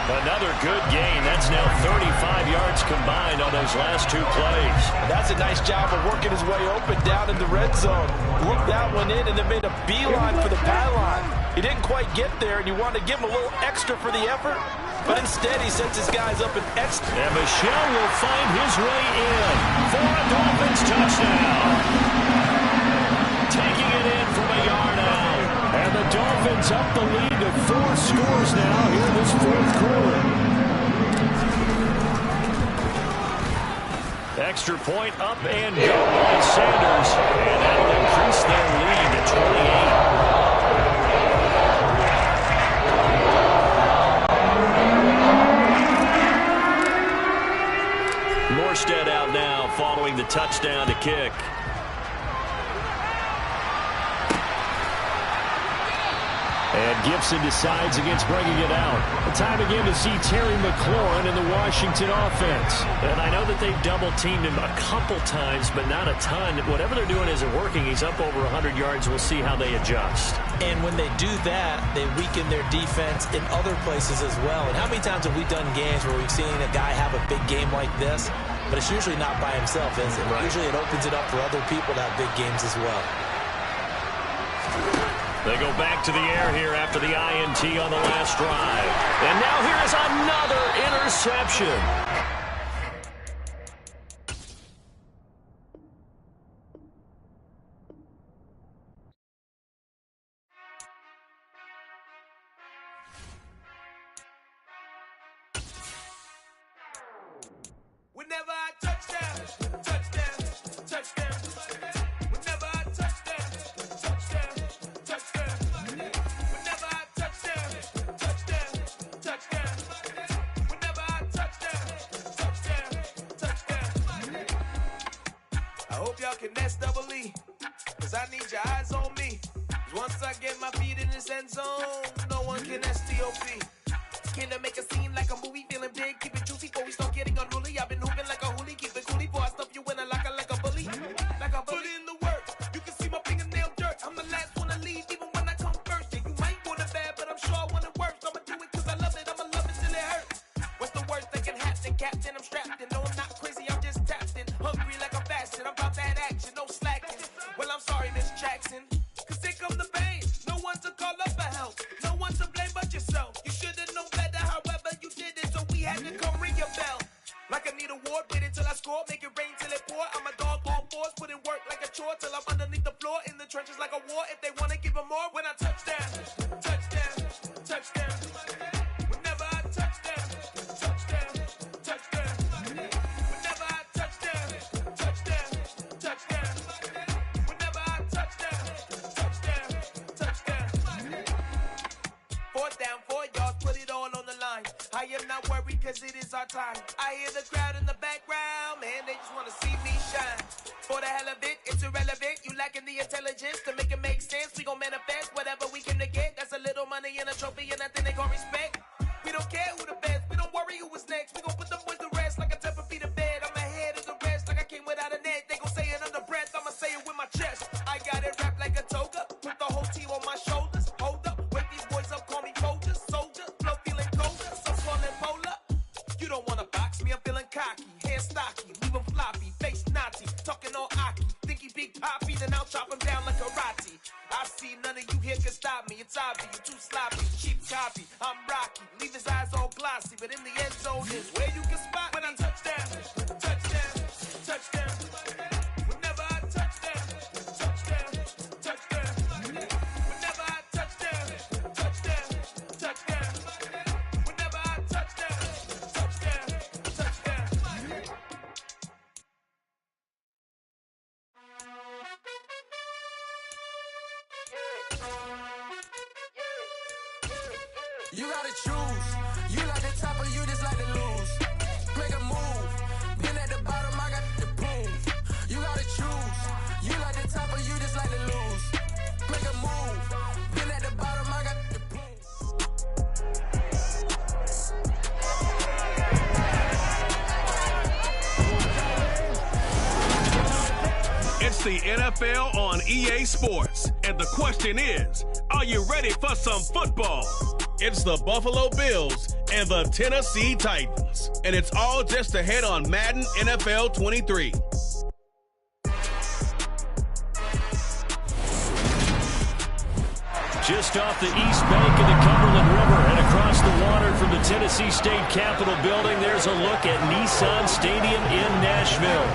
[SPEAKER 5] Another good gain. That's now 35 yards combined on those last two plays.
[SPEAKER 4] And that's a nice job of working his way open down in the red zone. Looked that one in and then made a beeline for the pylon. He didn't quite get there, and you wanted to give him a little extra for the effort. But instead, he sets his guys up an extra.
[SPEAKER 5] And Michel will find his way in for a Dolphins touchdown. Taking it in from a yard out. And the Dolphins up the lead to 4 scores now here in this fourth quarter. Extra point up and go by Sanders. And that'll increase their lead to 28. Morstead out now following the touchdown to kick. And Gibson decides against bringing it out. The time again to see Terry McLaurin in the Washington offense. And I know that they've double-teamed him a couple times, but not a ton. Whatever they're doing isn't working. He's up over 100 yards. We'll see how they adjust.
[SPEAKER 4] And when they do that, they weaken their defense in other places as well. And how many times have we done games where we've seen a guy have a big game like this? But it's usually not by himself, is it? Right. Usually it opens it up for other people to have big games as well.
[SPEAKER 5] They go back to the air here after the INT on the last drive. And now here is another interception.
[SPEAKER 1] Whenever I touchdown, touchdown, touchdown. Whenever I touchdown, touchdown, touchdown. Whenever I touchdown, touchdown, touchdown. Whenever I touchdown, touchdown, touchdown. I hope y'all can nest double E, cause I need your eyes on me. Cause once I get my feet in this end zone, no one can STOP. Came to make a scene like a movie, feeling big, keep it juicy before we start getting unruly. I've been hooping like a hoolie, keep it coolie before I stuff you in a locker like a bully. Like a bully. Put in the work, you can see my fingernail dirt. I'm the last one to leave, even when I come first. Yeah, you might want it bad, but I'm sure I want it worse. I'ma do it cause I love it, I'ma love it till it hurts. What's the worst that can happen, Captain? I'm strapped in, no I'm not crazy, I'm just tapped in. Hungry like I'm fasting, I'm about that action, no slacking. Well, I'm sorry, Miss Jackson, cause here come the pain. No one to call up for help, no one to blame but yourself. You should've known better, however you did it, so we had to come ring your bell. Like I need a ward, wait until I score, make it rain till it pour. I'm a dog on fours, put in work like a chore till I'm underneath the floor, in the trenches like a war. If they wanna give them more, when I touchdown, touchdown, touchdown. Whenever I touchdown, touchdown, touchdown. Whenever I touchdown, touchdown, touchdown. Whenever I touchdown, touchdown, touchdown. 4th down, 4 yards, put it all on the line. I am not worried cause it is our time. I hear the crowd in the background, man, they just wanna see me shine. For the hell of it, it's irrelevant. You lacking the intelligence to make it make sense. We gon' manifest whatever we came to get. That's a little money and a trophy and nothing they gon' respect. We don't care who the best, we don't worry who was next. We gon' put them boys to rest like a 10 feet of bed. I'm ahead of the rest like I came without a net. They gon' say it under breath, I'ma say it with my chest. I got it wrapped like a toga, put the whole team on my shoulders. Hold up, wake these boys up, call me soldier, soldier. Flow feeling colder, so swollen polar. You don't wanna box me, I'm feeling cocky. Hair stocky, leave him floppy, face naughty. Talking all aki, think he big poppy, then I'll chop him down like karate. I see none of you here can stop me. It's obvious, you too sloppy, cheap copy. I'm rocky, leave his eyes all glossy, but in the end zone is where you can spot when I touchdown, touchdown, touchdown. Whenever I touchdown, touchdown, touchdown. Whenever I touchdown, touchdown, touchdown. Whenever I touchdown, touchdown, touchdown.
[SPEAKER 9] You gotta choose. You like the top or you just like to lose. Make a move. Been at the bottom, I got the prove. You gotta choose. You like the top or you just like to lose. Make a move. Been at the bottom, I got the prove.
[SPEAKER 2] It's the NFL on EA Sports, and the question is, are you ready for some football? It's the Buffalo Bills and the Tennessee Titans, and it's all just ahead on Madden NFL 23.
[SPEAKER 5] Just off the east bank of the Cumberland River and across the water from the Tennessee State Capitol building, there's a look at Nissan Stadium in Nashville.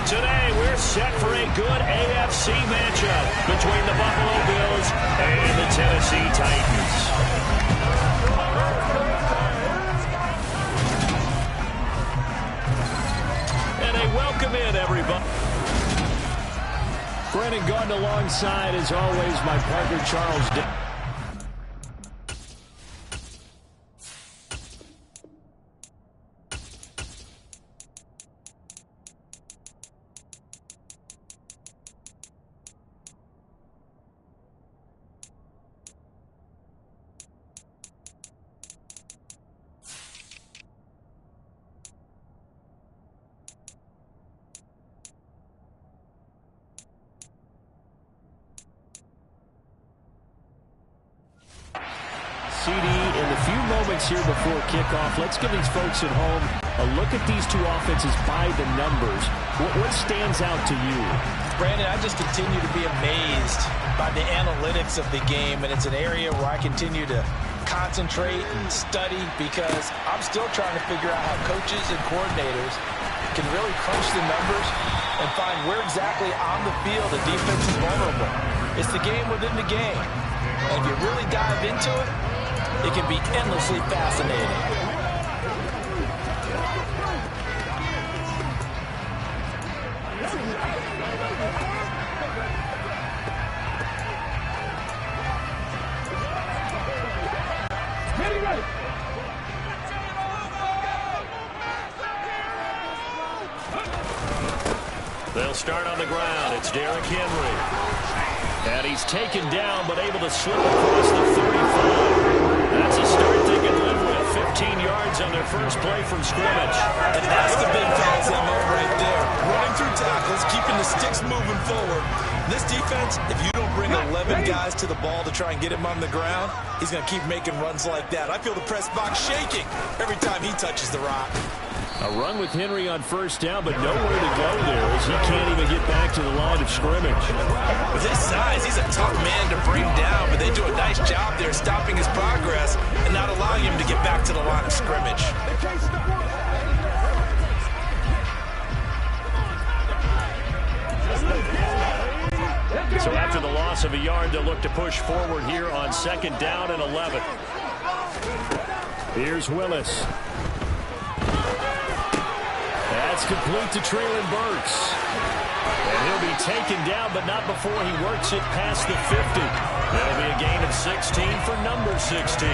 [SPEAKER 5] Today, we're set for a good AFC matchup between the Buffalo Bills and the Tennessee Titans. And a welcome in, everybody. Brandon Gordon alongside, as always, my partner, Charles Day. In the few moments here before kickoff, let's give these folks at home a look at these two offenses by the numbers. What stands out to you?
[SPEAKER 4] Brandon, I just continue to be amazed by the analytics of the game, and it's an area where I continue to concentrate and study because I'm still trying to figure out how coaches and coordinators can really crunch the numbers and find where exactly on the field the defense is vulnerable. It's the game within the game, and if you really dive into it, it can be endlessly fascinating.
[SPEAKER 5] They'll start on the ground. It's Derrick Henry. And he's taken down, but able to slip across the 35. That's a start they can live with. 15 yards on their first play from scrimmage.
[SPEAKER 4] And that's the big fellas in there right there. Running through tackles, keeping the sticks moving forward. This defense, if you don't bring 11 guys to the ball to try and get him on the ground, he's going to keep making runs like that. I feel the press box shaking every time he touches the rock.
[SPEAKER 5] A run with Henry on first down, but nowhere to go there as he can't even get back to the line of scrimmage.
[SPEAKER 4] With his size, he's a tough man to bring down, but they do a nice job there stopping his progress and not allowing him to get back to the line of scrimmage.
[SPEAKER 5] So after the loss of a yard, they'll look to push forward here on second down and 11. Here's Willis. That's complete to Treylon Burks. And he'll be taken down, but not before he works it past the 50. That'll be a gain of 16 for number 16.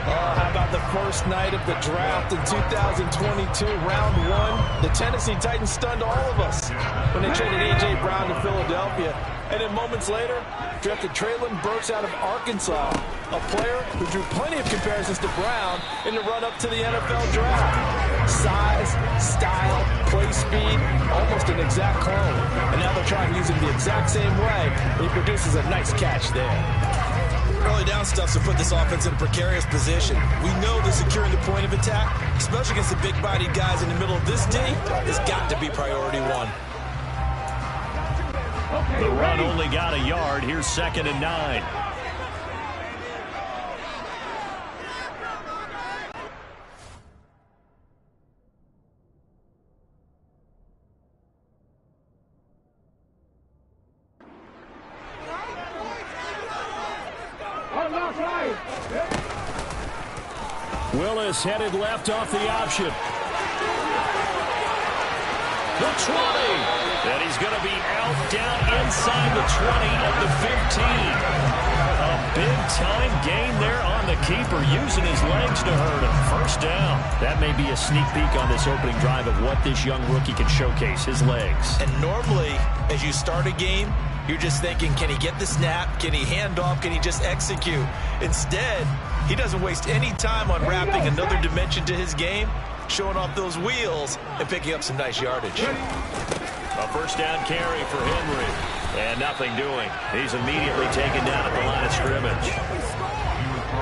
[SPEAKER 4] How about the first night of the draft in 2022, round one? The Tennessee Titans stunned all of us when they traded A.J. Brown to Philadelphia. And then moments later, drafted Treylon Burks out of Arkansas, a player who drew plenty of comparisons to Brown in the run-up to the NFL draft. Size, style, play speed, almost an exact clone. And now they're trying to use him the exact same way. He produces a nice catch there. Early down stuff to put this offense in a precarious position. We know that securing the point of attack, especially against the big-bodied guys in the middle of this D, has got to be priority one.
[SPEAKER 5] The run only got a yard. Here's second and 9. Willis headed left off the option. The 20. And he's going to be out down inside the 20 at the 15. A Big-time gain there on the keeper, using his legs to hurt him. First down. That may be a sneak peek on this opening drive of what this young rookie can showcase, his legs.
[SPEAKER 4] And normally, as you start a game, you're just thinking, can he get the snap? Can he hand off? Can he just execute? Instead, he doesn't waste any time on wrapping another dimension to his game, showing off those wheels and picking up some nice yardage.
[SPEAKER 5] A first down carry for Henry. And nothing doing. He's immediately taken down at the line of scrimmage.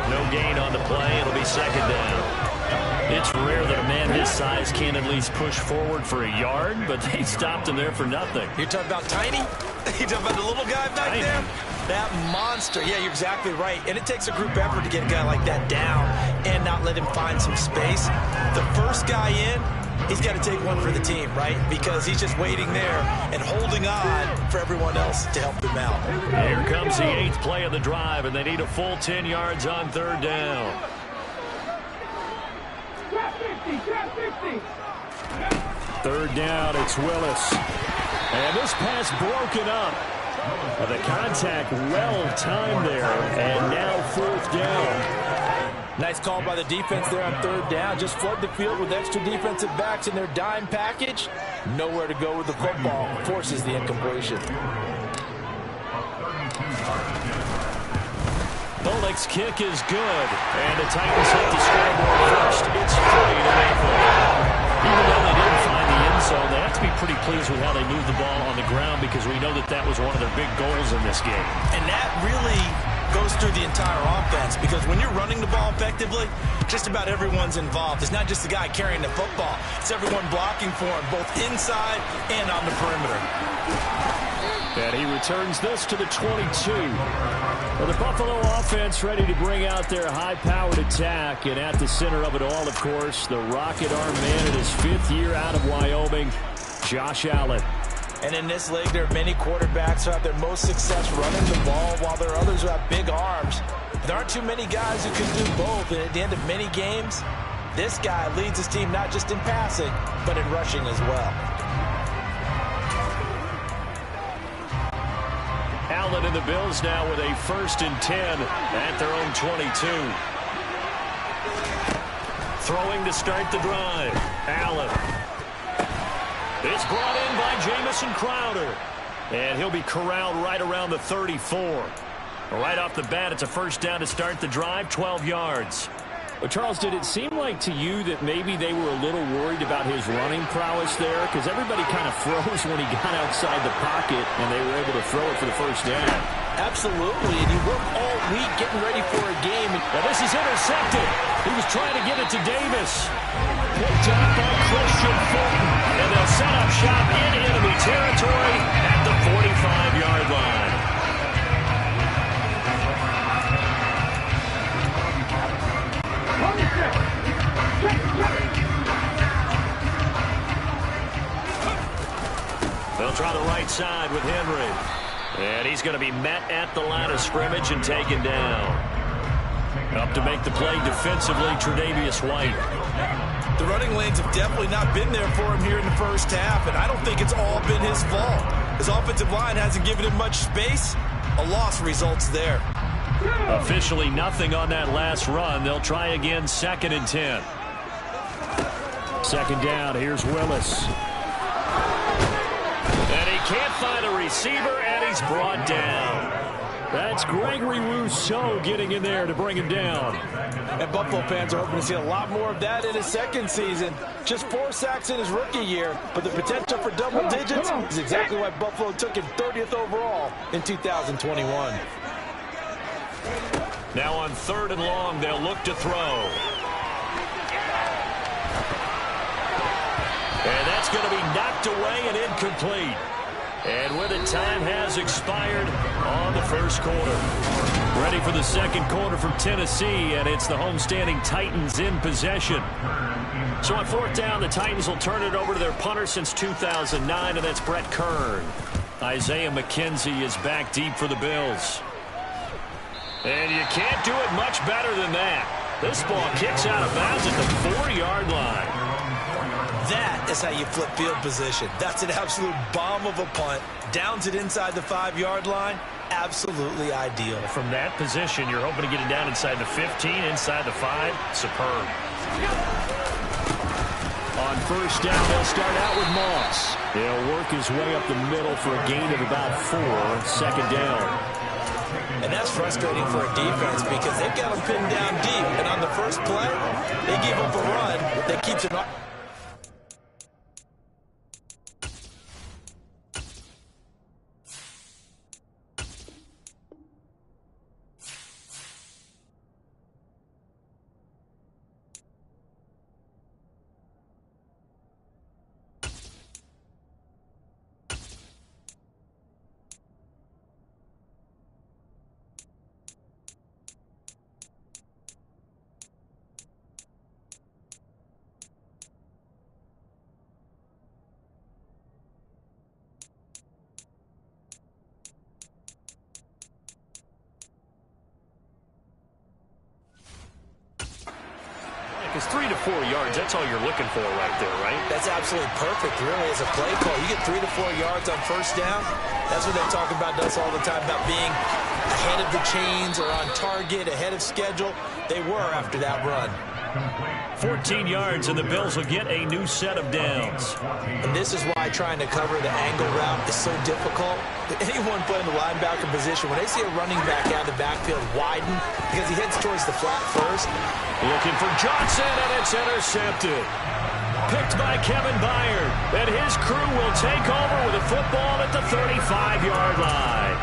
[SPEAKER 5] No gain on the play. It'll be second down. It's rare that a man his size can at least push forward for a yard, but they stopped him there for nothing.
[SPEAKER 4] You're talking about tiny? You're talking about the little guy back there? That monster. Yeah, you're exactly right. And it takes a group effort to get a guy like that down and not let him find some space. The first guy in, he's got to take one for the team, right? Because he's just waiting there and holding on for everyone else to help him out.
[SPEAKER 5] Here comes the 8th play of the drive, and they need a full 10 yards on third down. Third down, it's Willis. And this pass broken up. The contact well timed there, and now fourth down.
[SPEAKER 4] Nice call by the defense there on third down. Just flood the field with extra defensive backs in their dime package. Nowhere to go with the football. Forces the incompletion.
[SPEAKER 5] Bullock's kick is good, and the Titans hit the scoreboard first. It's 3-0. Even though they didn't find the end zone, they have to be pretty pleased with how they moved the ball on the ground, because we know that that was one of their big goals in this game.
[SPEAKER 4] And that really goes through the entire offense, because when you're running the ball effectively, just about everyone's involved. It's not just the guy carrying the football. It's everyone blocking for him, both inside and on the perimeter.
[SPEAKER 5] And he returns this to the 22. Well, the Buffalo offense ready to bring out their high-powered attack. And at the center of it all, of course, the rocket arm man in his 5th year out of Wyoming, Josh Allen.
[SPEAKER 4] And in this league, there are many quarterbacks who have their most success running the ball, while there are others who have big arms. There aren't too many guys who can do both. And at the end of many games, this guy leads his team not just in passing, but in rushing as well.
[SPEAKER 5] Allen and the Bills now with a 1st and 10 at their own 22. Throwing to start the drive. Allen. It's brought in by Jamison Crowder. And he'll be corralled right around the 34. Right off the bat, it's a first down to start the drive, 12 yards. Well, Charles, did it seem like to you that maybe they were a little worried about his running prowess there? Because everybody kind of froze when he got outside the pocket, and they were able to throw it for the first down.
[SPEAKER 4] Absolutely, and he worked all week getting ready for a game.
[SPEAKER 5] Well, this is intercepted. He was trying to get it to Davis. Picked up by Christian Fulton, and they'll set up shop in enemy territory at the 45-yard line. They'll try the right side with Henry. And he's going to be met at the line of scrimmage and taken down. Up to make the play defensively, Tre'Davious White.
[SPEAKER 4] The running lanes have definitely not been there for him here in the first half, and I don't think it's all been his fault. His offensive line hasn't given him much space. A loss results there.
[SPEAKER 5] Officially nothing on that last run. They'll try again, 2nd and 10. Second down, here's Willis. And he can't find a receiver, and he's brought down. That's Gregory Rousseau getting in there to bring him down.
[SPEAKER 4] And Buffalo fans are hoping to see a lot more of that in his second season. Just 4 sacks in his rookie year, but the potential for double digits is exactly why Buffalo took him 30th overall in 2021.
[SPEAKER 5] Now on 3rd and long, they'll look to throw. And that's going to be knocked away and incomplete. And with it, time has expired on the first quarter. Ready for the second quarter from Tennessee, and it's the homestanding Titans in possession. So on 4th down, the Titans will turn it over to their punter since 2009, and that's Brett Kern. Isaiah McKenzie is back deep for the Bills. And you can't do it much better than that. This ball kicks out of bounds at the 4-yard line.
[SPEAKER 4] That is how you flip field position. That's an absolute bomb of a punt. Downs it inside the 5-yard line. Absolutely ideal.
[SPEAKER 5] From that position, you're hoping to get it down inside the 15, inside the 5. Superb. On first down, they'll start out with Moss. He'll work his way up the middle for a gain of about 4. Second down.
[SPEAKER 4] And that's frustrating for a defense because they've got them pinned down deep. And on the first play, they gave up a run that keeps them up.
[SPEAKER 5] Because 3 to 4 yards, that's all you're looking for right there, right?
[SPEAKER 4] That's absolutely perfect, really, as a play call. You get 3 to 4 yards on first down. That's what they talk about us all the time, about being ahead of the chains or on target, ahead of schedule. They were after that run.
[SPEAKER 5] 14 yards, and the Bills will get a new set of downs.
[SPEAKER 4] And this is why trying to cover the angle route is so difficult. Anyone playing the linebacker position, when they see a running back out of the backfield widen, because he heads towards the flat first.
[SPEAKER 5] Looking for Johnson, and it's intercepted. Picked by Kevin Byard. And his crew will take over with a football at the 35-yard line.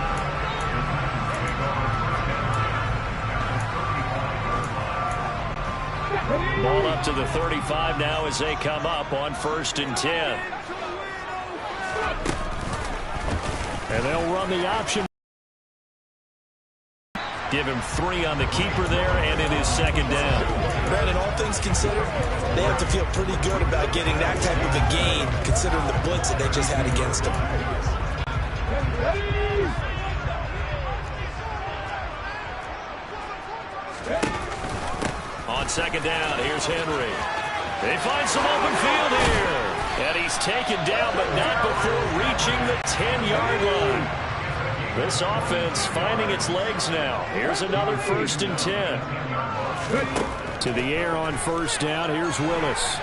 [SPEAKER 5] Ball up to the 35 now as they come up on 1st and 10. And they'll run the option. Give him 3 on the keeper there, and it is 2nd down.
[SPEAKER 4] Brandon, all things considered, they have to feel pretty good about getting that type of a gain, considering the blitz that they just had against them.
[SPEAKER 5] On 2nd down, here's Henry. They find some open field here. And he's taken down, but not before reaching the 10-yard line. This offense finding its legs now. Here's another 1st and 10. To the air on 1st down, here's Willis.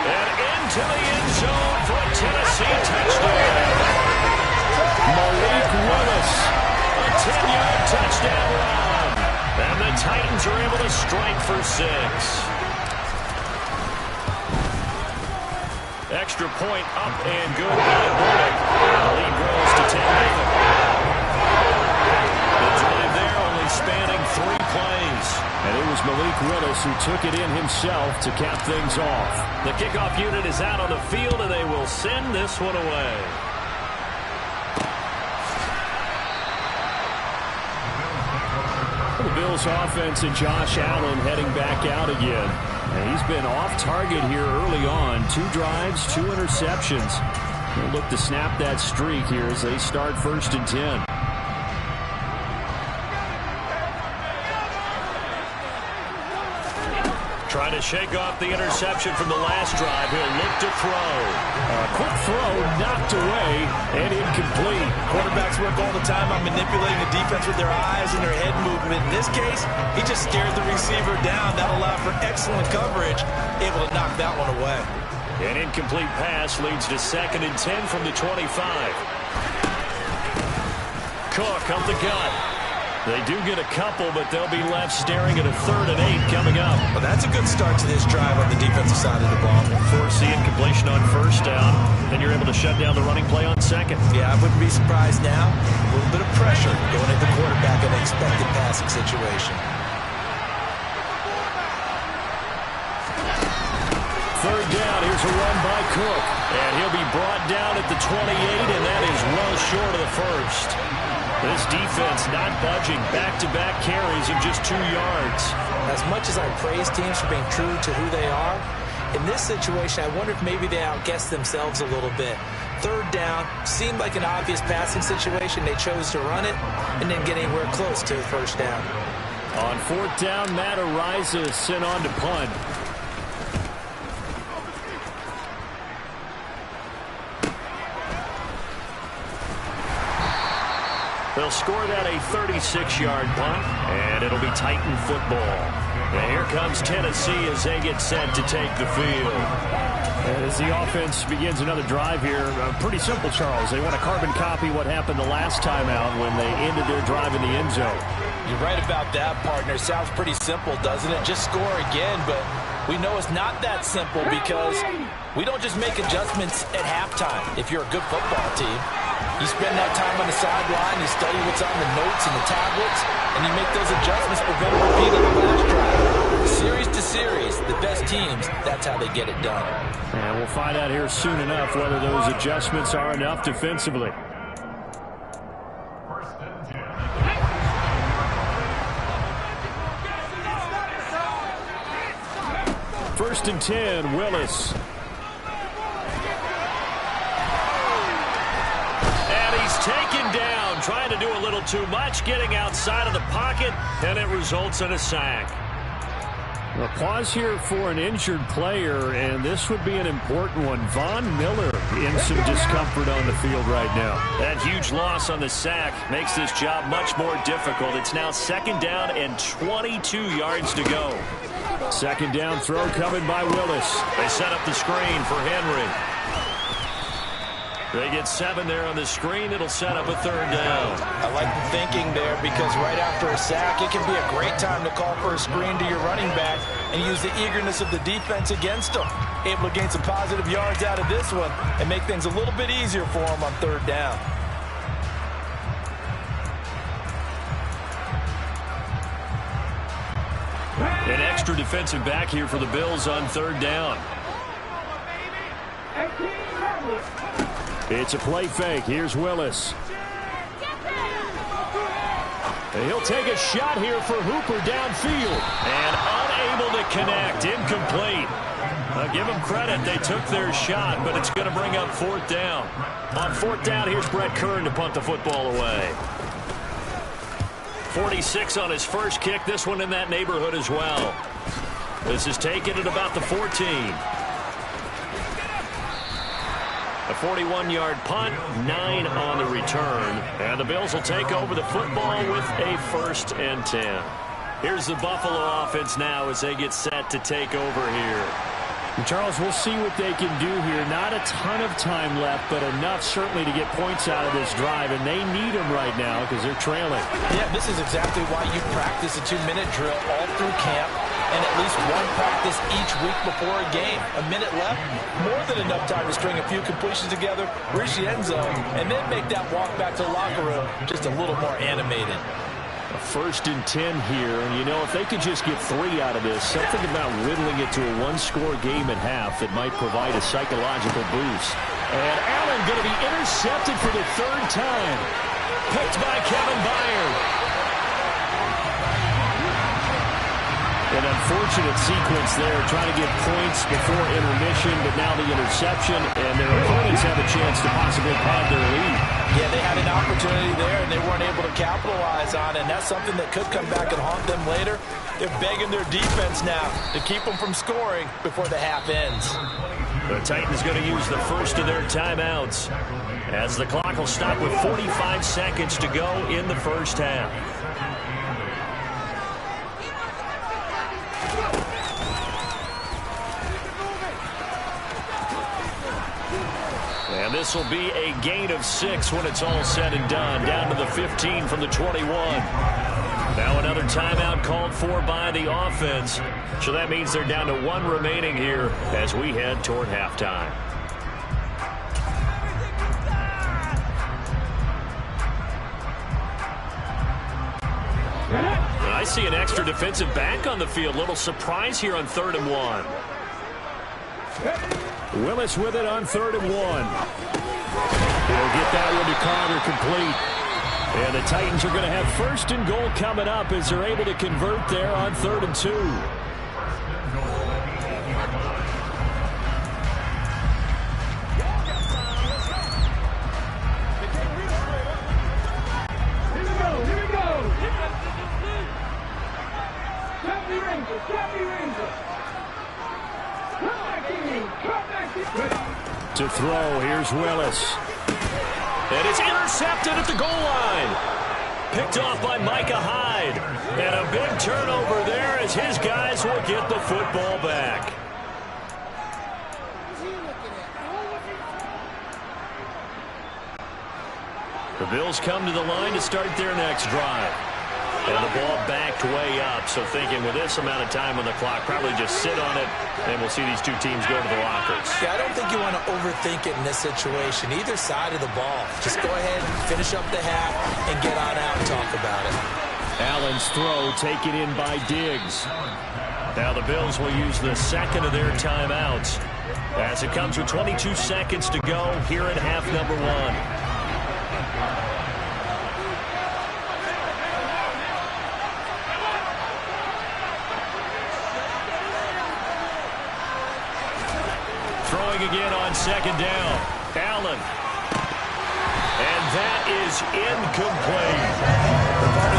[SPEAKER 5] And into the end zone for a Tennessee touchdown. Malik Willis, a 10-yard touchdown run. And the Titans are able to strike for 6. Extra point up and good by Burdick. The lead grows to 10-0. The drive there only spanning 3 plays. And it was Malik Willis who took it in himself to cap things off. The kickoff unit is out on the field, and they will send this one away. The Bills offense and Josh Allen heading back out again. And he's been off target here early on. 2 drives, 2 interceptions. They'll look to snap that streak here as they start 1st and 10. Trying to shake off the interception from the last drive. He'll look to throw. A quick throw knocked away and incomplete.
[SPEAKER 4] Quarterbacks work all the time on manipulating the defense with their eyes and their head movement. In this case, he just scared the receiver down. That allowed for excellent coverage, able to knock that one away.
[SPEAKER 5] An incomplete pass leads to 2nd and 10 from the 25. Cook up the gut. They do get a couple, but they'll be left staring at a 3rd and 8 coming up.
[SPEAKER 4] Well, that's a good start to this drive on the defensive side of the ball.
[SPEAKER 5] Force the incompletion on 1st down. Then you're able to shut down the running play on 2nd.
[SPEAKER 4] Yeah, I wouldn't be surprised now. A little bit of pressure going at the quarterback in an expected passing situation.
[SPEAKER 5] 3rd down, here's a run by Cook. And he'll be brought down at the 28, and that is well short of the 1st. This defense not budging. Back-to-back carries of just 2 yards.
[SPEAKER 4] As much as I praise teams for being true to who they are, in this situation, I wonder if maybe they outguessed themselves a little bit. 3rd down, seemed like an obvious passing situation. They chose to run it and didn't get anywhere close to the 1st down.
[SPEAKER 5] On 4th down, Matt Araiza is sent on to punt. They'll score that a 36-yard punt, and it'll be Titan football. And here comes Tennessee as they get set to take the field. And as the offense begins another drive here, pretty simple, Charles. They want to carbon copy what happened the last time out when they ended their drive in the end zone.
[SPEAKER 4] You're right about that, partner. Sounds pretty simple, doesn't it? Just score again, but we know it's not that simple because we don't just make adjustments at halftime if you're a good football team. You spend that time on the sideline, you study what's on the notes and the tablets, and you make those adjustments, prevent a repeat of the last drive. Series to series, the best teams, that's how they get it done.
[SPEAKER 5] And we'll find out here soon enough whether those adjustments are enough defensively. First and 10, Willis. And he's taken down, trying to do a little too much, getting outside of the pocket, and it results in a sack. A pause here for an injured player, and this would be an important one. Von Miller in some discomfort on the field right now. That huge loss on the sack makes this job much more difficult. It's now second down and 22 yards to go. Second down throw coming by Willis. They set up the screen for Henry. They get 7 there on the screen. It'll set up a third down.
[SPEAKER 4] I like the thinking there because right after a sack, it can be a great time to call for a screen to your running back and use the eagerness of the defense against them. Able to gain some positive yards out of this one and make things a little bit easier for them on third down.
[SPEAKER 5] An extra defensive back here for the Bills on third down. It's a play fake. Here's Willis. And he'll take a shot here for Hooper downfield. And unable to connect. Incomplete. Give them credit. They took their shot, but it's going to bring up fourth down. On fourth down, here's Brett Kern to punt the football away. 46 on his first kick. This one in that neighborhood as well. This is taken at about the 14. A 41-yard punt, 9 on the return. And the Bills will take over the football with a 1st and 10. Here's the Buffalo offense now as they get set to take over here. And Charles, we'll see what they can do here. Not a ton of time left, but enough certainly to get points out of this drive. And they need them right now because they're trailing.
[SPEAKER 4] Yeah, this is exactly why you practice a 2-minute drill all through camp. And at least one practice each week before a game. A minute left, more than enough time to string a few completions together, reach the end zone, and then make that walk back to the locker room just a little more animated.
[SPEAKER 5] A 1st and 10 here, and you know, if they could just get 3 out of this, something about whittling it to a one-score game at half that might provide a psychological boost. And Allen going to be intercepted for the 3rd time. Picked by Kevin Byard. An unfortunate sequence there, trying to get points before intermission, but now the interception, and their opponents have a chance to possibly pad their lead.
[SPEAKER 4] Yeah, they had an opportunity there, and they weren't able to capitalize on it, and that's something that could come back and haunt them later. They're begging their defense now to keep them from scoring before the half ends.
[SPEAKER 5] The Titans going to use the first of their timeouts as the clock will stop with 45 seconds to go in the first half. And this will be a gain of 6 when it's all said and done, down to the 15 from the 21. Now another timeout called for by the offense. So that means they're down to 1 remaining here as we head toward halftime. I see an extra defensive back on the field. Little surprise here on 3rd and 1. Willis with it on 3rd and 1. He'll get that one to Carter complete. And the Titans are going to have 1st and goal coming up as they're able to convert there on 3rd and 2. To throw, here's Willis. And it's intercepted at the goal line.
[SPEAKER 3] Picked off by Micah Hyde. And a big turnover there as his guys will get the football back. The Bills come to the line to start their next drive. And the ball backed way up. So thinking with this amount of time on the clock, probably just sit on it, and we'll see these two teams go to the lockers.
[SPEAKER 4] Yeah, I don't think you want to overthink it in this situation. Either side of the ball. Just go ahead, finish up the half, and get on out and talk about it.
[SPEAKER 5] Allen's throw taken in by Diggs.
[SPEAKER 3] Now the Bills will use the second of their timeouts as it comes with 22 seconds to go here in half number 1. Throwing again on second down. Allen. And that is incomplete.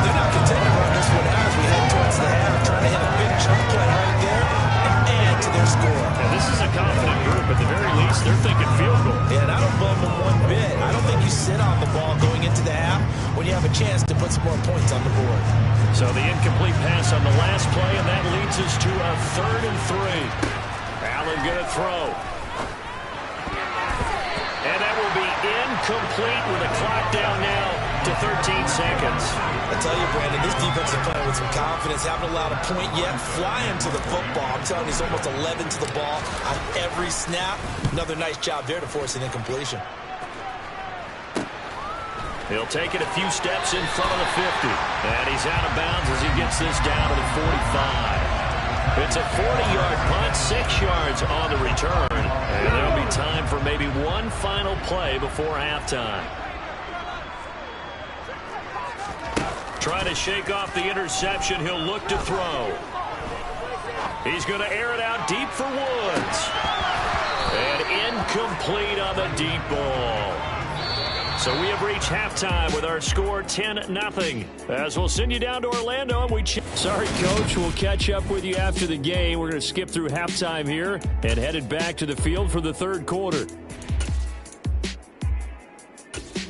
[SPEAKER 4] They're not content to run this one out as we head towards the half, trying to hit a big chunk play right there and add to their score.
[SPEAKER 3] And this is a confident group. At the very least, they're thinking field goal.
[SPEAKER 4] Yeah, and I don't blame them one bit. I don't think you sit on the ball going into the half when you have a chance to put some more points on the board.
[SPEAKER 3] So the incomplete pass on the last play, and that leads us to a 3rd and 3. Allen going to throw. And that will be incomplete with a clock down now to 13 seconds.
[SPEAKER 4] I tell you, Brandon, this defense is playing with some confidence. Haven't allowed a point yet. Flying to the football. I'm telling you, he's almost 11 to the ball on every snap. Another nice job there to force an incompletion.
[SPEAKER 3] He'll take it a few steps in front of the 50. And he's out of bounds as he gets this down to the 45. It's a 40-yard punt, 6 yards on the return. And there'll be time for maybe one final play before halftime. Trying to shake off the interception. He'll look to throw. He's going to air it out deep for Woods. And incomplete on the deep ball. So we have reached halftime with our score 10-0. As we'll send you down to Orlando. And
[SPEAKER 5] Sorry, Coach. We'll catch up with you after the game. We're going to skip through halftime here and headed back to the field for the 3rd quarter.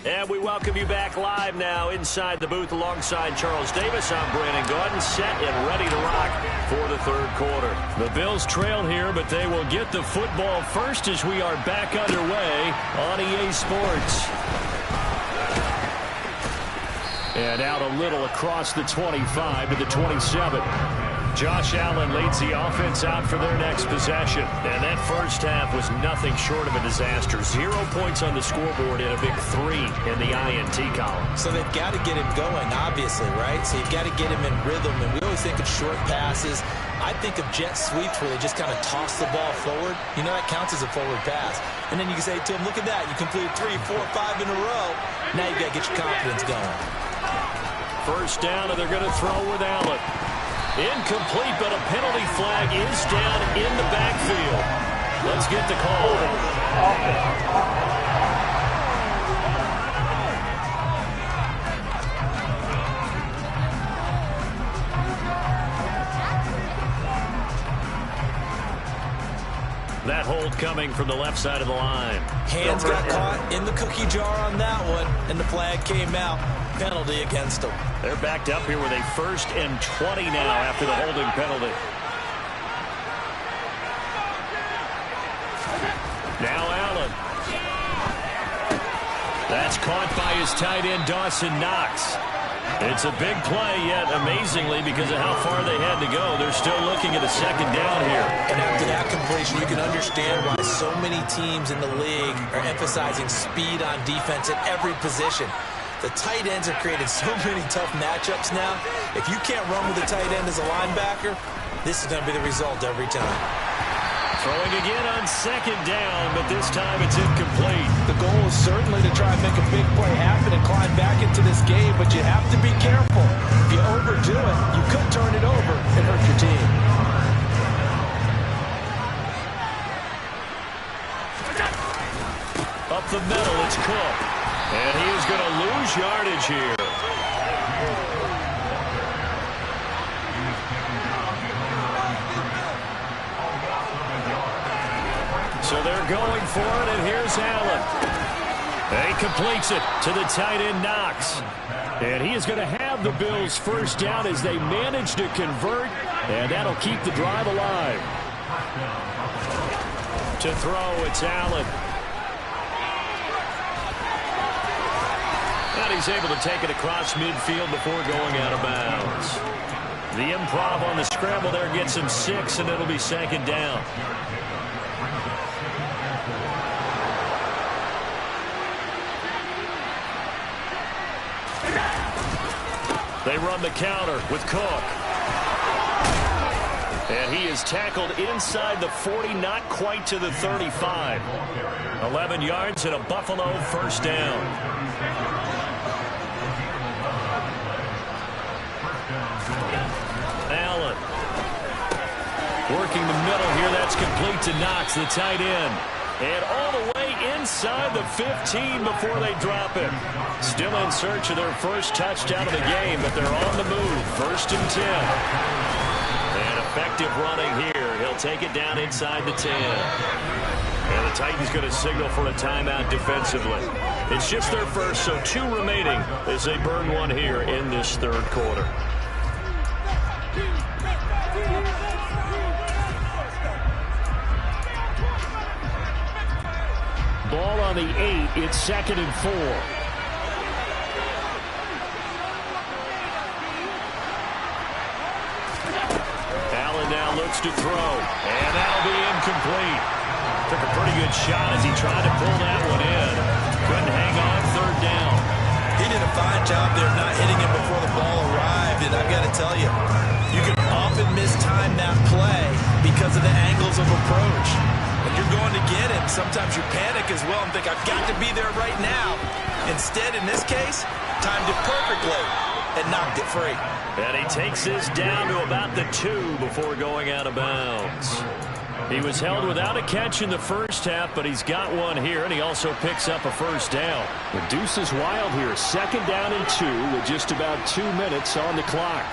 [SPEAKER 3] And we welcome you back live now inside the booth alongside Charles Davis. I'm Brandon Gordon, set and ready to rock for the 3rd quarter.
[SPEAKER 5] The Bills trail here, but they will get the football first as we are back underway on EA Sports. And out a little across the 25 to the 27. Josh Allen leads the offense out for their next possession. And that first half was nothing short of a disaster. 0 points on the scoreboard and a big 3 in the INT column.
[SPEAKER 4] So they've got to get him going, obviously, right? So you've got to get him in rhythm. And we always think of short passes. I think of jet sweeps where they just kind of toss the ball forward. You know, that counts as a forward pass. And then you can say to him, look at that. You completed 3, 4, 5 in a row. Now you've got to get your confidence going.
[SPEAKER 3] First down, and they're going to throw with Allen. Incomplete, but a penalty flag is down in the backfield. Let's get the call. That hold coming from the left side of the line.
[SPEAKER 4] Hands got caught in the cookie jar on that one, and the flag came out. Penalty against them.
[SPEAKER 3] They're backed up here with a 1st and 20 now after the holding penalty. Now Allen. That's caught by his tight end, Dawson Knox. It's a big play, yet amazingly, because of how far they had to go, they're still looking at a 2nd down here.
[SPEAKER 4] And after that completion, you can understand why so many teams in the league are emphasizing speed on defense at every position. The tight ends have created so many tough matchups now. If you can't run with a tight end as a linebacker, this is going to be the result every time.
[SPEAKER 3] Throwing again on 2nd down, but this time it's incomplete.
[SPEAKER 4] The goal is certainly to try and make a big play happen and climb back into this game, but you have to be careful. If you overdo it, you could turn it over and hurt your team.
[SPEAKER 3] Up the middle, it's Cook. And he is going to lose yardage here. So they're going for it, and here's Allen.
[SPEAKER 5] And he completes it to the tight end, Knox. And he is going to have the Bills first down as they manage to convert, and that'll keep the drive alive. To throw, it's Allen. And he's able to take it across midfield before going out of bounds. The improv on the scramble there gets him 6, and it'll be second down. They run the counter with Cook. And he is tackled inside the 40, not quite to the 35. 11 yards and a Buffalo first down. Allen. Working the middle here. That's complete to Knox, the tight end. And all the way inside the 15 before they drop him. Still in search of their first touchdown of the game, but they're on the move. First and 10. And effective running here. He'll take it down inside the 10. And the Titans going to signal for a timeout defensively. It's just their first, so 2 remaining as they burn one here in this third quarter. Ball on the 8. It's second and 4. Allen now looks to throw, and that'll be incomplete. Took a pretty good shot as he tried to pull that one in. Couldn't hang on, third down.
[SPEAKER 4] He did a fine job there not hitting him before the ball arrived, and I've got to tell you, you can often mistime that play because of the angles of approach. When you're going to get him, sometimes you panic as well and think, I've got to be there right now. Instead, in this case, timed it perfectly and knocked it free.
[SPEAKER 5] And he takes this down to about the 2 before going out of bounds. He was held without a catch in the first half, but he's got one here, and he also picks up a first down. The deuce is wild here. Second down and 2 with just about 2 minutes on the clock.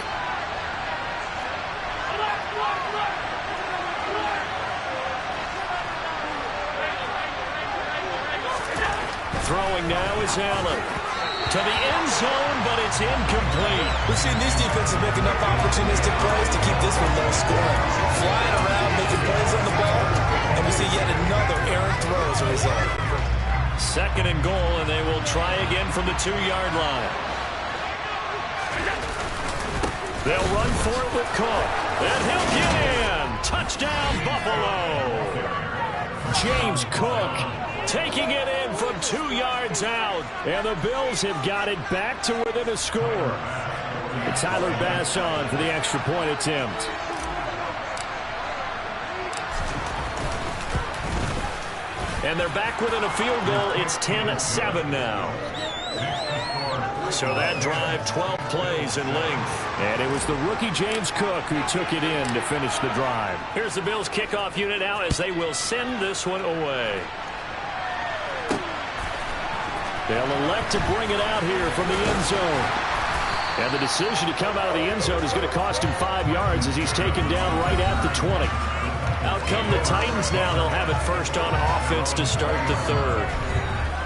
[SPEAKER 5] Throwing now is Allen. To the end zone, but it's incomplete.
[SPEAKER 4] We've seen these defenses make enough opportunistic plays to keep this one low scoring. Flying around, making plays on the ball, and we see yet another errant throw as a result.
[SPEAKER 5] Second and goal, and they will try again from the 2-yard line. They'll run for it with Cook, and he'll get in. Touchdown, Buffalo. James Cook taking it in from 2 yards out. And the Bills have got it back to within a score. And Tyler Bass on for the extra point attempt. And they're back within a field goal. It's 10-7 now. So that drive, 12 plays in length. And it was the rookie James Cook who took it in to finish the drive. Here's the Bills kickoff unit now as they will send this one away. They'll elect to bring it out here from the end zone. And the decision to come out of the end zone is going to cost him 5 yards as he's taken down right at the 20. Out come the Titans now. They'll have it first on offense to start the third.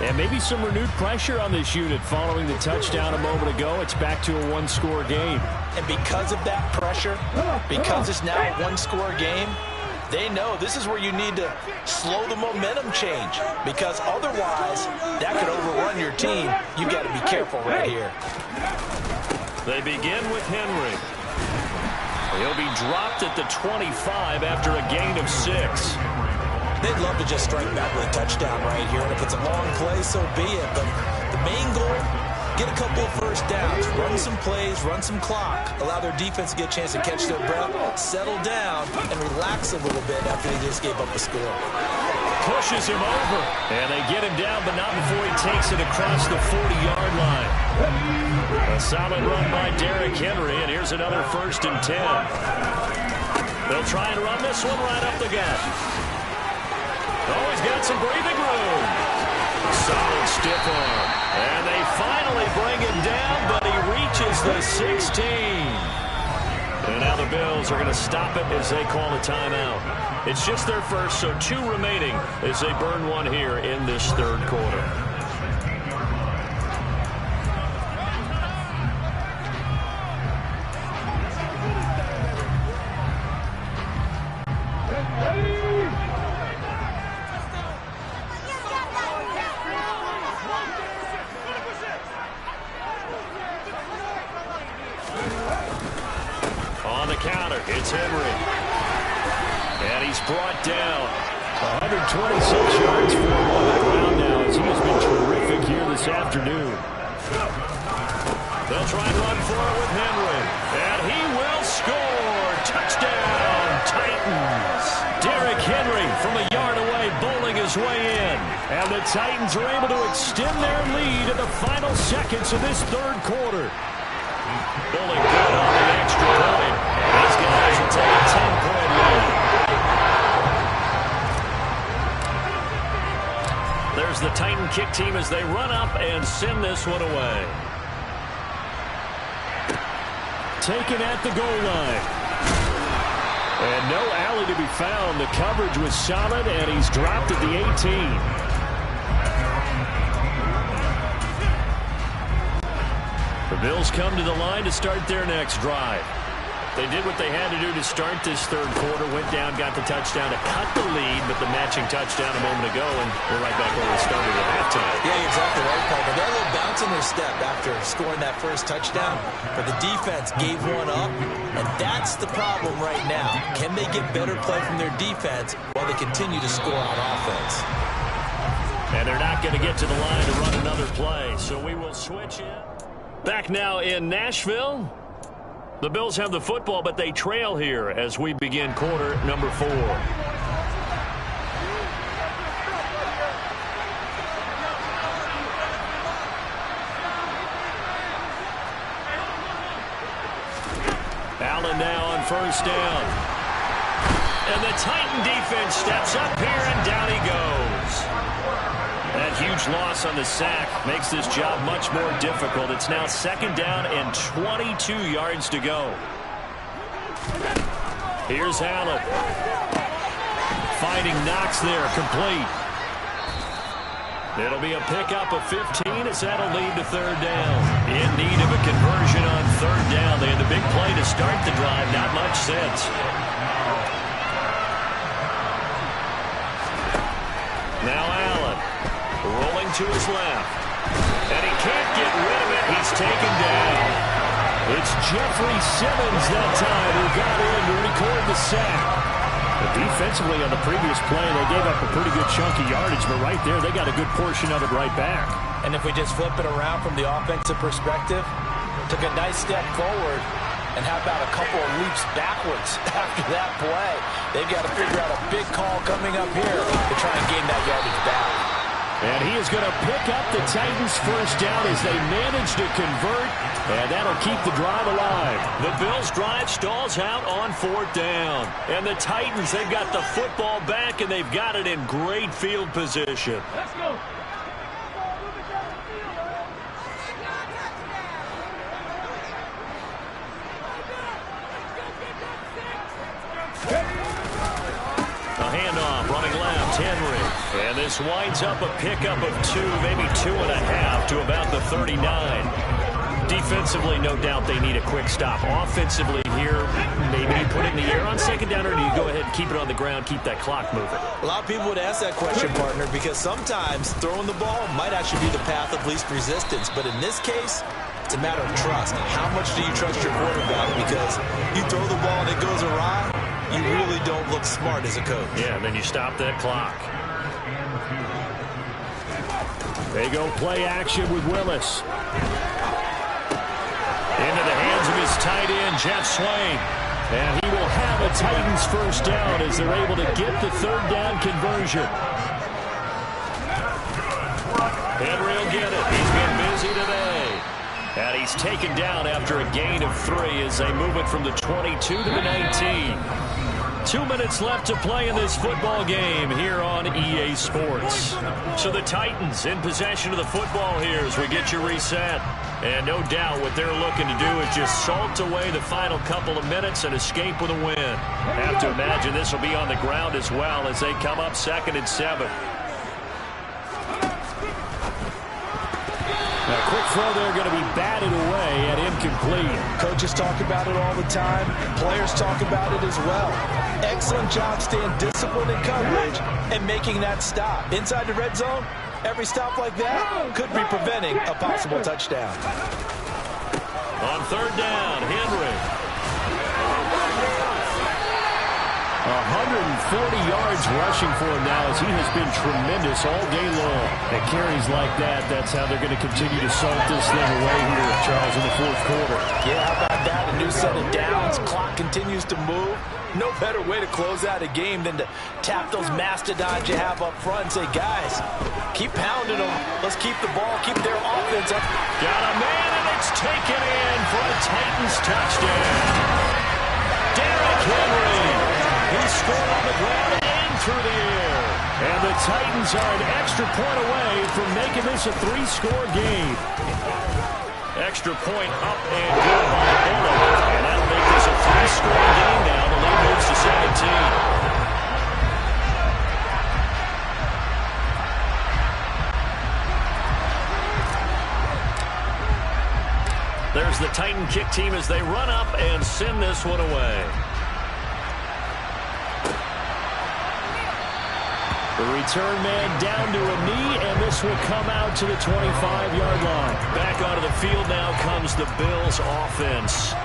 [SPEAKER 5] And maybe some renewed pressure on this unit following the touchdown a moment ago. It's back to a 1-score game.
[SPEAKER 4] And because of that pressure, because it's now a 1-score game, they know this is where you need to slow the momentum change, because otherwise that could overrun your team. You've got to be careful right here.
[SPEAKER 5] They begin with Henry. He'll be dropped at the 25 after a gain of 6.
[SPEAKER 4] They'd love to just strike back with a touchdown right here, and if it's a long play, so be it. But the main goal, get a couple of first downs, run some plays, run some clock, allow their defense to get a chance to catch their breath, settle down, and relax a little bit after they just gave up a score.
[SPEAKER 5] Pushes him over, and they get him down, but not before he takes it across the 40-yard line. A solid run by Derrick Henry, and here's another first and 10. They'll try and run this one right up the gut. Oh, he's got some breathing room. Solid stiff arm. And they finally bring him down, but he reaches the 16. And now the Bills are going to stop it as they call a timeout. It's just their first, so 2 remaining as they burn one here in this third quarter.
[SPEAKER 3] Henry. And he's brought down. 126 yards for him on the ground now as he has been terrific here this afternoon. They'll try and run for it with Henry. And he will score. Touchdown, Titans. Derrick Henry from a yard away bowling his way in. And the Titans are able to extend their lead in the final seconds of this third quarter. Bowling good on the extra point. And these guys will take a 10-point lead. There's the Titan kick team as they run up and send this one away. Taken at the goal line. And no alley to be found. The coverage was solid, and he's dropped at the 18. The Bills come to the line to start their next drive. They did what they had to do to start this third quarter, went down, got the touchdown to cut the lead, but the matching touchdown a moment ago, and we're right back where we started at halftime.
[SPEAKER 4] Yeah, you're exactly right, Parker. They're a little bounce in their step after scoring that first touchdown, but the defense gave one up, and that's the problem right now. Can they get better play from their defense while they continue to score on offense?
[SPEAKER 3] And they're not going to get to the line to run another play, so we will switch in. Back now in Nashville. The Bills have the football, but they trail here as we begin quarter number 4. Allen now on first down. And the Titan defense steps up here, and down he goes. That huge loss on the sack makes this job much more difficult. It's now second down and 22 yards to go. Here's Allen. Finding Knox there, complete. It'll be a pickup of 15 as that'll lead to third down. In need of a conversion on third down. They had the big play to start the drive, not much sense. Now Allen. Rolling to his left. And he can't get rid of it. He's taken down. It's Jeffrey Simmons that time who got in to record the sack. But defensively on the previous play, they gave up a pretty good chunk of yardage, but right there, they got a good portion of it right back.
[SPEAKER 4] And if we just flip it around from the offensive perspective, took a nice step forward, and how about a couple of leaps backwards after that play? They've got to figure out a big call coming up here to try and gain that yardage back.
[SPEAKER 3] And he is going to pick up the Titans' first down as they manage to convert, and that'll keep the drive alive. The Bills' drive stalls out on fourth down. And the Titans, they've got the football back, and they've got it in great field position.
[SPEAKER 7] Let's go.
[SPEAKER 3] Henry. And this winds up a pickup of 2, maybe 2.5 to about the 39. Defensively, no doubt they need a quick stop. Offensively here, maybe you put it in the air on second down, or do you go ahead and keep it on the ground, keep that clock moving?
[SPEAKER 4] A lot of people would ask that question, partner, because sometimes throwing the ball might actually be the path of least resistance. But in this case, it's a matter of trust. How much do you trust your quarterback? Because you throw the ball and it goes awry, you really don't look smart as a coach.
[SPEAKER 3] Yeah, and then you stop that clock. They go play action with Willis. Into the hands of his tight end, Jeff Swain. And he will have a Titans first down as they're able to get the third down conversion. Henry will get it. He's been busy today. And he's taken down after a gain of 3 as they move it from the 22 to the 19. 2 minutes left to play in this football game here on EA Sports. So the Titans in possession of the football here as we get you reset. And no doubt what they're looking to do is just salt away the final couple of minutes and escape with a win. Have to imagine this will be on the ground as well as they come up 2nd and 7. Now, quick throw there going to be batted away and incomplete.
[SPEAKER 4] Coaches talk about it all the time. Players talk about it as well. Excellent job staying disciplined in coverage and making that stop. Inside the red zone, every stop like that could be preventing a possible touchdown.
[SPEAKER 3] On third down, Henry.
[SPEAKER 5] 140 yards rushing for him now as he has been tremendous all day long. And carries like that, that's how they're going to continue to salt this thing away here, Charles, in the fourth quarter.
[SPEAKER 4] Yeah, how about that? A new set of downs. Clock continues to move. No better way to close out a game than to tap those mastodons you have up front and say, guys, keep pounding them. Let's keep the ball, keep their offense up.
[SPEAKER 5] Got a man, and it's taken in for a Titans touchdown. Derrick Henry. He scored on the ground and through the air. And the Titans are an extra point away from making this a 3-score game. Extra point up and good by Bullock. And that'll make this a 3-score game now. The lead moves to 17. There's the Titan kick team as they run up and send this one away. The return man down to a knee, and this will come out to the 25-yard line. Back onto the field now comes the Bills offense.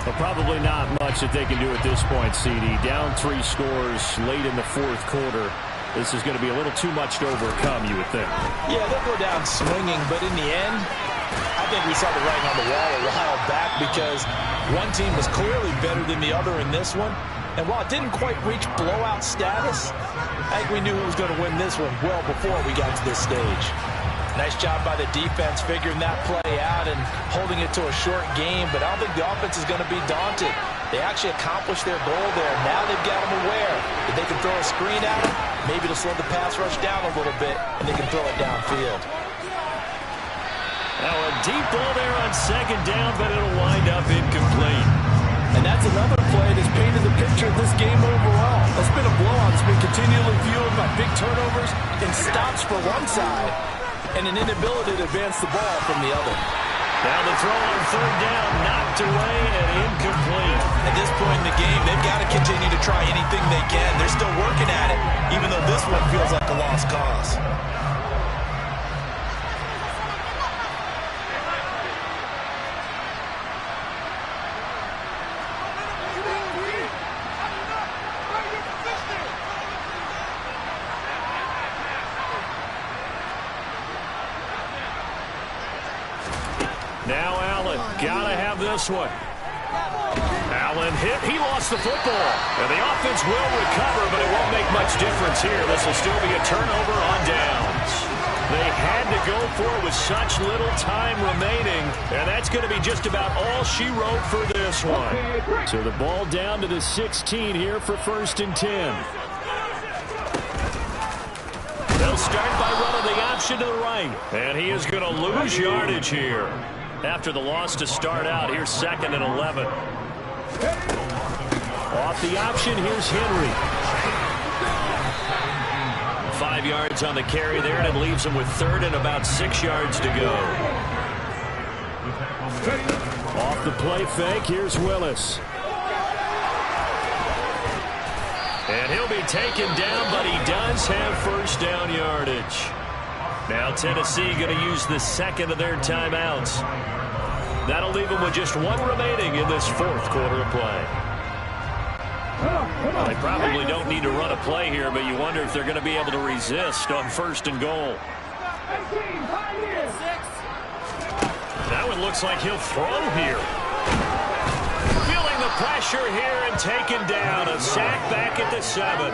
[SPEAKER 5] But probably not much that they can do at this point, CD. Down 3 scores late in the fourth quarter. This is going to be a little too much to overcome, you would think.
[SPEAKER 4] Yeah, they'll go down swinging, but in the end, I think we saw the writing on the wall a while back because one team was clearly better than the other in this one. And while it didn't quite reach blowout status, I think we knew who was going to win this one well before we got to this stage. Nice job by the defense figuring that play out and holding it to a short game, but I don't think the offense is going to be daunted. They actually accomplished their goal there. Now they've got them aware that they can throw a screen at them, maybe to slow the pass rush down a little bit, and they can throw it downfield.
[SPEAKER 5] Now a deep ball there on second down, but it'll wind up incomplete.
[SPEAKER 4] And that's another play that's painted the picture of this game overall. It's been a blowout. It's been continually fueled by big turnovers and stops for one side and an inability to advance the ball from the other.
[SPEAKER 5] Now the throw on third down, knocked away and incomplete.
[SPEAKER 4] At this point in the game, they've got to continue to try anything they can. They're still working at it, even though this one feels like a lost cause.
[SPEAKER 5] Now Allen, gotta have this one. Allen hit, he lost the football. And the offense will recover, but it won't make much difference here. This will still be a turnover on downs. They had to go for it with such little time remaining, and that's going to be just about all she wrote for this one. So the ball down to the 16 here for 1st and 10. They'll start by running the option to the right, and he is going to lose yardage here. After the loss to start out, here's 2nd and 11. Off the option, here's Henry. 5 yards on the carry there, and it leaves him with 3rd and about 6 yards to go. Off the play fake, here's Willis. And he'll be taken down, but he does have 1st down yardage. Now Tennessee going to use the 2nd of their timeouts. That'll leave them with just 1 remaining in this 4th quarter of play. Well, they probably don't need to run a play here, but you wonder if they're going to be able to resist on 1st and goal. That one looks like he'll throw here. Feeling the pressure here and taken down. A sack back at the 7.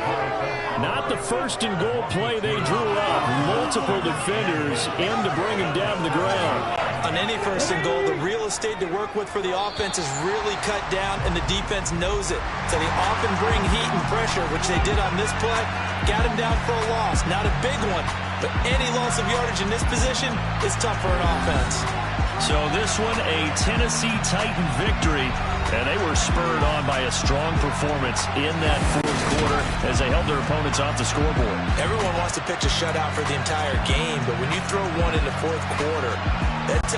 [SPEAKER 5] Not the 1st and goal play they drew up. Multiple defenders in to bring him down to the ground.
[SPEAKER 4] On any 1st and goal, the real estate to work with for the offense is really cut down, and the defense knows it. So they often bring heat and pressure, which they did on this play. Got him down for a loss. Not a big one, but any loss of yardage in this position is tough for an offense.
[SPEAKER 5] So this one, a Tennessee Titan victory, and they were spurred on by a strong performance in that 4th quarter as they held their opponents off the scoreboard.
[SPEAKER 4] Everyone wants to pitch a shutout for the entire game, but when you throw one in the 4th quarter, that's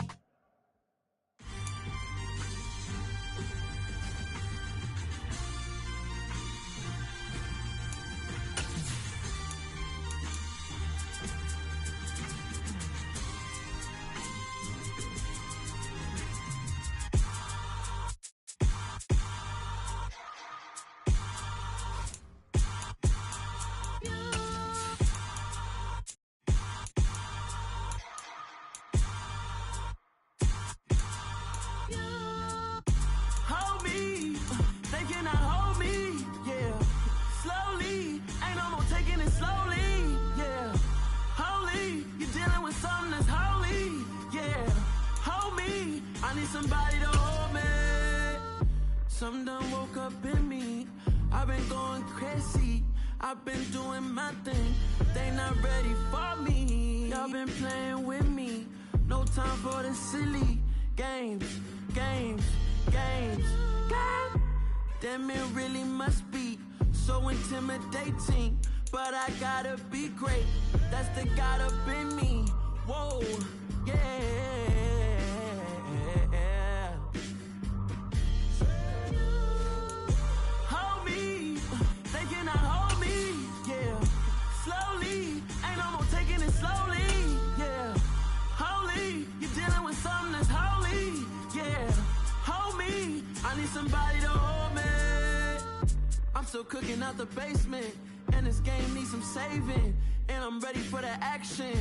[SPEAKER 9] Something done woke up in me. I've been going crazy. I've been doing my thing. They not ready for me. Y'all been playing with me. No time for the silly games. Damn, it really must be so intimidating. But I gotta be great. That's the God up in me. Whoa, yeah. Hold me, they cannot hold me, yeah. Slowly, ain't no more taking it slowly, yeah. Holy, you're dealing with something that's holy, yeah. Hold me, I need somebody to hold me. I'm still cooking out the basement, and this game needs some saving, and I'm ready for the action.